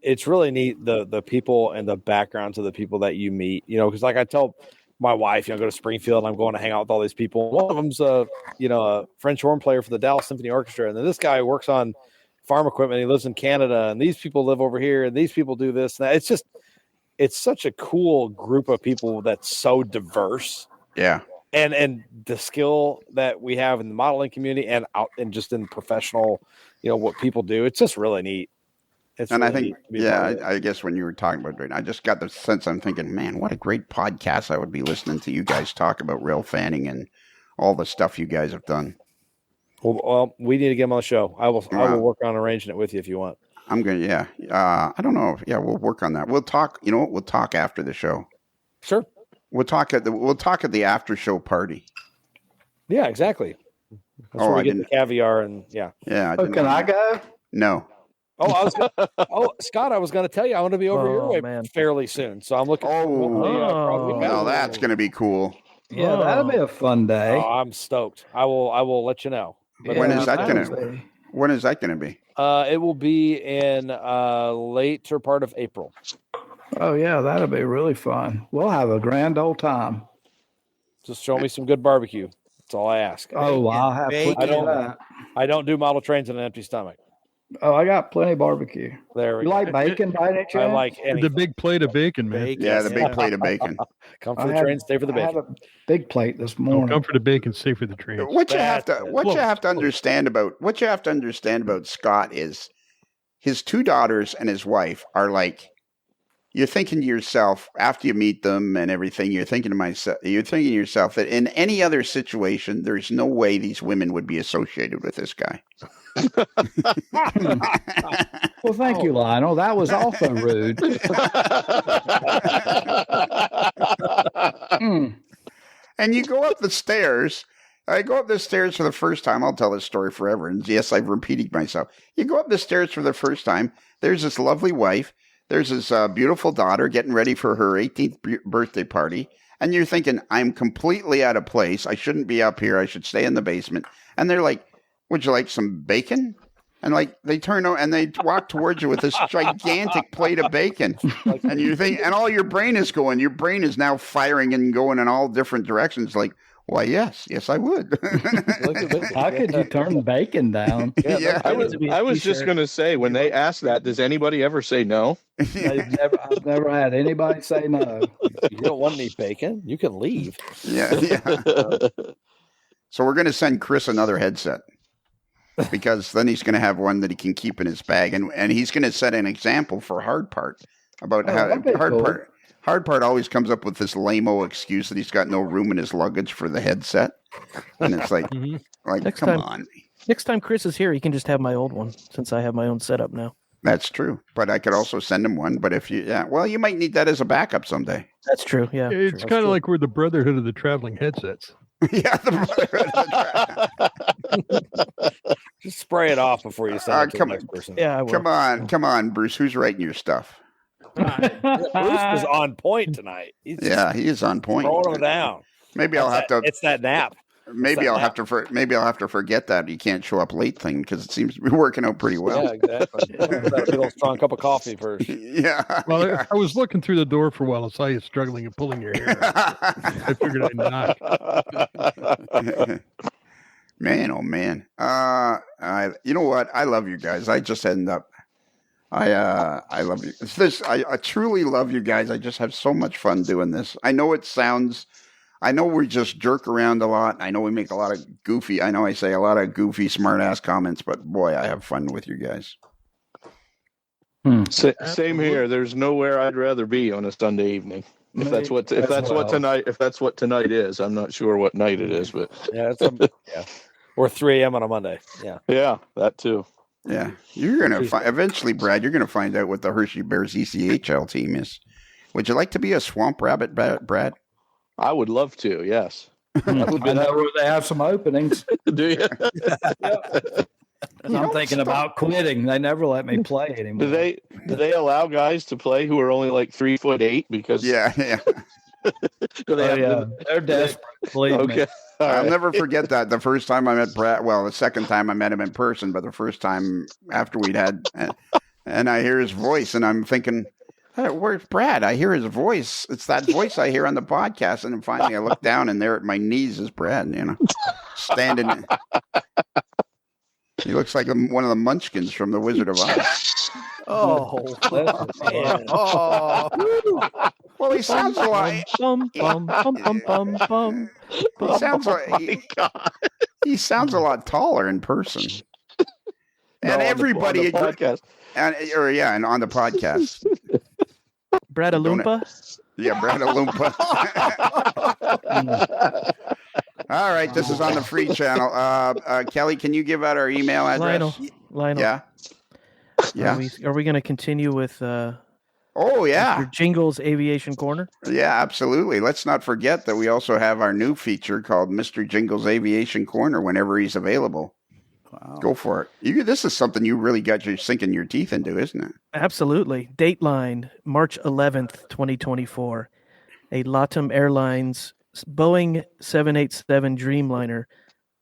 [SPEAKER 5] It's really neat the people and the backgrounds of the people that you meet. Because like I tell my wife, go to Springfield, and I'm going to hang out with all these people. One of them's a French horn player for the Dallas Symphony Orchestra, and then this guy works on farm equipment. He lives in Canada, and these people live over here, and these people do this. And that. It's such a cool group of people that's so diverse.
[SPEAKER 3] Yeah.
[SPEAKER 5] And the skill that we have in the modeling community and out and just in professional, what people do, it's just really neat. It's
[SPEAKER 3] And I
[SPEAKER 5] really
[SPEAKER 3] think,
[SPEAKER 5] neat to be a part of it.
[SPEAKER 3] I guess when you were talking about it, I just got the sense, I'm thinking, man, what a great podcast I would be listening to you guys talk about rail fanning and all the stuff you guys have done.
[SPEAKER 5] Well, we need to get him on the show. I will
[SPEAKER 3] Wow.
[SPEAKER 5] work on arranging it with you if you want.
[SPEAKER 3] I'm going to, yeah. I don't know. Yeah, we'll work on that. We'll talk, we'll talk after the show.
[SPEAKER 5] Sure.
[SPEAKER 3] We'll talk at the after show party.
[SPEAKER 5] Yeah, exactly. That's
[SPEAKER 3] Oh,
[SPEAKER 5] where we
[SPEAKER 3] I
[SPEAKER 5] get
[SPEAKER 3] didn't-
[SPEAKER 5] the caviar and yeah.
[SPEAKER 3] Yeah.
[SPEAKER 4] Oh, can I go?
[SPEAKER 3] No.
[SPEAKER 5] Scott, I was going to tell you, I want to be over your
[SPEAKER 6] Oh,
[SPEAKER 5] way
[SPEAKER 6] man.
[SPEAKER 5] fairly soon. So I'm looking.
[SPEAKER 6] Oh.
[SPEAKER 3] Well, that's going to be cool.
[SPEAKER 4] Yeah, that'll be a fun day.
[SPEAKER 5] Oh, I'm stoked. I will let you know. But
[SPEAKER 3] When
[SPEAKER 4] Yeah,
[SPEAKER 3] is that
[SPEAKER 4] that'll
[SPEAKER 3] gonna-
[SPEAKER 4] be-
[SPEAKER 3] When is that going to be?
[SPEAKER 5] it will be in later part of April.
[SPEAKER 4] Oh, yeah, that'll be really fun. We'll have a grand old time.
[SPEAKER 5] Just show me some good barbecue. That's all I ask.
[SPEAKER 4] Oh, I'll have
[SPEAKER 1] bacon.
[SPEAKER 4] plenty of that.
[SPEAKER 5] I don't do model trains on an empty stomach.
[SPEAKER 4] Oh, I got plenty of barbecue.
[SPEAKER 5] There we
[SPEAKER 4] You
[SPEAKER 5] go.
[SPEAKER 4] like bacon by any
[SPEAKER 5] I
[SPEAKER 4] chance?
[SPEAKER 5] like
[SPEAKER 8] The
[SPEAKER 5] anything.
[SPEAKER 8] big plate of bacon, man.
[SPEAKER 1] Bacon.
[SPEAKER 3] Yeah, the big plate of bacon.
[SPEAKER 5] Come for
[SPEAKER 4] I
[SPEAKER 5] the
[SPEAKER 4] had-
[SPEAKER 5] train, stay for the
[SPEAKER 4] I had
[SPEAKER 5] bacon.
[SPEAKER 4] a big plate this
[SPEAKER 8] Oh,
[SPEAKER 4] morning.
[SPEAKER 8] come for the bacon, stay for the train.
[SPEAKER 3] What you have
[SPEAKER 5] That's
[SPEAKER 3] to understand about Scott is his two daughters and his wife are like, you're thinking to yourself after you meet them and everything, you're thinking to yourself that in any other situation, there's no way these women would be associated with this guy.
[SPEAKER 4] Well, thank you, Lionel. That was also rude. Mm.
[SPEAKER 3] And you go up the stairs. I go up the stairs for the first time. I'll tell this story forever. And yes, I've repeated myself. You go up the stairs for the first time. There's this lovely wife. There's this beautiful daughter getting ready for her 18th birthday party. And you're thinking, I'm completely out of place. I shouldn't be up here. I should stay in the basement. And they're like, would you like some bacon? And like they turn over and they walk towards you with this gigantic plate of bacon. And you think, and all your brain is now firing and going in all different directions. Like, why, yes, I would.
[SPEAKER 4] How could you turn bacon down?
[SPEAKER 3] Yeah.
[SPEAKER 2] I was just going to say, when they ask that, does anybody ever say no?
[SPEAKER 4] I've never had anybody say no.
[SPEAKER 5] You don't want any bacon? You can leave.
[SPEAKER 3] Yeah. So we're going to send Chris another headset because then he's going to have one that he can keep in his bag, and he's going to set an example for Hard Part about how
[SPEAKER 4] that'd be cool.
[SPEAKER 3] Hard Part always comes up with this lame-o excuse that he's got no room in his luggage for the headset, and it's like,
[SPEAKER 6] Next
[SPEAKER 3] come
[SPEAKER 6] time.
[SPEAKER 3] on.
[SPEAKER 6] Next time Chris is here, he can just have my old one since I have my own setup now.
[SPEAKER 3] That's true, but I could also send him one. But if you might need that as a backup someday.
[SPEAKER 6] That's true. Yeah.
[SPEAKER 8] It's
[SPEAKER 6] true.
[SPEAKER 8] kind of like we're the brotherhood of the traveling headsets.
[SPEAKER 3] Yeah,
[SPEAKER 5] Just spray it off before you send it to the
[SPEAKER 3] come
[SPEAKER 5] next person.
[SPEAKER 6] Yeah. I will.
[SPEAKER 3] come on, Bruce. Who's writing your stuff?
[SPEAKER 5] Bruce is on point tonight. He's just
[SPEAKER 3] Yeah, he is on point.
[SPEAKER 5] throwing them down.
[SPEAKER 3] Maybe I'll have to.
[SPEAKER 5] It's that nap.
[SPEAKER 3] Maybe I'll have to forget that you can't show up late thing because it seems to be working out pretty well.
[SPEAKER 5] Yeah, exactly. That big old strong cup of coffee first.
[SPEAKER 3] Yeah.
[SPEAKER 8] Well, I was looking through the door for a while. I saw you struggling and pulling your hair out. I figured I'd knock.
[SPEAKER 3] Man, oh man. You know what? I love you guys. I just end up. I love you. I truly love you guys. I just have so much fun doing this. I know it sounds. I know we just jerk around a lot. I know we make a lot of goofy. I know I say a lot of goofy, smart ass comments, but boy, I have fun with you guys.
[SPEAKER 2] Same here. There's nowhere I'd rather be on a Sunday evening. If that's what tonight is. I'm not sure what night it is, but
[SPEAKER 5] Yeah, or 3 a.m. on a Monday. Yeah.
[SPEAKER 2] yeah, that too.
[SPEAKER 3] Yeah, you're gonna eventually, Brad. You're gonna find out what the Hershey Bears ECHL team is. Would you like to be a swamp rabbit, Brad?
[SPEAKER 2] I would love to. Yes.
[SPEAKER 4] I know where they have some openings.
[SPEAKER 2] Do you?
[SPEAKER 4] I'm thinking about quitting. They never let me play anymore.
[SPEAKER 2] Do they allow guys to play who are only like 3'8"? Because
[SPEAKER 3] Yeah.
[SPEAKER 2] do they have
[SPEAKER 4] They're desperate. Believe me.
[SPEAKER 2] Okay. All
[SPEAKER 3] I'll
[SPEAKER 2] right.
[SPEAKER 3] never forget that. The first time I met Brad, well, the second time I met him in person, but the first time after we'd had, and I hear his voice, and I'm thinking, hey, where's Brad? I hear his voice. It's that voice I hear on the podcast. And then finally I look down, and there at my knees is Brad, standing. He looks like one of the munchkins from The Wizard of Oz.
[SPEAKER 5] Oh, man.
[SPEAKER 1] Oh,
[SPEAKER 3] Well, he sounds like
[SPEAKER 6] Bum, bum, bum, bum, bum, bum.
[SPEAKER 3] he sounds like he sounds a lot taller in person. And everybody
[SPEAKER 2] on the podcast.
[SPEAKER 3] and on the podcast.
[SPEAKER 6] Brad Alumpa.
[SPEAKER 3] Yeah, Brad Alumpa. All right, this is on the free channel. Kelly, can you give out our email address?
[SPEAKER 6] Lionel.
[SPEAKER 3] Yeah. Yeah.
[SPEAKER 6] Are we going to continue with
[SPEAKER 3] Oh, yeah.
[SPEAKER 6] Mr. Jingles Aviation Corner?
[SPEAKER 3] Yeah, absolutely. Let's not forget that we also have our new feature called Mr. Jingles Aviation Corner whenever he's available.
[SPEAKER 1] wow.
[SPEAKER 3] Go for it. This is something you really got your sinking your teeth into, isn't it?
[SPEAKER 6] Absolutely. Dateline, March 11th, 2024. A LATAM Airlines Boeing 787 Dreamliner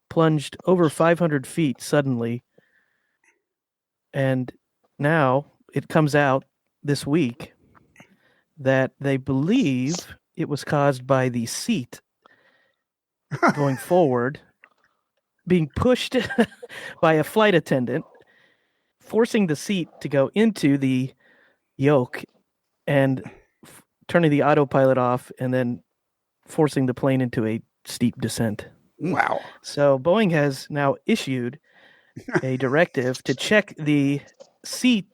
[SPEAKER 6] plunged over 500 feet suddenly. And now it comes out this week that they believe it was caused by the seat going forward being pushed by a flight attendant, forcing the seat to go into the yoke and turning the autopilot off and then forcing the plane into a steep descent.
[SPEAKER 3] Wow.
[SPEAKER 6] So Boeing has now issued a directive to check the seat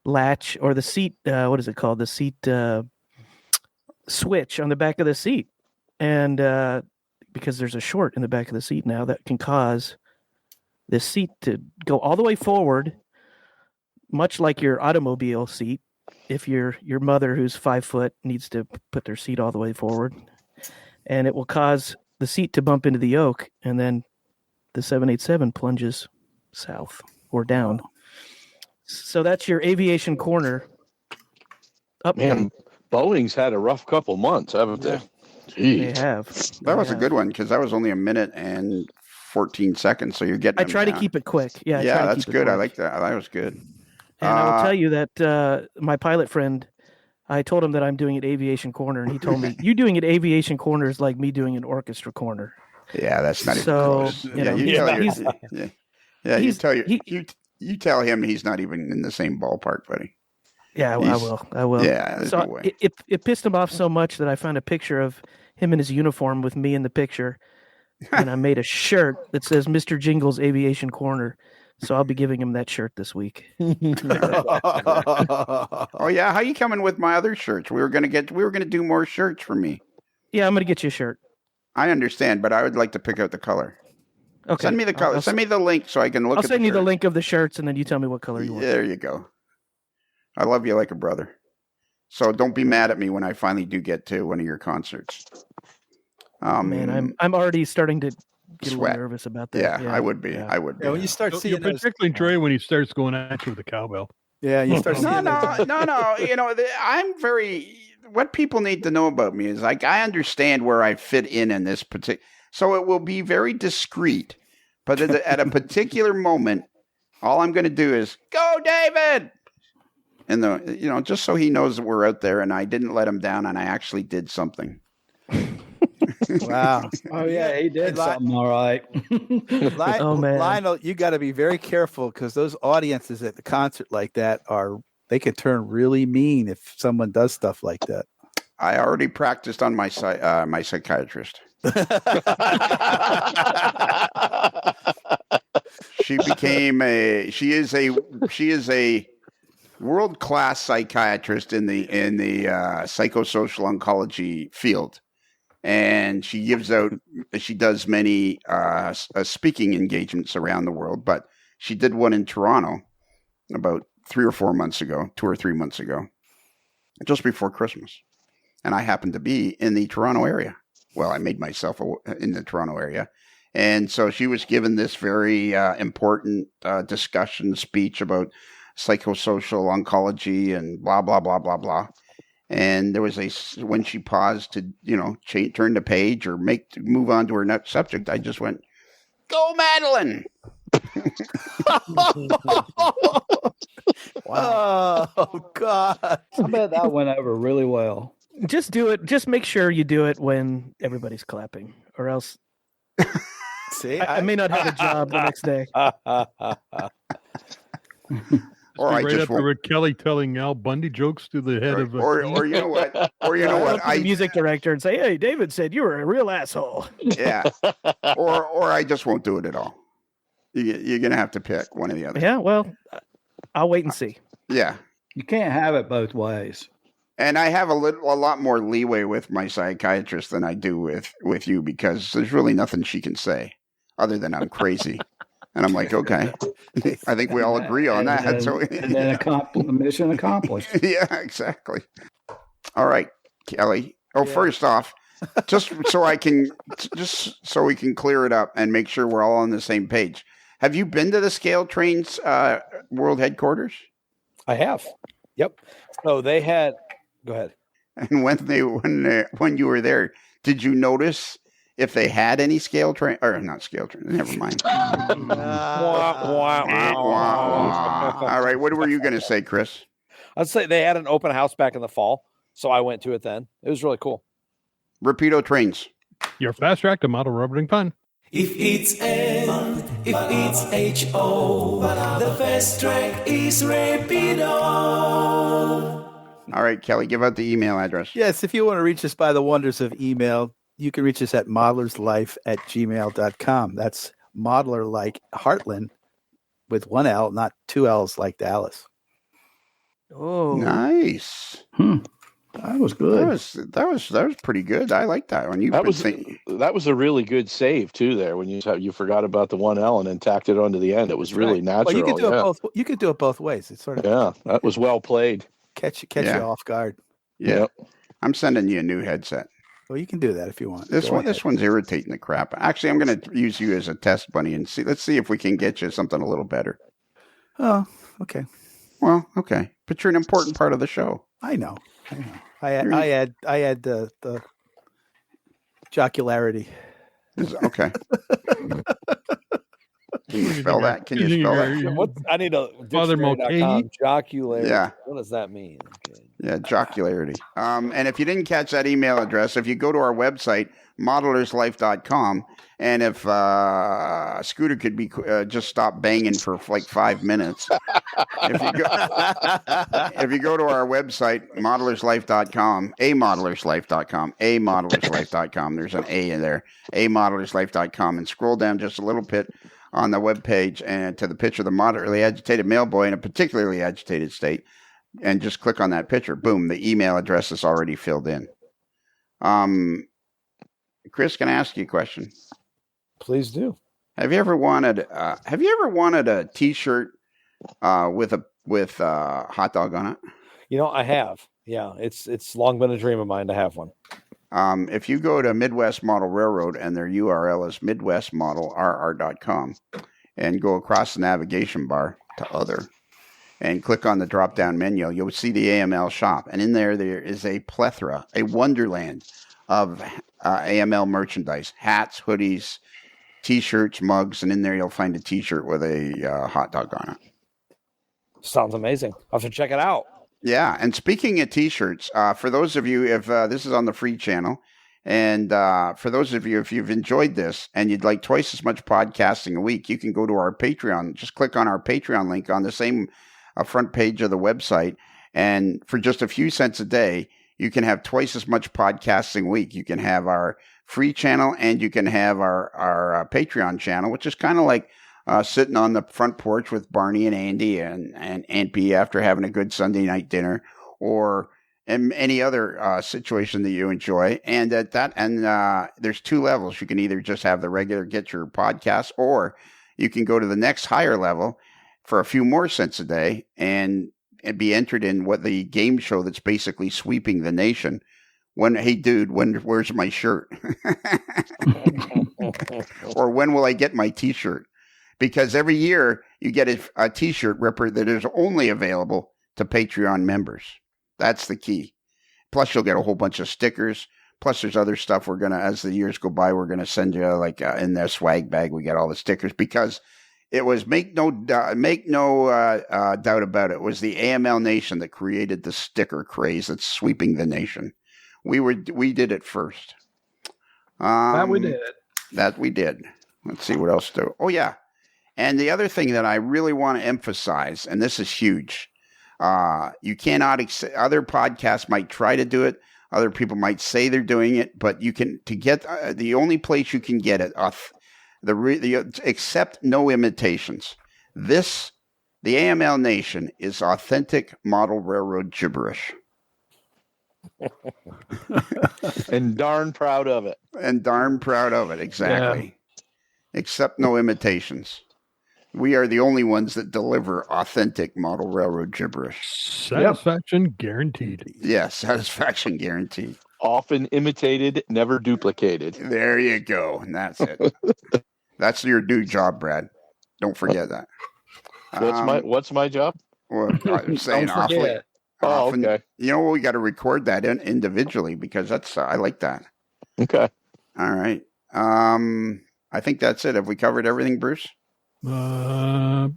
[SPEAKER 6] latch or the seat, what is it called? The seat switch on the back of the seat. And because there's a short in the back of the seat now that can cause this seat to go all the way forward, much like your automobile seat. If your mother who's 5 foot needs to put their seat all the way forward, and it will cause the seat to bump into the yoke, and then the 787 plunges south or down. So that's your aviation corner.
[SPEAKER 2] Man, Boeing's had a rough couple months, haven't they?
[SPEAKER 6] They
[SPEAKER 2] Jeez.
[SPEAKER 6] have.
[SPEAKER 3] That was a good one because that was only a minute and 14 seconds. So you're getting.
[SPEAKER 6] I
[SPEAKER 3] them
[SPEAKER 6] try to
[SPEAKER 3] down.
[SPEAKER 6] keep it quick. Yeah, I try
[SPEAKER 3] Yeah,
[SPEAKER 6] to
[SPEAKER 3] that's
[SPEAKER 6] keep it
[SPEAKER 3] good. I
[SPEAKER 6] quick.
[SPEAKER 3] like that. That was good.
[SPEAKER 6] And I will tell you that my pilot friend, I told him that I'm doing an aviation corner, and he told me, you doing an aviation corner is like me doing an orchestra corner.
[SPEAKER 3] Yeah, that's not even
[SPEAKER 6] So,
[SPEAKER 3] close.
[SPEAKER 6] you
[SPEAKER 3] Yeah,
[SPEAKER 6] know,
[SPEAKER 3] you tell
[SPEAKER 6] he's-
[SPEAKER 3] your, yeah, you
[SPEAKER 6] he's-
[SPEAKER 3] tell your,
[SPEAKER 6] he-
[SPEAKER 3] you tell him he's not even in the same ballpark, buddy.
[SPEAKER 6] Yeah, I
[SPEAKER 3] He's-
[SPEAKER 6] will. I will.
[SPEAKER 3] Yeah, there's
[SPEAKER 6] So
[SPEAKER 3] no way.
[SPEAKER 6] it pissed him off so much that I found a picture of him in his uniform with me in the picture, and I made a shirt that says Mr. Jingles Aviation Corner. So I'll be giving him that shirt this week.
[SPEAKER 3] Oh yeah, how you coming with my other shirts? We were gonna do more shirts for me.
[SPEAKER 6] Yeah, I'm gonna get you a shirt.
[SPEAKER 3] I understand, but I would like to pick out the color.
[SPEAKER 6] Okay.
[SPEAKER 3] Send me the color. Send me the link so I can look.
[SPEAKER 6] I'll
[SPEAKER 3] at
[SPEAKER 6] send you the
[SPEAKER 3] shirts.
[SPEAKER 6] link of the shirts, and then you tell me what color you want.
[SPEAKER 3] There you go. I love you like a brother. So don't be mad at me when I finally do get to one of your concerts.
[SPEAKER 6] Man, I'm already starting to get a
[SPEAKER 3] Sweat.
[SPEAKER 6] little nervous about that.
[SPEAKER 3] Yeah, I would be.
[SPEAKER 6] yeah.
[SPEAKER 3] I would be.
[SPEAKER 1] Yeah, when you start
[SPEAKER 8] You'll
[SPEAKER 1] seeing those,
[SPEAKER 8] particularly enjoy when he starts going at you with the cowbell.
[SPEAKER 1] yeah, you start
[SPEAKER 3] No,
[SPEAKER 1] seeing those.
[SPEAKER 3] no. I'm very. What people need to know about me is like I understand where I fit in this particular. So it will be very discreet, but at a particular moment, all I'm going to do is go, David. And just so he knows that we're out there, and I didn't let him down, and I actually did something.
[SPEAKER 1] Wow.
[SPEAKER 4] Oh yeah, he did
[SPEAKER 1] Li-
[SPEAKER 4] something all right.
[SPEAKER 6] Oh, man.
[SPEAKER 1] Lionel, you got to be very careful because those audiences at the concert like that they can turn really mean if someone does stuff like that.
[SPEAKER 3] I already practiced on my my psychiatrist. She is a world-class psychiatrist in the psychosocial oncology field, and she does many speaking engagements around the world. But she did one in Toronto about 2 or 3 months ago, just before Christmas, and I happened to be in the Toronto area. Well, I made myself in the Toronto area. And so she was given this very important discussion speech about psychosocial oncology and blah, blah, blah, blah, blah. And there was when she paused to, turn the page or move on to her next subject, I just went, "Go, Madeline."
[SPEAKER 1] Wow. Oh, God.
[SPEAKER 4] I bet that went over really well.
[SPEAKER 6] Just do it. Just make sure you do it when everybody's clapping, or else
[SPEAKER 1] See,
[SPEAKER 6] I may not have a job the next day.
[SPEAKER 3] Or I
[SPEAKER 8] right
[SPEAKER 3] just
[SPEAKER 8] up there with Kelly telling Al Bundy jokes to the head of
[SPEAKER 3] or you know what? Or you know
[SPEAKER 6] Go
[SPEAKER 3] what?
[SPEAKER 6] up to the music director and say, "Hey, David said you were a real asshole."
[SPEAKER 3] Yeah. Or I just won't do it at all. You're gonna have to pick one or the other.
[SPEAKER 6] Yeah, well, I'll wait and see.
[SPEAKER 3] Yeah.
[SPEAKER 4] You can't have it both ways.
[SPEAKER 3] And I have a lot more leeway with my psychiatrist than I do with you, because there's really nothing she can say other than I'm crazy. And I'm like, okay, I think we all agree on that.
[SPEAKER 4] And then mission accomplished.
[SPEAKER 3] Yeah, exactly. All right, Kelly. Oh, first off, just so we can clear it up and make sure we're all on the same page. Have you been to the Scale Trains world headquarters?
[SPEAKER 5] I have. Yep. So they had. Go ahead.
[SPEAKER 3] And when you were there, did you notice if they had any scale train or not scale train? Never mind. All right, what were you going to say, Chris?
[SPEAKER 5] I'd say they had an open house back in the fall, so I went to it then. It was really cool.
[SPEAKER 3] Rapido Trains.
[SPEAKER 8] Your fast track to model rubbering fun.
[SPEAKER 7] If it's N, if it's H-O, the fast track is Rapido.
[SPEAKER 3] All right, Kelly, give out the email address.
[SPEAKER 1] Yes, if you want to reach us by the wonders of email, you can reach us at modelerslife@gmail.com. That's modeler like Heartland with one L, not two L's like Dallas.
[SPEAKER 6] Oh,
[SPEAKER 3] Nice.
[SPEAKER 4] That was good.
[SPEAKER 3] That was pretty good. I like that one.
[SPEAKER 2] That was a really good save too. There, when you forgot about the one L and then tacked it onto the end, it was really natural.
[SPEAKER 1] Well, you could do it both. You could do it both ways. It's sort of
[SPEAKER 2] that was well played.
[SPEAKER 1] catch you off guard.
[SPEAKER 3] Yeah.
[SPEAKER 2] Yep.
[SPEAKER 3] I'm sending you a new headset.
[SPEAKER 1] Well, you can do that if you want.
[SPEAKER 3] This one's irritating the crap. Actually, I'm going to use you as a test bunny and let's see if we can get you something a little better.
[SPEAKER 1] Oh, okay.
[SPEAKER 3] Well, okay, but you're an important part of the show.
[SPEAKER 1] I know. I add the jocularity.
[SPEAKER 3] Okay. Can you spell that? Can you spell that?
[SPEAKER 5] What I need a
[SPEAKER 8] Father
[SPEAKER 5] dictionary.com, jocularity.
[SPEAKER 3] Yeah.
[SPEAKER 5] What does that mean? Okay.
[SPEAKER 3] Yeah, jocularity. And if you didn't catch that email address, if you go to our website, ModelersLife.com, and if Scooter could be just stop banging for like 5 minutes, if you go to our website, ModelersLife.com, ModelersLife.com, there's an A in there, ModelersLife.com, and scroll down just a little bit on the webpage and to the picture of the moderately agitated mail boy in a particularly agitated state, and just click on that picture. Boom, the email address is already filled in. Chris, can I ask you a question?
[SPEAKER 5] Please do.
[SPEAKER 3] Have you ever wanted a T-shirt with a hot dog on it?
[SPEAKER 5] I have. Yeah, it's long been a dream of mine to have one.
[SPEAKER 3] If you go to Midwest Model Railroad and their URL is midwestmodelrr.com and go across the navigation bar to other and click on the drop-down menu, you'll see the AML shop. And in there is a plethora, a wonderland of AML merchandise, hats, hoodies, T-shirts, mugs, and in there you'll find a T-shirt with a hot dog on it.
[SPEAKER 5] Sounds amazing. I'll have to check it out.
[SPEAKER 3] Yeah, and speaking of T-shirts, for those of you, if this is on the free channel, and for those of you, if you've enjoyed this and you'd like twice as much podcasting a week, you can go to our Patreon. Just click on our Patreon link on the same front page of the website, and for just a few cents a day, you can have twice as much podcasting a week. You can have our free channel and you can have our Patreon channel, which is kind of like sitting on the front porch with Barney and Andy and Aunt B after having a good Sunday night dinner, or any other situation that you enjoy. And there's 2 levels. You can either just have the regular Get Your Podcast, or you can go to the next higher level for a few more cents a day and be entered in what the game show that's basically sweeping the nation. Hey dude, where's my shirt? Or when will I get my T-shirt? Because every year you get a T-shirt that is only available to Patreon members. That's the key. Plus you'll get a whole bunch of stickers. Plus there's other stuff as the years go by, we're gonna send you in their swag bag. We got all the stickers because it was make no doubt about it. It was the AML Nation that created the sticker craze that's sweeping the nation. We did it first.
[SPEAKER 4] That we did.
[SPEAKER 3] That we did. Let's see what else do. Oh yeah, and the other thing that I really want to emphasize, and this is huge, you cannot. Other podcasts might try to do it. Other people might say they're doing it, but the only place you can get it. Accept no imitations. The AML Nation is authentic model railroad gibberish.
[SPEAKER 2] And darn proud of it.
[SPEAKER 3] Exactly. Yeah. Accept no imitations. We are the only ones that deliver authentic model railroad gibberish.
[SPEAKER 8] Satisfaction guaranteed.
[SPEAKER 3] Yeah, satisfaction guaranteed.
[SPEAKER 2] Often imitated, never duplicated.
[SPEAKER 3] There you go. And that's it. That's your new job, Brad. Don't forget that.
[SPEAKER 2] What's my job?
[SPEAKER 3] Well, I'm saying awfully. Often, okay. We got to record that individually because I like that.
[SPEAKER 2] Okay.
[SPEAKER 3] All right. I think that's it. Have we covered everything, Bruce?
[SPEAKER 8] Yeah.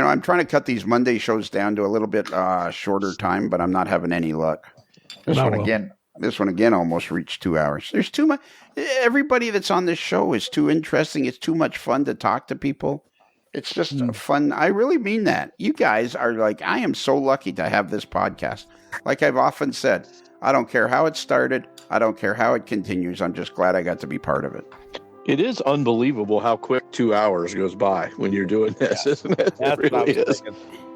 [SPEAKER 3] I'm trying to cut these Monday shows down to a little bit shorter time, but I'm not having any luck. This one again almost reached 2 hours. There's too much. Everybody that's on this show is too interesting. It's too much fun to talk to people. It's just fun. I really mean that. You guys are I am so lucky to have this podcast. Like I've often said, I don't care how it started. I don't care how it continues. I'm just glad I got to be part of it.
[SPEAKER 2] It is unbelievable how quick 2 hours goes by when you're doing this, isn't it?
[SPEAKER 5] That's
[SPEAKER 2] it really is.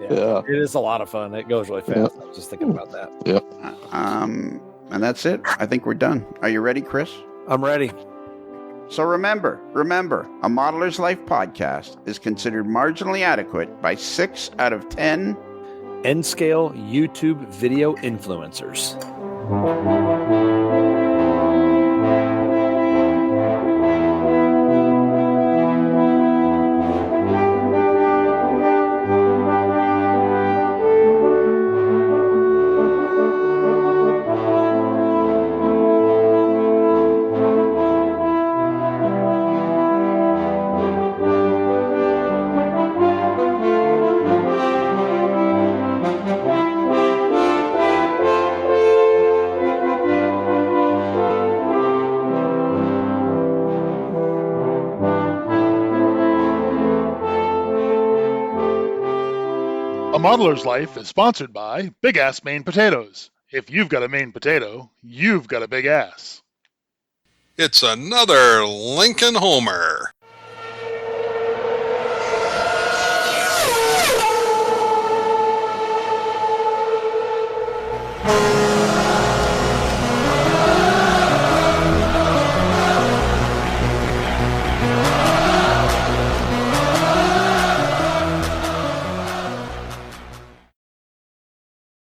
[SPEAKER 5] Yeah. It is a lot of fun. It goes really fast.
[SPEAKER 2] Yep.
[SPEAKER 5] I was just thinking about that.
[SPEAKER 2] Yep.
[SPEAKER 3] And that's it. I think we're done. Are you ready, Chris?
[SPEAKER 5] I'm ready.
[SPEAKER 3] So remember, a Modeler's Life podcast is considered marginally adequate by 6 out of 10
[SPEAKER 5] N-scale YouTube video influencers.
[SPEAKER 9] A Modeler's Life is sponsored by Big Ass Maine Potatoes. If you've got a Maine potato, you've got a big ass.
[SPEAKER 10] It's another Lincoln Homer.